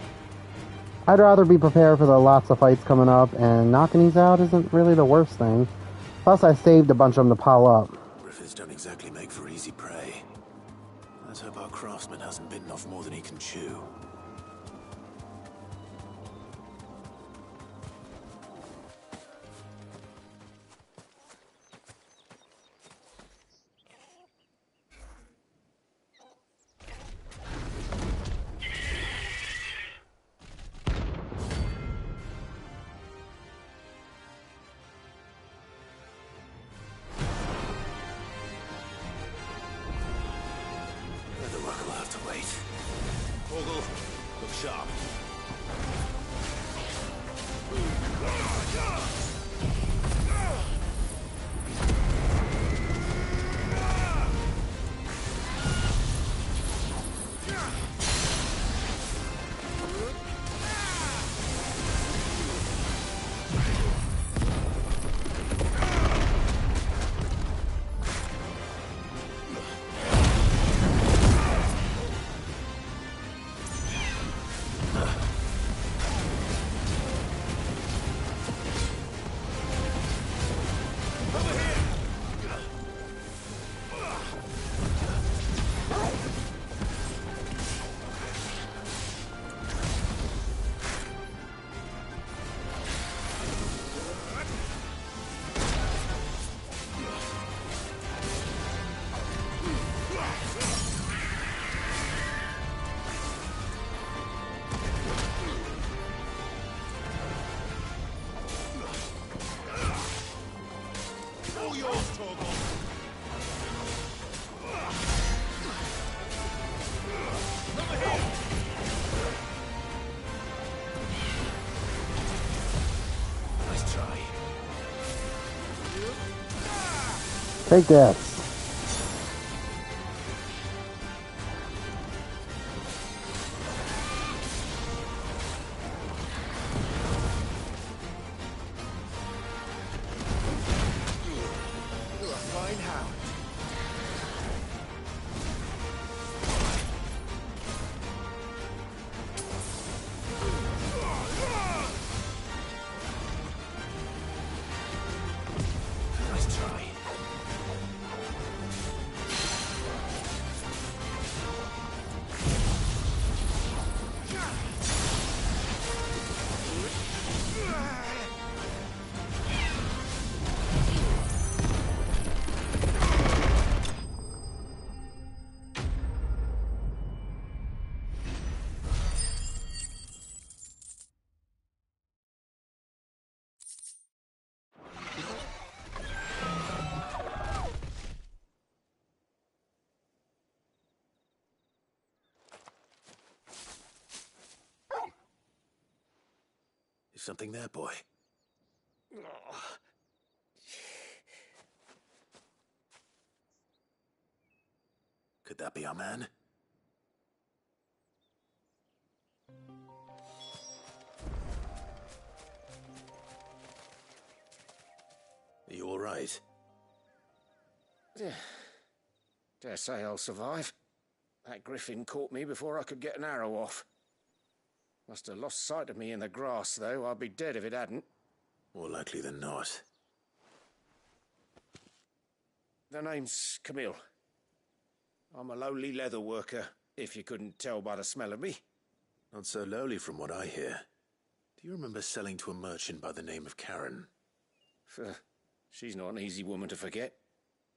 I'd rather be prepared for the lots of fights coming up, and knocking these out isn't really the worst thing. Plus, I saved a bunch of them to pile up. Griffiths don't exactly make for easy prey. Let's hope our craftsman hasn't bitten off more than he can chew. Take this. Is something there, boy? Could that be our man? Are you all right? Dare say I'll survive. That griffin caught me before I could get an arrow off. Must have lost sight of me in the grass, though. I'd be dead if it hadn't. More likely than not. The name's Camille. I'm a lowly leather worker, if you couldn't tell by the smell of me. Not so lowly from what I hear. Do you remember selling to a merchant by the name of Karen? She's not an easy woman to forget.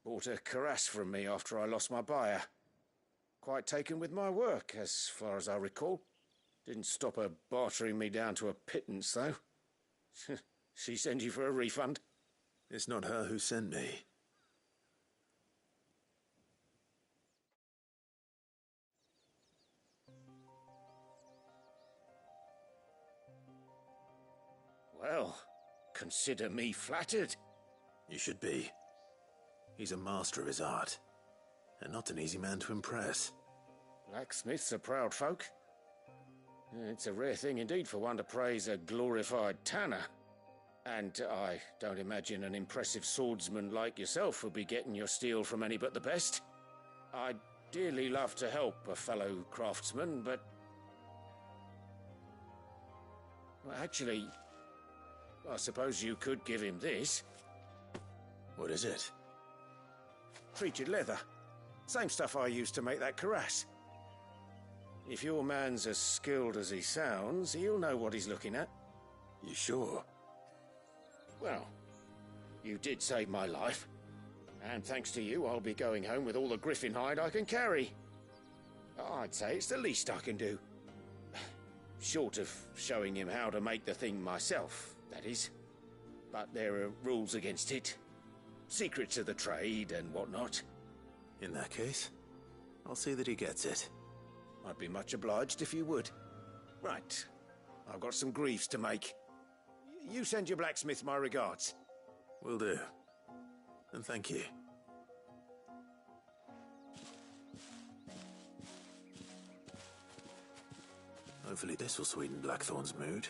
Bought a cuirass from me after I lost my buyer. Quite taken with my work, as far as I recall. Didn't stop her bartering me down to a pittance, though. She sent you for a refund? It's not her who sent me. Well, consider me flattered. You should be. He's a master of his art, and not an easy man to impress. Blacksmiths are proud folk. It's a rare thing indeed for one to praise a glorified tanner. And I don't imagine an impressive swordsman like yourself will be getting your steel from any but the best. I'd dearly love to help a fellow craftsman, but... Well, actually, I suppose you could give him this. What is it? Treated leather. Same stuff I used to make that cuirass. If your man's as skilled as he sounds, he'll know what he's looking at. You sure? Well, you did save my life. And thanks to you, I'll be going home with all the griffin hide I can carry. I'd say it's the least I can do. Short of showing him how to make the thing myself, that is. But there are rules against it. Secrets of the trade and whatnot. In that case, I'll see that he gets it. I'd be much obliged if you would. Right. I've got some greaves to make. You send your blacksmith my regards. Will do. And thank you. Hopefully this will sweeten Blackthorn's mood.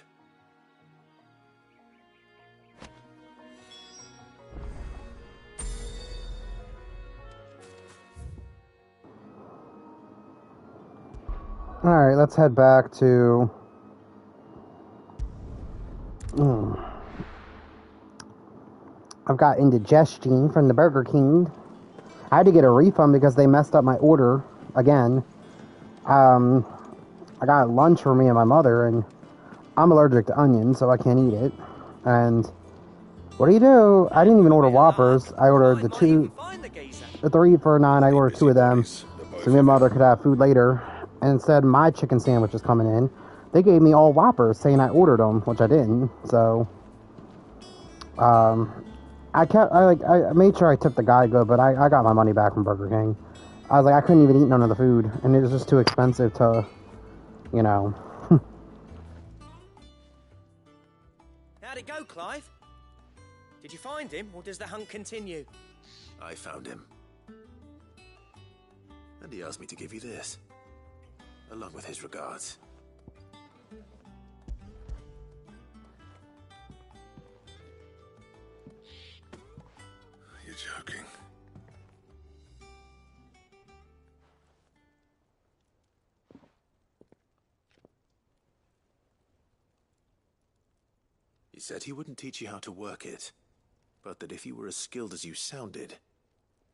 Alright, let's head back to... I've got indigestion from the Burger King. I had to get a refund because they messed up my order again. I got lunch for me and my mother, and I'm allergic to onions, so I can't eat it. And what do? I didn't even order Whoppers. I ordered the 3 for $9. I ordered 2 of them, so me and mother could have food later. And instead, my chicken sandwich is coming in. They gave me all Whoppers, saying I ordered them, which I didn't. So, I made sure I tipped the guy good, but I got my money back from Burger King. I was like, I couldn't even eat none of the food, and it was just too expensive to, you know. How'd it go, Clive? Did you find him, or does the hunt continue? I found him. And he asked me to give you this, along with his regards. You're joking. He said he wouldn't teach you how to work it, but that if you were as skilled as you sounded,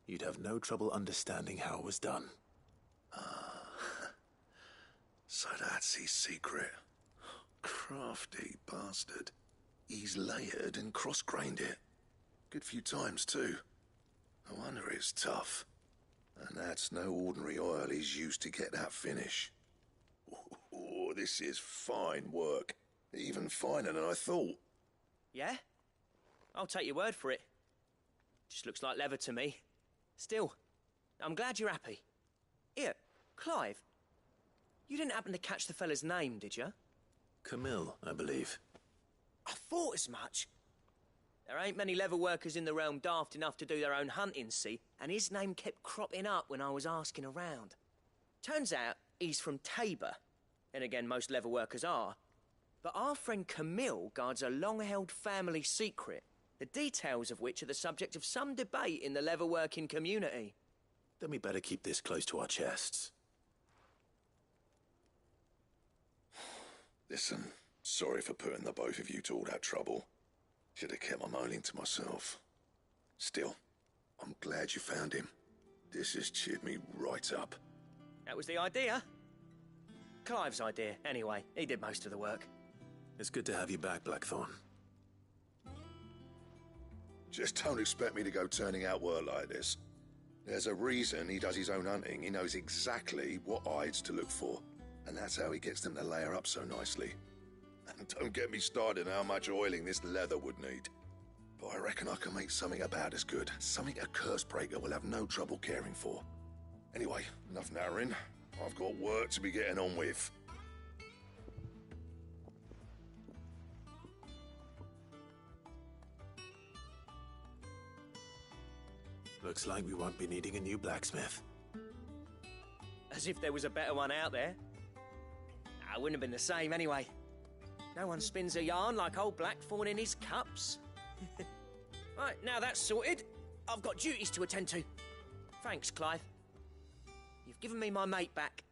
you'd have no trouble understanding how it was done. So that's his secret. Crafty bastard. He's layered and cross-grained it. Good few times, too. No wonder it's tough. And that's no ordinary oil he's used to get that finish. Oh, this is fine work. Even finer than I thought. Yeah? I'll take your word for it. Just looks like leather to me. Still, I'm glad you're happy. Here, Clive. You didn't happen to catch the fella's name, did you? Camille, I believe. I thought as much. There ain't many leather workers in the realm daft enough to do their own hunting, see? And his name kept cropping up when I was asking around. Turns out he's from Tabor. And again, most leather workers are. But our friend Camille guards a long-held family secret, the details of which are the subject of some debate in the leather-working community. Then we better keep this close to our chests. Listen, sorry for putting the both of you to all that trouble. Should have kept my moaning to myself. Still, I'm glad you found him. This has cheered me right up. That was the idea. Clive's idea, anyway. He did most of the work. It's good to have you back, Blackthorn. Just don't expect me to go turning out work like this. There's a reason he does his own hunting. He knows exactly what hides to look for. And that's how he gets them to layer up so nicely. And don't get me started on how much oiling this leather would need. But I reckon I can make something about as good. Something a Cursebreaker will have no trouble caring for. Anyway, enough nattering. I've got work to be getting on with. Looks like we won't be needing a new blacksmith. As if there was a better one out there. It wouldn't have been the same anyway. No one spins a yarn like old Blackthorn in his cups. Right, now that's sorted, I've got duties to attend to. Thanks, Clive. You've given me my mate back.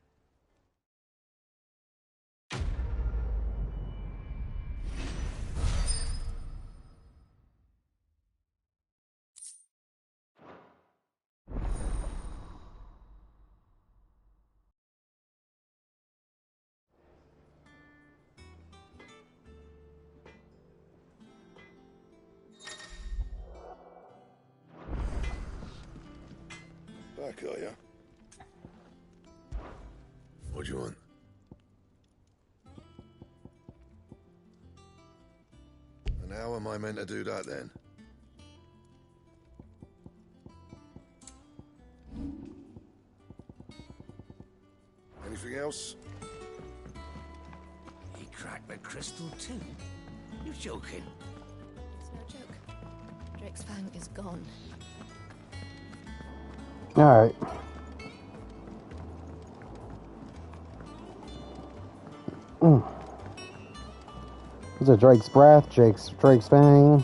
Back, are you? What do you want? And how am I meant to do that then? Anything else? He cracked the crystal too? You're joking. It's no joke. Drake's fang is gone. Alright. Is it Drake's breath, Drake's fang?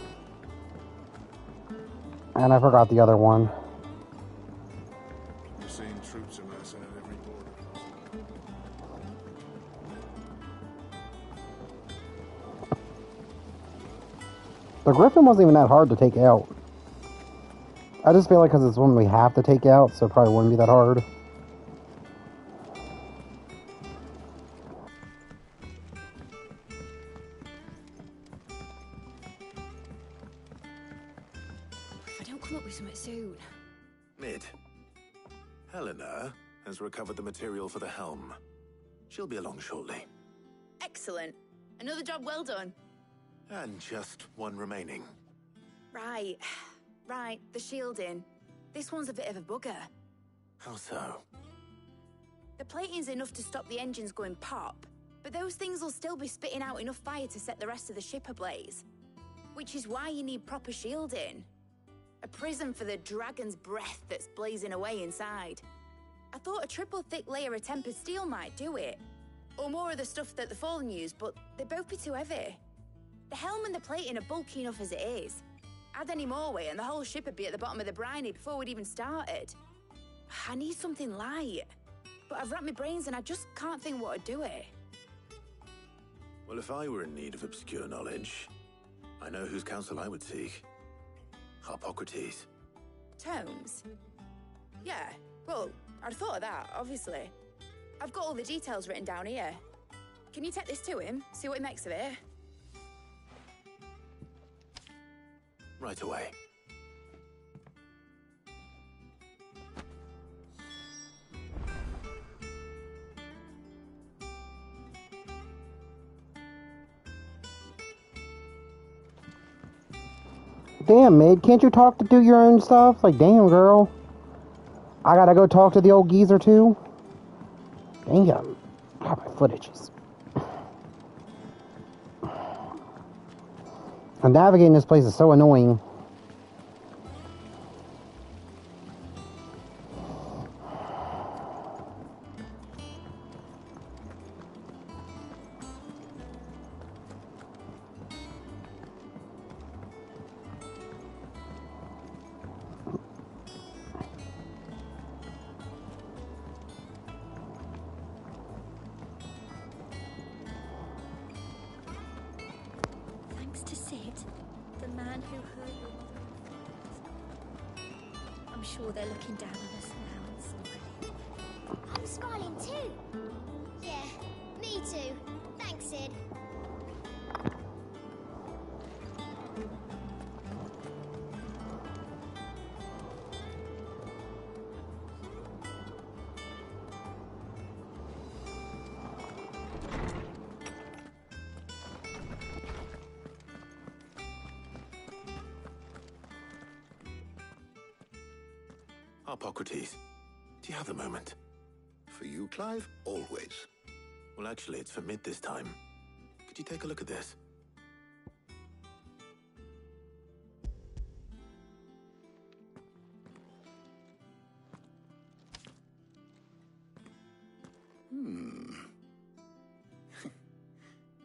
And I forgot the other one. We're seeing troops amassing at every border crossing. The Griffin wasn't even that hard to take out. I just feel like because it's one we have to take out, so it probably wouldn't be that hard. If I don't come up with something soon. Mid. Helena has recovered the material for the helm. She'll be along shortly. Excellent. Another job well done. And just one remaining. Right. Right, the shielding. This one's a bit of a bugger. How so? The plating's enough to stop the engines going pop, but those things will still be spitting out enough fire to set the rest of the ship ablaze. Which is why you need proper shielding. A prison for the dragon's breath that's blazing away inside. I thought a triple thick layer of tempered steel might do it. Or more of the stuff that the Fallen use, but they'd both be too heavy. The helm and the plating are bulky enough as it is. Add any more weight and the whole ship would be at the bottom of the briny before we'd even started. I need something light. But I've racked my brains and I just can't think what would do it. Well, if I were in need of obscure knowledge, I know whose counsel I would seek. Harpocrates. Tomes? Yeah, well, I'd thought of that, obviously. I've got all the details written down here. Can you take this to him, see what he makes of it? Right away. Damn, Mid, can't you talk to do your own stuff? Like, damn, girl. I gotta go talk to the old geezer, too? Damn. God, my foot itches. And navigating this place is so annoying. Thanks to Sid, the man who hurt your mother. I'm sure they're looking down on us now. I'm smiling too. Yeah, me too. Thanks, Sid. Hippocrates, do you have a moment? For you, Clive? Always. Well, actually, it's for mid this time. Could you take a look at this?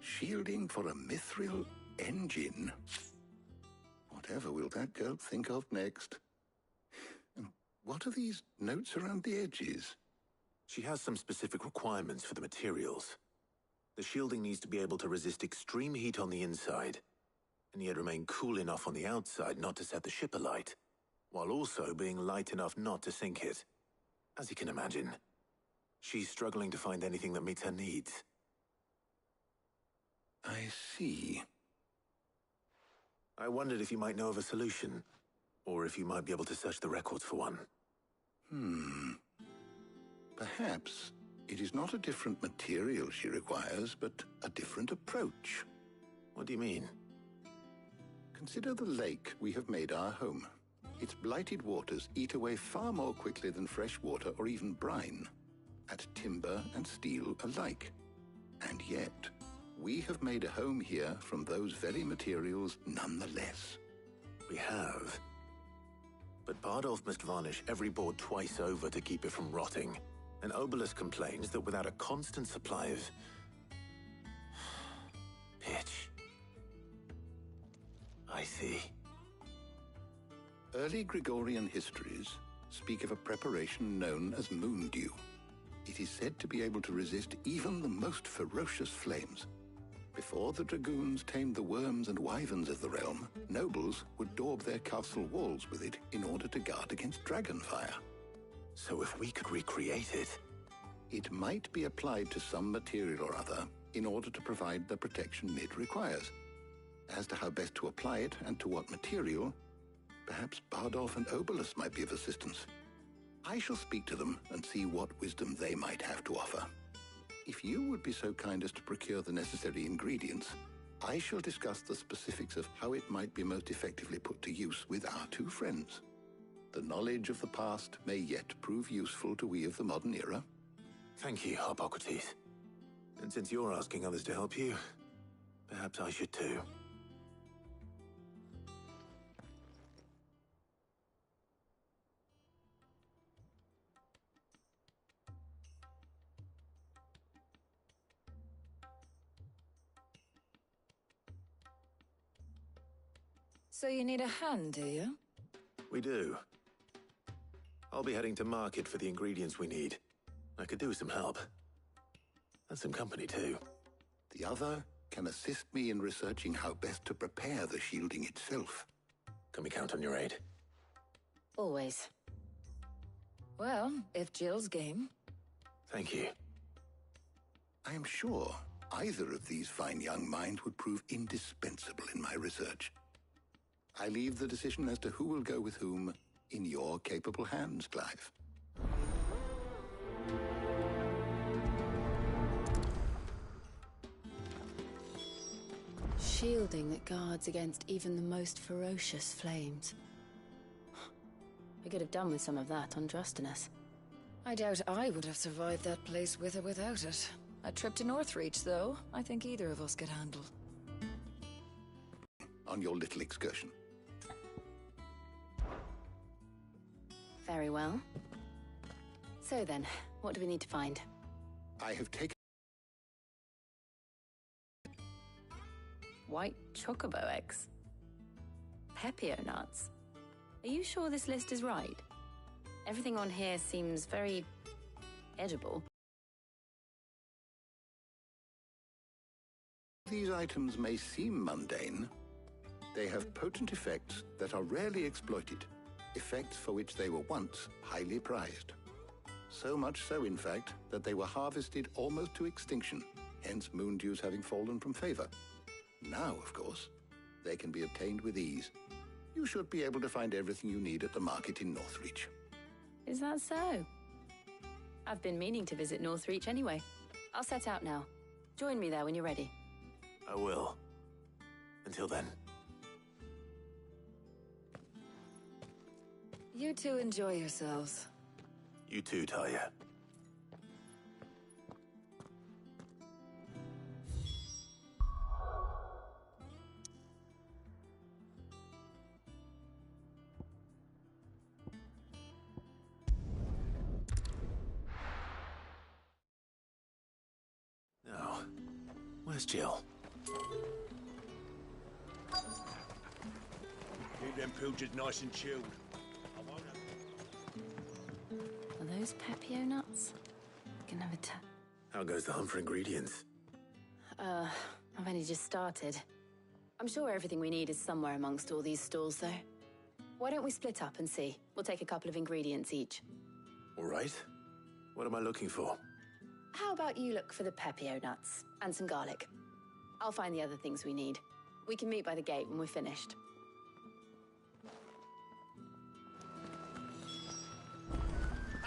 Shielding for a mithril engine. Whatever will that girl think of next? And what are these notes around the edges? She has some specific requirements for the materials. The shielding needs to be able to resist extreme heat on the inside, and yet remain cool enough on the outside not to set the ship alight, while also being light enough not to sink it. As you can imagine, she's struggling to find anything that meets her needs. I see. I wondered if you might know of a solution, or if you might be able to search the records for one. Perhaps it is not a different material she requires, but a different approach. What do you mean? Consider the lake we have made our home. Its blighted waters eat away far more quickly than fresh water or even brine, at timber and steel alike. And yet, we have made a home here from those very materials nonetheless. We have. But Bardolph must varnish every board twice over to keep it from rotting. And Obelus complains that without a constant supply of pitch. I see. Early Gregorian histories speak of a preparation known as moon dew. It is said to be able to resist even the most ferocious flames. Before the dragoons tamed the worms and wyverns of the realm, nobles would daub their castle walls with it in order to guard against dragon fire. So if we could recreate it... It might be applied to some material or other in order to provide the protection it requires. As to how best to apply it and to what material, perhaps Bardolph and Obelus might be of assistance. I shall speak to them and see what wisdom they might have to offer. If you would be so kind as to procure the necessary ingredients, I shall discuss the specifics of how it might be most effectively put to use with our two friends. The knowledge of the past may yet prove useful to we of the modern era. Thank you, Hippocrates. And since you're asking others to help you, perhaps I should too. So you need a hand, do you? We do. I'll be heading to market for the ingredients we need. I could do with some help. And some company, too. The other can assist me in researching how best to prepare the shielding itself. Can we count on your aid? Always. Well, if Jill's game. Thank you. I am sure either of these fine young minds would prove indispensable in my research. I leave the decision as to who will go with whom in your capable hands, Clive. Shielding that guards against even the most ferocious flames. We could have done with some of that on Drustinus. I doubt I would have survived that place with or without it. A trip to Northreach, though, I think either of us could handle. On your little excursion. Very well. So then, what do we need to find? I have taken... White chocobo eggs. Pepio nuts. Are you sure this list is right? Everything on here seems very... edible. These items may seem mundane. They have potent effects that are rarely exploited. Effects for which they were once highly prized. So much so, in fact, that they were harvested almost to extinction, hence moon dews having fallen from favor. Now, of course, they can be obtained with ease. You should be able to find everything you need at the market in Northreach. Is that so? I've been meaning to visit Northreach anyway. I'll set out now. Join me there when you're ready. I will. Until then. You two enjoy yourselves. You too, Talia. Now, where's Jill? Keep them pilgers nice and chilled. Are those Pepio nuts? Can have a How goes the hunt for ingredients? I've only just started. I'm sure everything we need is somewhere amongst all these stalls, though. Why don't we split up and see? We'll take a couple of ingredients each. All right. What am I looking for? How about you look for the Pepio nuts and some garlic? I'll find the other things we need. We can meet by the gate when we're finished.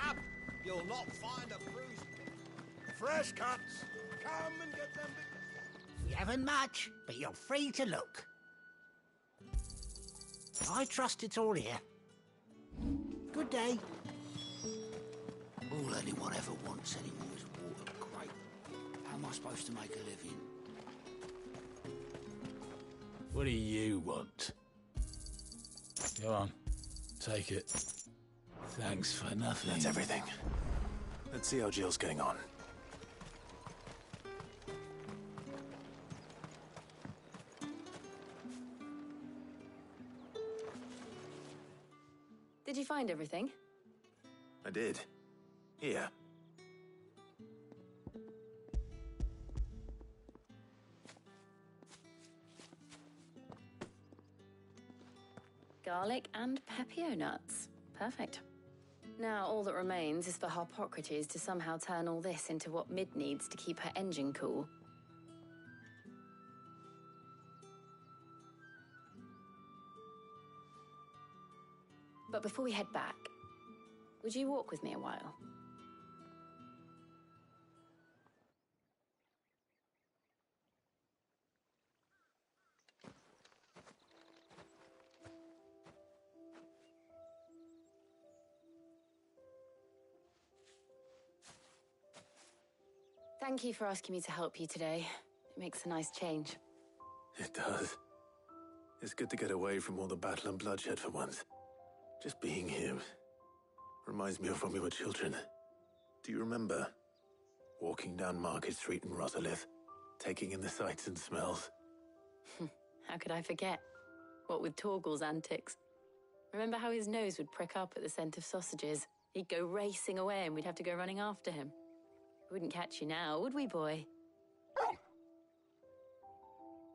Up! You'll not find a bruise. Fresh cuts! Come and get them. We haven't much, but you're free to look. I trust it's all here. Good day. All anyone ever wants anymore is water, great. How am I supposed to make a living? What do you want? Go on, take it. Thanks for nothing. That's everything. Let's see how Jill's getting on. Did you find everything? I did. Here. Garlic and Pepio nuts. Perfect. Now all that remains is for Harpocrates to somehow turn all this into what Mid needs to keep her engine cool. But before we head back, would you walk with me a while? Thank you for asking me to help you today. It makes a nice change. It does. It's good to get away from all the battle and bloodshed for once. Just being here reminds me of when we were children. Do you remember? Walking down Market Street in Rosalith, taking in the sights and smells. How could I forget? What with Torgal's antics. Remember how his nose would prick up at the scent of sausages? He'd go racing away and we'd have to go running after him. We wouldn't catch you now, would we, boy?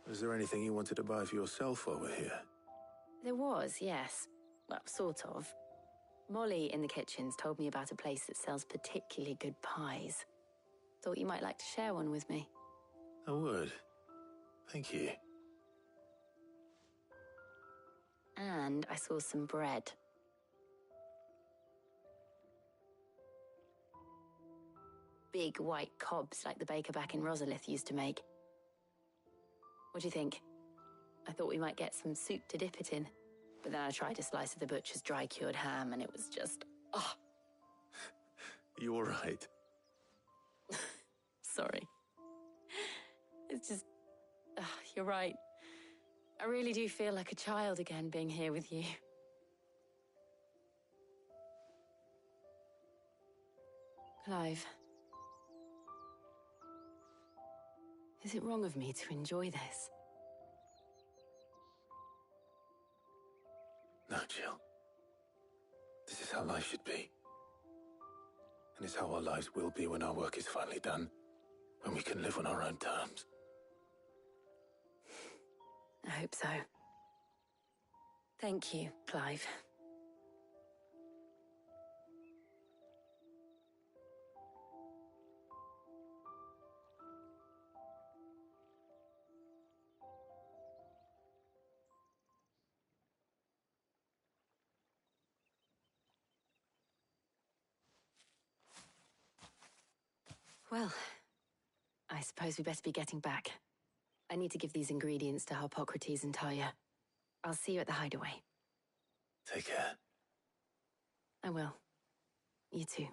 Was there anything you wanted to buy for yourself while we're here? There was, yes. Well, sort of. Molly in the kitchens told me about a place that sells particularly good pies. Thought you might like to share one with me. I would. Thank you. And I saw some bread. Big white cobs like the baker back in Rosalith used to make. What do you think? I thought we might get some soup to dip it in. But then I tried a slice of the butcher's dry-cured ham and it was just... oh. You all right? Sorry. It's just... you're right. I really do feel like a child again being here with you. Clive. Is it wrong of me to enjoy this? No, Jill. This is how life should be. And it's how our lives will be when our work is finally done. When we can live on our own terms. I hope so. Thank you, Clive. Well, I suppose we better be getting back. I need to give these ingredients to Harpocrates and Talia. I'll see you at the hideaway. Take care. I will. You too.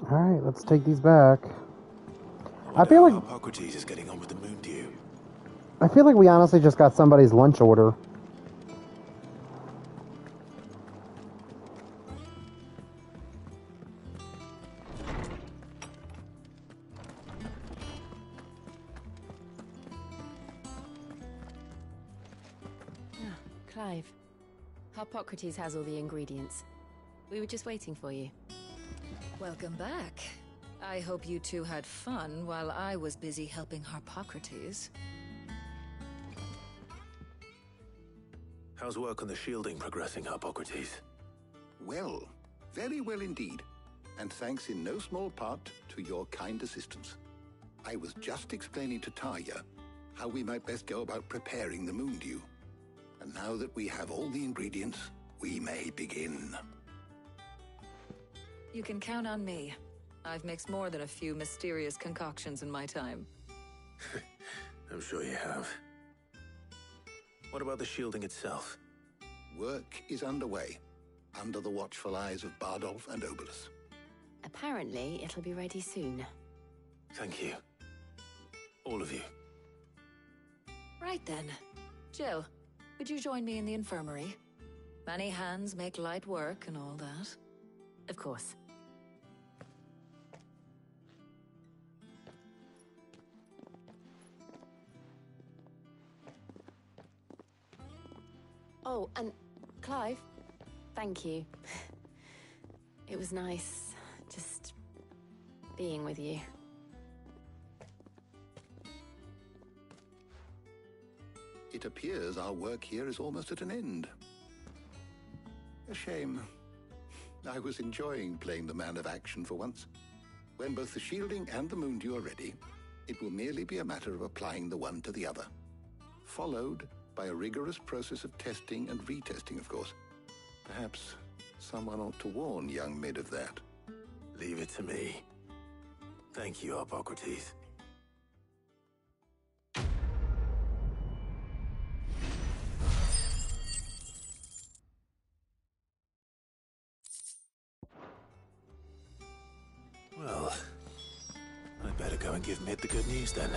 Alright, let's take these back. I feel like Harpocrates is getting on with the moon dew. I feel like we honestly just got somebody's lunch order. Clive. Harpocrates has all the ingredients. We were just waiting for you. Welcome back. I hope you two had fun while I was busy helping Harpocrates. How's work on the shielding progressing, Harpocrates? Well, very well indeed. And thanks in no small part to your kind assistance. I was just explaining to Talia how we might best go about preparing the moon dew. And now that we have all the ingredients, we may begin. You can count on me. I've mixed more than a few mysterious concoctions in my time. I'm sure you have. What about the shielding itself? Work is underway, under the watchful eyes of Bardolph and Obolus. Apparently, it'll be ready soon. Thank you. All of you. Right then. Jill, would you join me in the infirmary? Many hands make light work and all that. Of course. Oh, and Clive, thank you. It was nice just being with you. It appears our work here is almost at an end. A shame. I was enjoying playing the man of action for once. When both the shielding and the moon dew are ready, it will merely be a matter of applying the one to the other. Followed by a rigorous process of testing and retesting, of course. Perhaps someone ought to warn young Mid of that. Leave it to me. Thank you, Harpocrates. Well, I'd better go and give Mid the good news then.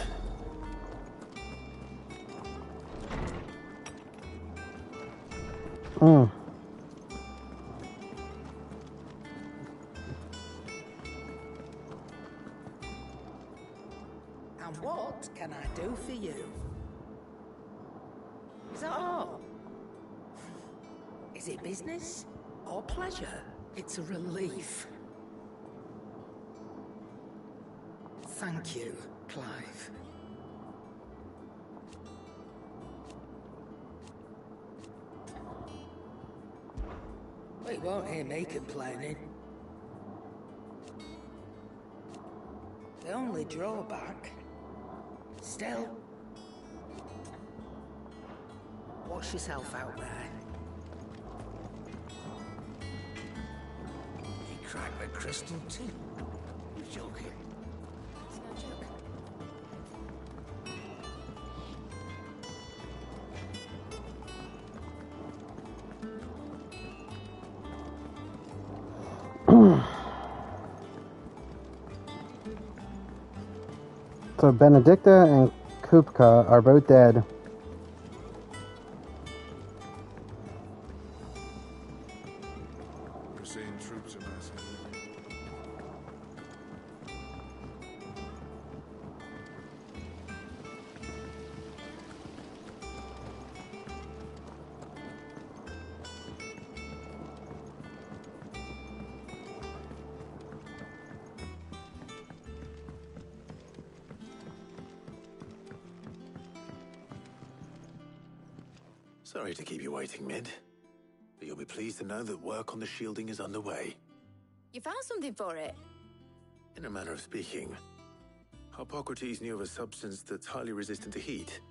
Mm. And what can I do for you? Is that all? Is it business or pleasure? It's a relief. Thank you, Clive. We won't hear me complaining. The only drawback... Still... Watch yourself out there. He cracked the crystal too. You're joking. It's no joke. So Benedicta and Kupka are both dead. We're seeing troops amassing. Sorry to keep you waiting, Mid. But you'll be pleased to know that work on the shielding is underway. You found something for it? In a manner of speaking, Hippocrates knew of a substance that's highly resistant to heat.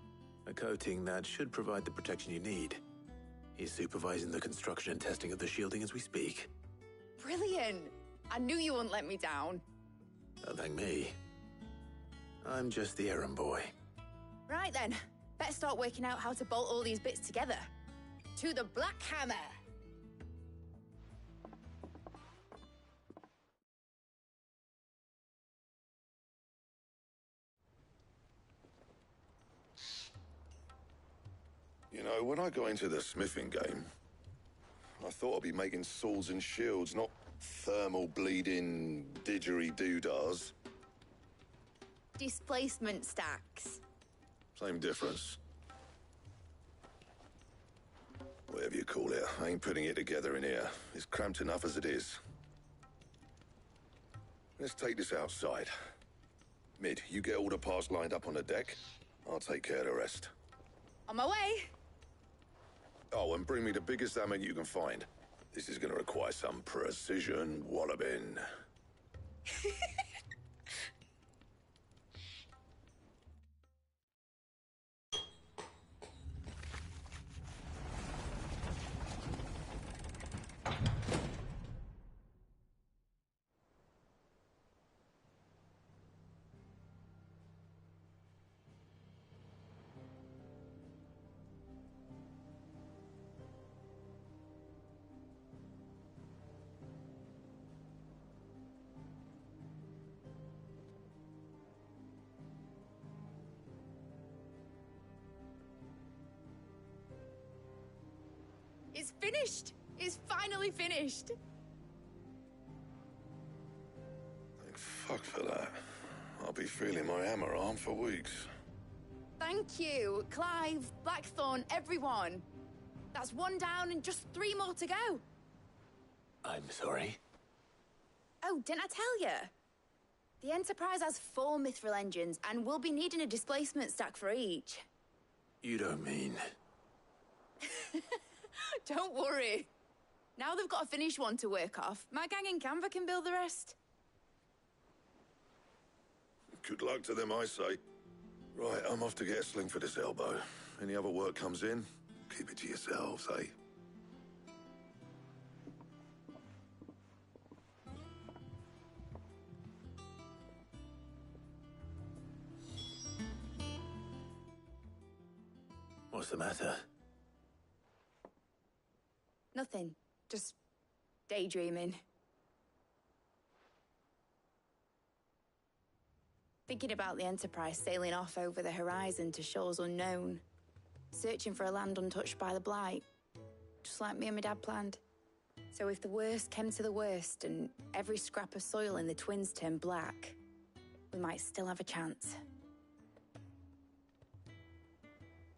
A coating that should provide the protection you need. He's supervising the construction and testing of the shielding as we speak. Brilliant! I knew you wouldn't let me down. Don't thank me. I'm just the errand boy. Right then, better start working out how to bolt all these bits together. To the Black Hammer! You know, when I got into the smithing game, I thought I'd be making swords and shields, not thermal bleeding didgeridoo-dahs. Displacement stacks. Same difference. Whatever you call it, I ain't putting it together in here. It's cramped enough as it is. Let's take this outside. Mid, you get all the parts lined up on the deck. I'll take care of the rest. On my way! Oh, and bring me the biggest hammer you can find. This is gonna require some precision walloping. It's finished! It's finally finished! Thank fuck for that. I'll be feeling my hammer arm for weeks. Thank you, Clive, Blackthorn, everyone. That's one down and just 3 more to go. I'm sorry? Oh, didn't I tell you? The Enterprise has 4 mithril engines, and we'll be needing a displacement stack for each. You don't mean... Don't worry. Now they've got a finished one to work off, my gang in Canva can build the rest. Good luck to them, I say. Right, I'm off to get a sling for this elbow. Any other work comes in, keep it to yourselves, eh? What's the matter? Nothing. Just daydreaming. Thinking about the Enterprise sailing off over the horizon to shores unknown. Searching for a land untouched by the Blight. Just like me and my dad planned. So if the worst came to the worst and every scrap of soil in the Twins turned black, we might still have a chance.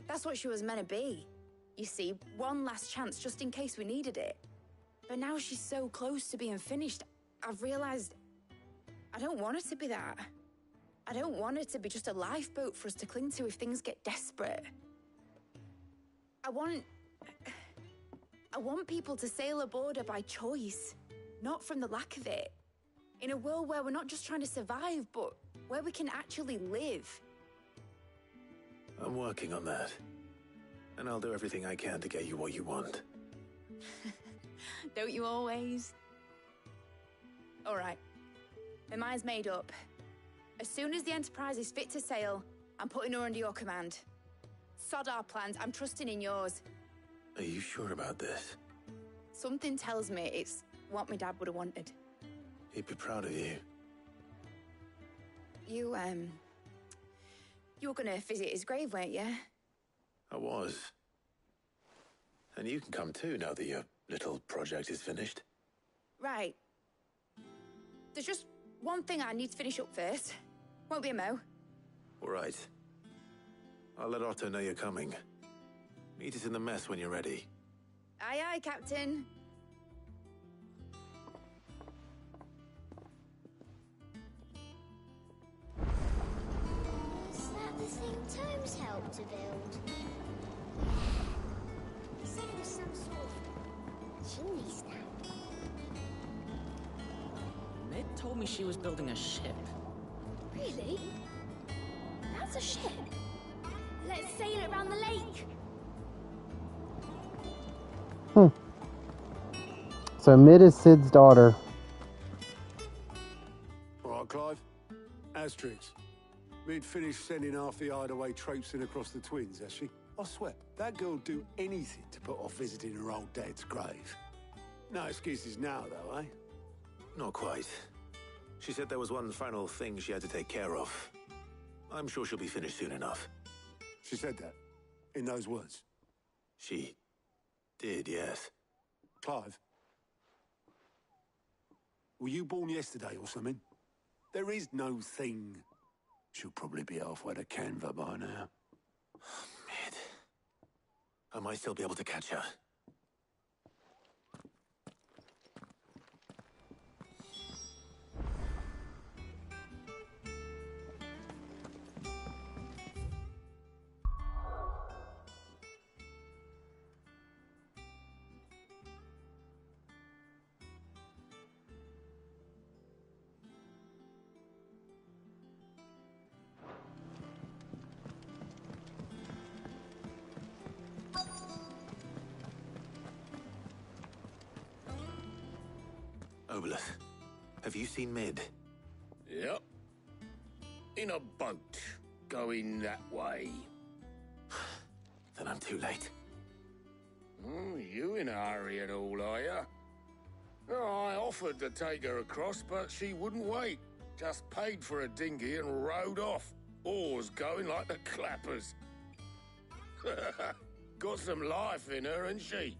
That's what she was meant to be. You see, one last chance just in case we needed it. But now she's so close to being finished, I've realized I don't want it to be that. I don't want it to be just a lifeboat for us to cling to if things get desperate. I want people to sail aboard her by choice, not from the lack of it. In a world where we're not just trying to survive, but where we can actually live. I'm working on that. And I'll do everything I can to get you what you want. Don't you always? All right. My mind's made up. As soon as the Enterprise is fit to sail, I'm putting her under your command. Sod our plans, I'm trusting in yours. Are you sure about this? Something tells me it's what my dad would have wanted. He'd be proud of you. You were gonna visit his grave, weren't you? I was. And you can come too now that your little project is finished. Right. There's just one thing I need to finish up first. Won't be a mo. All right. I'll let Otto know you're coming. Meet us in the mess when you're ready. Aye, aye, Captain. Is that the thing Tomes helped to build? chimney stack. Mid told me she was building a ship. Really? That's a ship. Let's sail it around the lake. So Mid is Sid's daughter. All right, Clive. Asterix. Mid finished sending half the hideaway traipsing across the twins, has she? I swear, that girl'd do anything to put off visiting her old dad's grave. No excuses now, though, eh? Not quite. She said there was one final thing she had to take care of. I'm sure she'll be finished soon enough. She said that? In those words? She did, yes. Clive? Were you born yesterday or something? There is no thing. She'll probably be halfway to Canva by now. Mid. I might still be able to catch her. Obolus, have you seen Mid? Yep. In a boat, going that way. Then I'm too late. You in a hurry and all, are ya? Oh, I offered to take her across, but she wouldn't wait. Just paid for a dinghy and rowed off. Oars going like the clappers. Got some life in her, ain't she?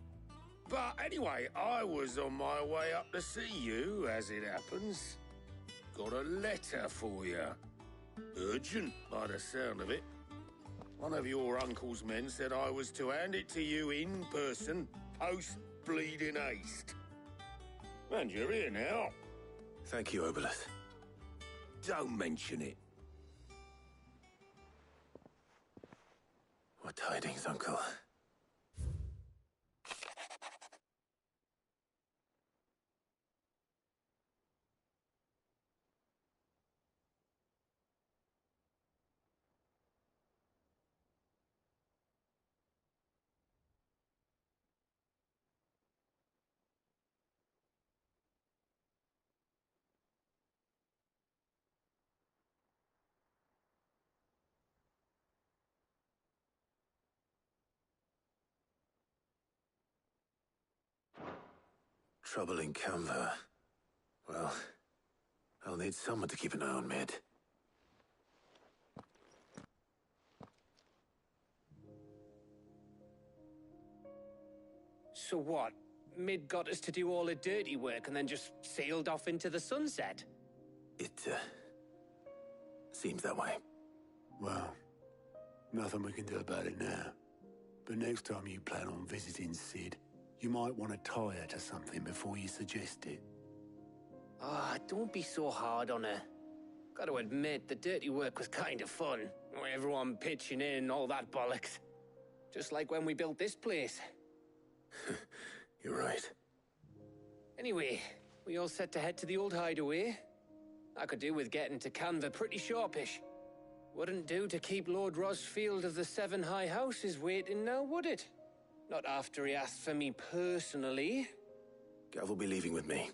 But anyway, I was on my way up to see you, as it happens. Got a letter for you. Urgent, by the sound of it. One of your uncle's men said I was to hand it to you in person, post-bleeding haste. And you're here now. Thank you, Obolus. Don't mention it. What tidings, Uncle? Trouble in Canva. Well, I'll need someone to keep an eye on Mid. So what? Mid got us to do all the dirty work and then just sailed off into the sunset? It, seems that way. Well, nothing we can do about it now. But next time you plan on visiting Sid, you might want to tie her to something before you suggest it. Ah, don't be so hard on her. Gotta admit, the dirty work was kind of fun. Everyone pitching in and all that bollocks. Just like when we built this place. You're right. Anyway, we all set to head to the old hideaway. I could do with getting to Canva pretty sharpish. Wouldn't do to keep Lord Rosfield of the Seven High Houses waiting now, would it? Not after he asked for me personally. Gav will be leaving with me.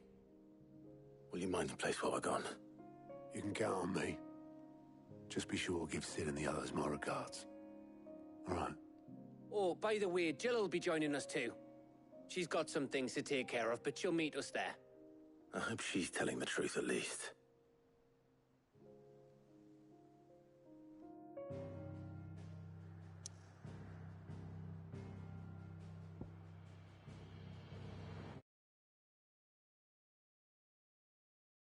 Will you mind the place while we're gone? You can count on me. Just be sure to give Sid and the others my regards. All right. Oh, by the way, Jill will be joining us too. She's got some things to take care of, but she'll meet us there. I hope she's telling the truth at least.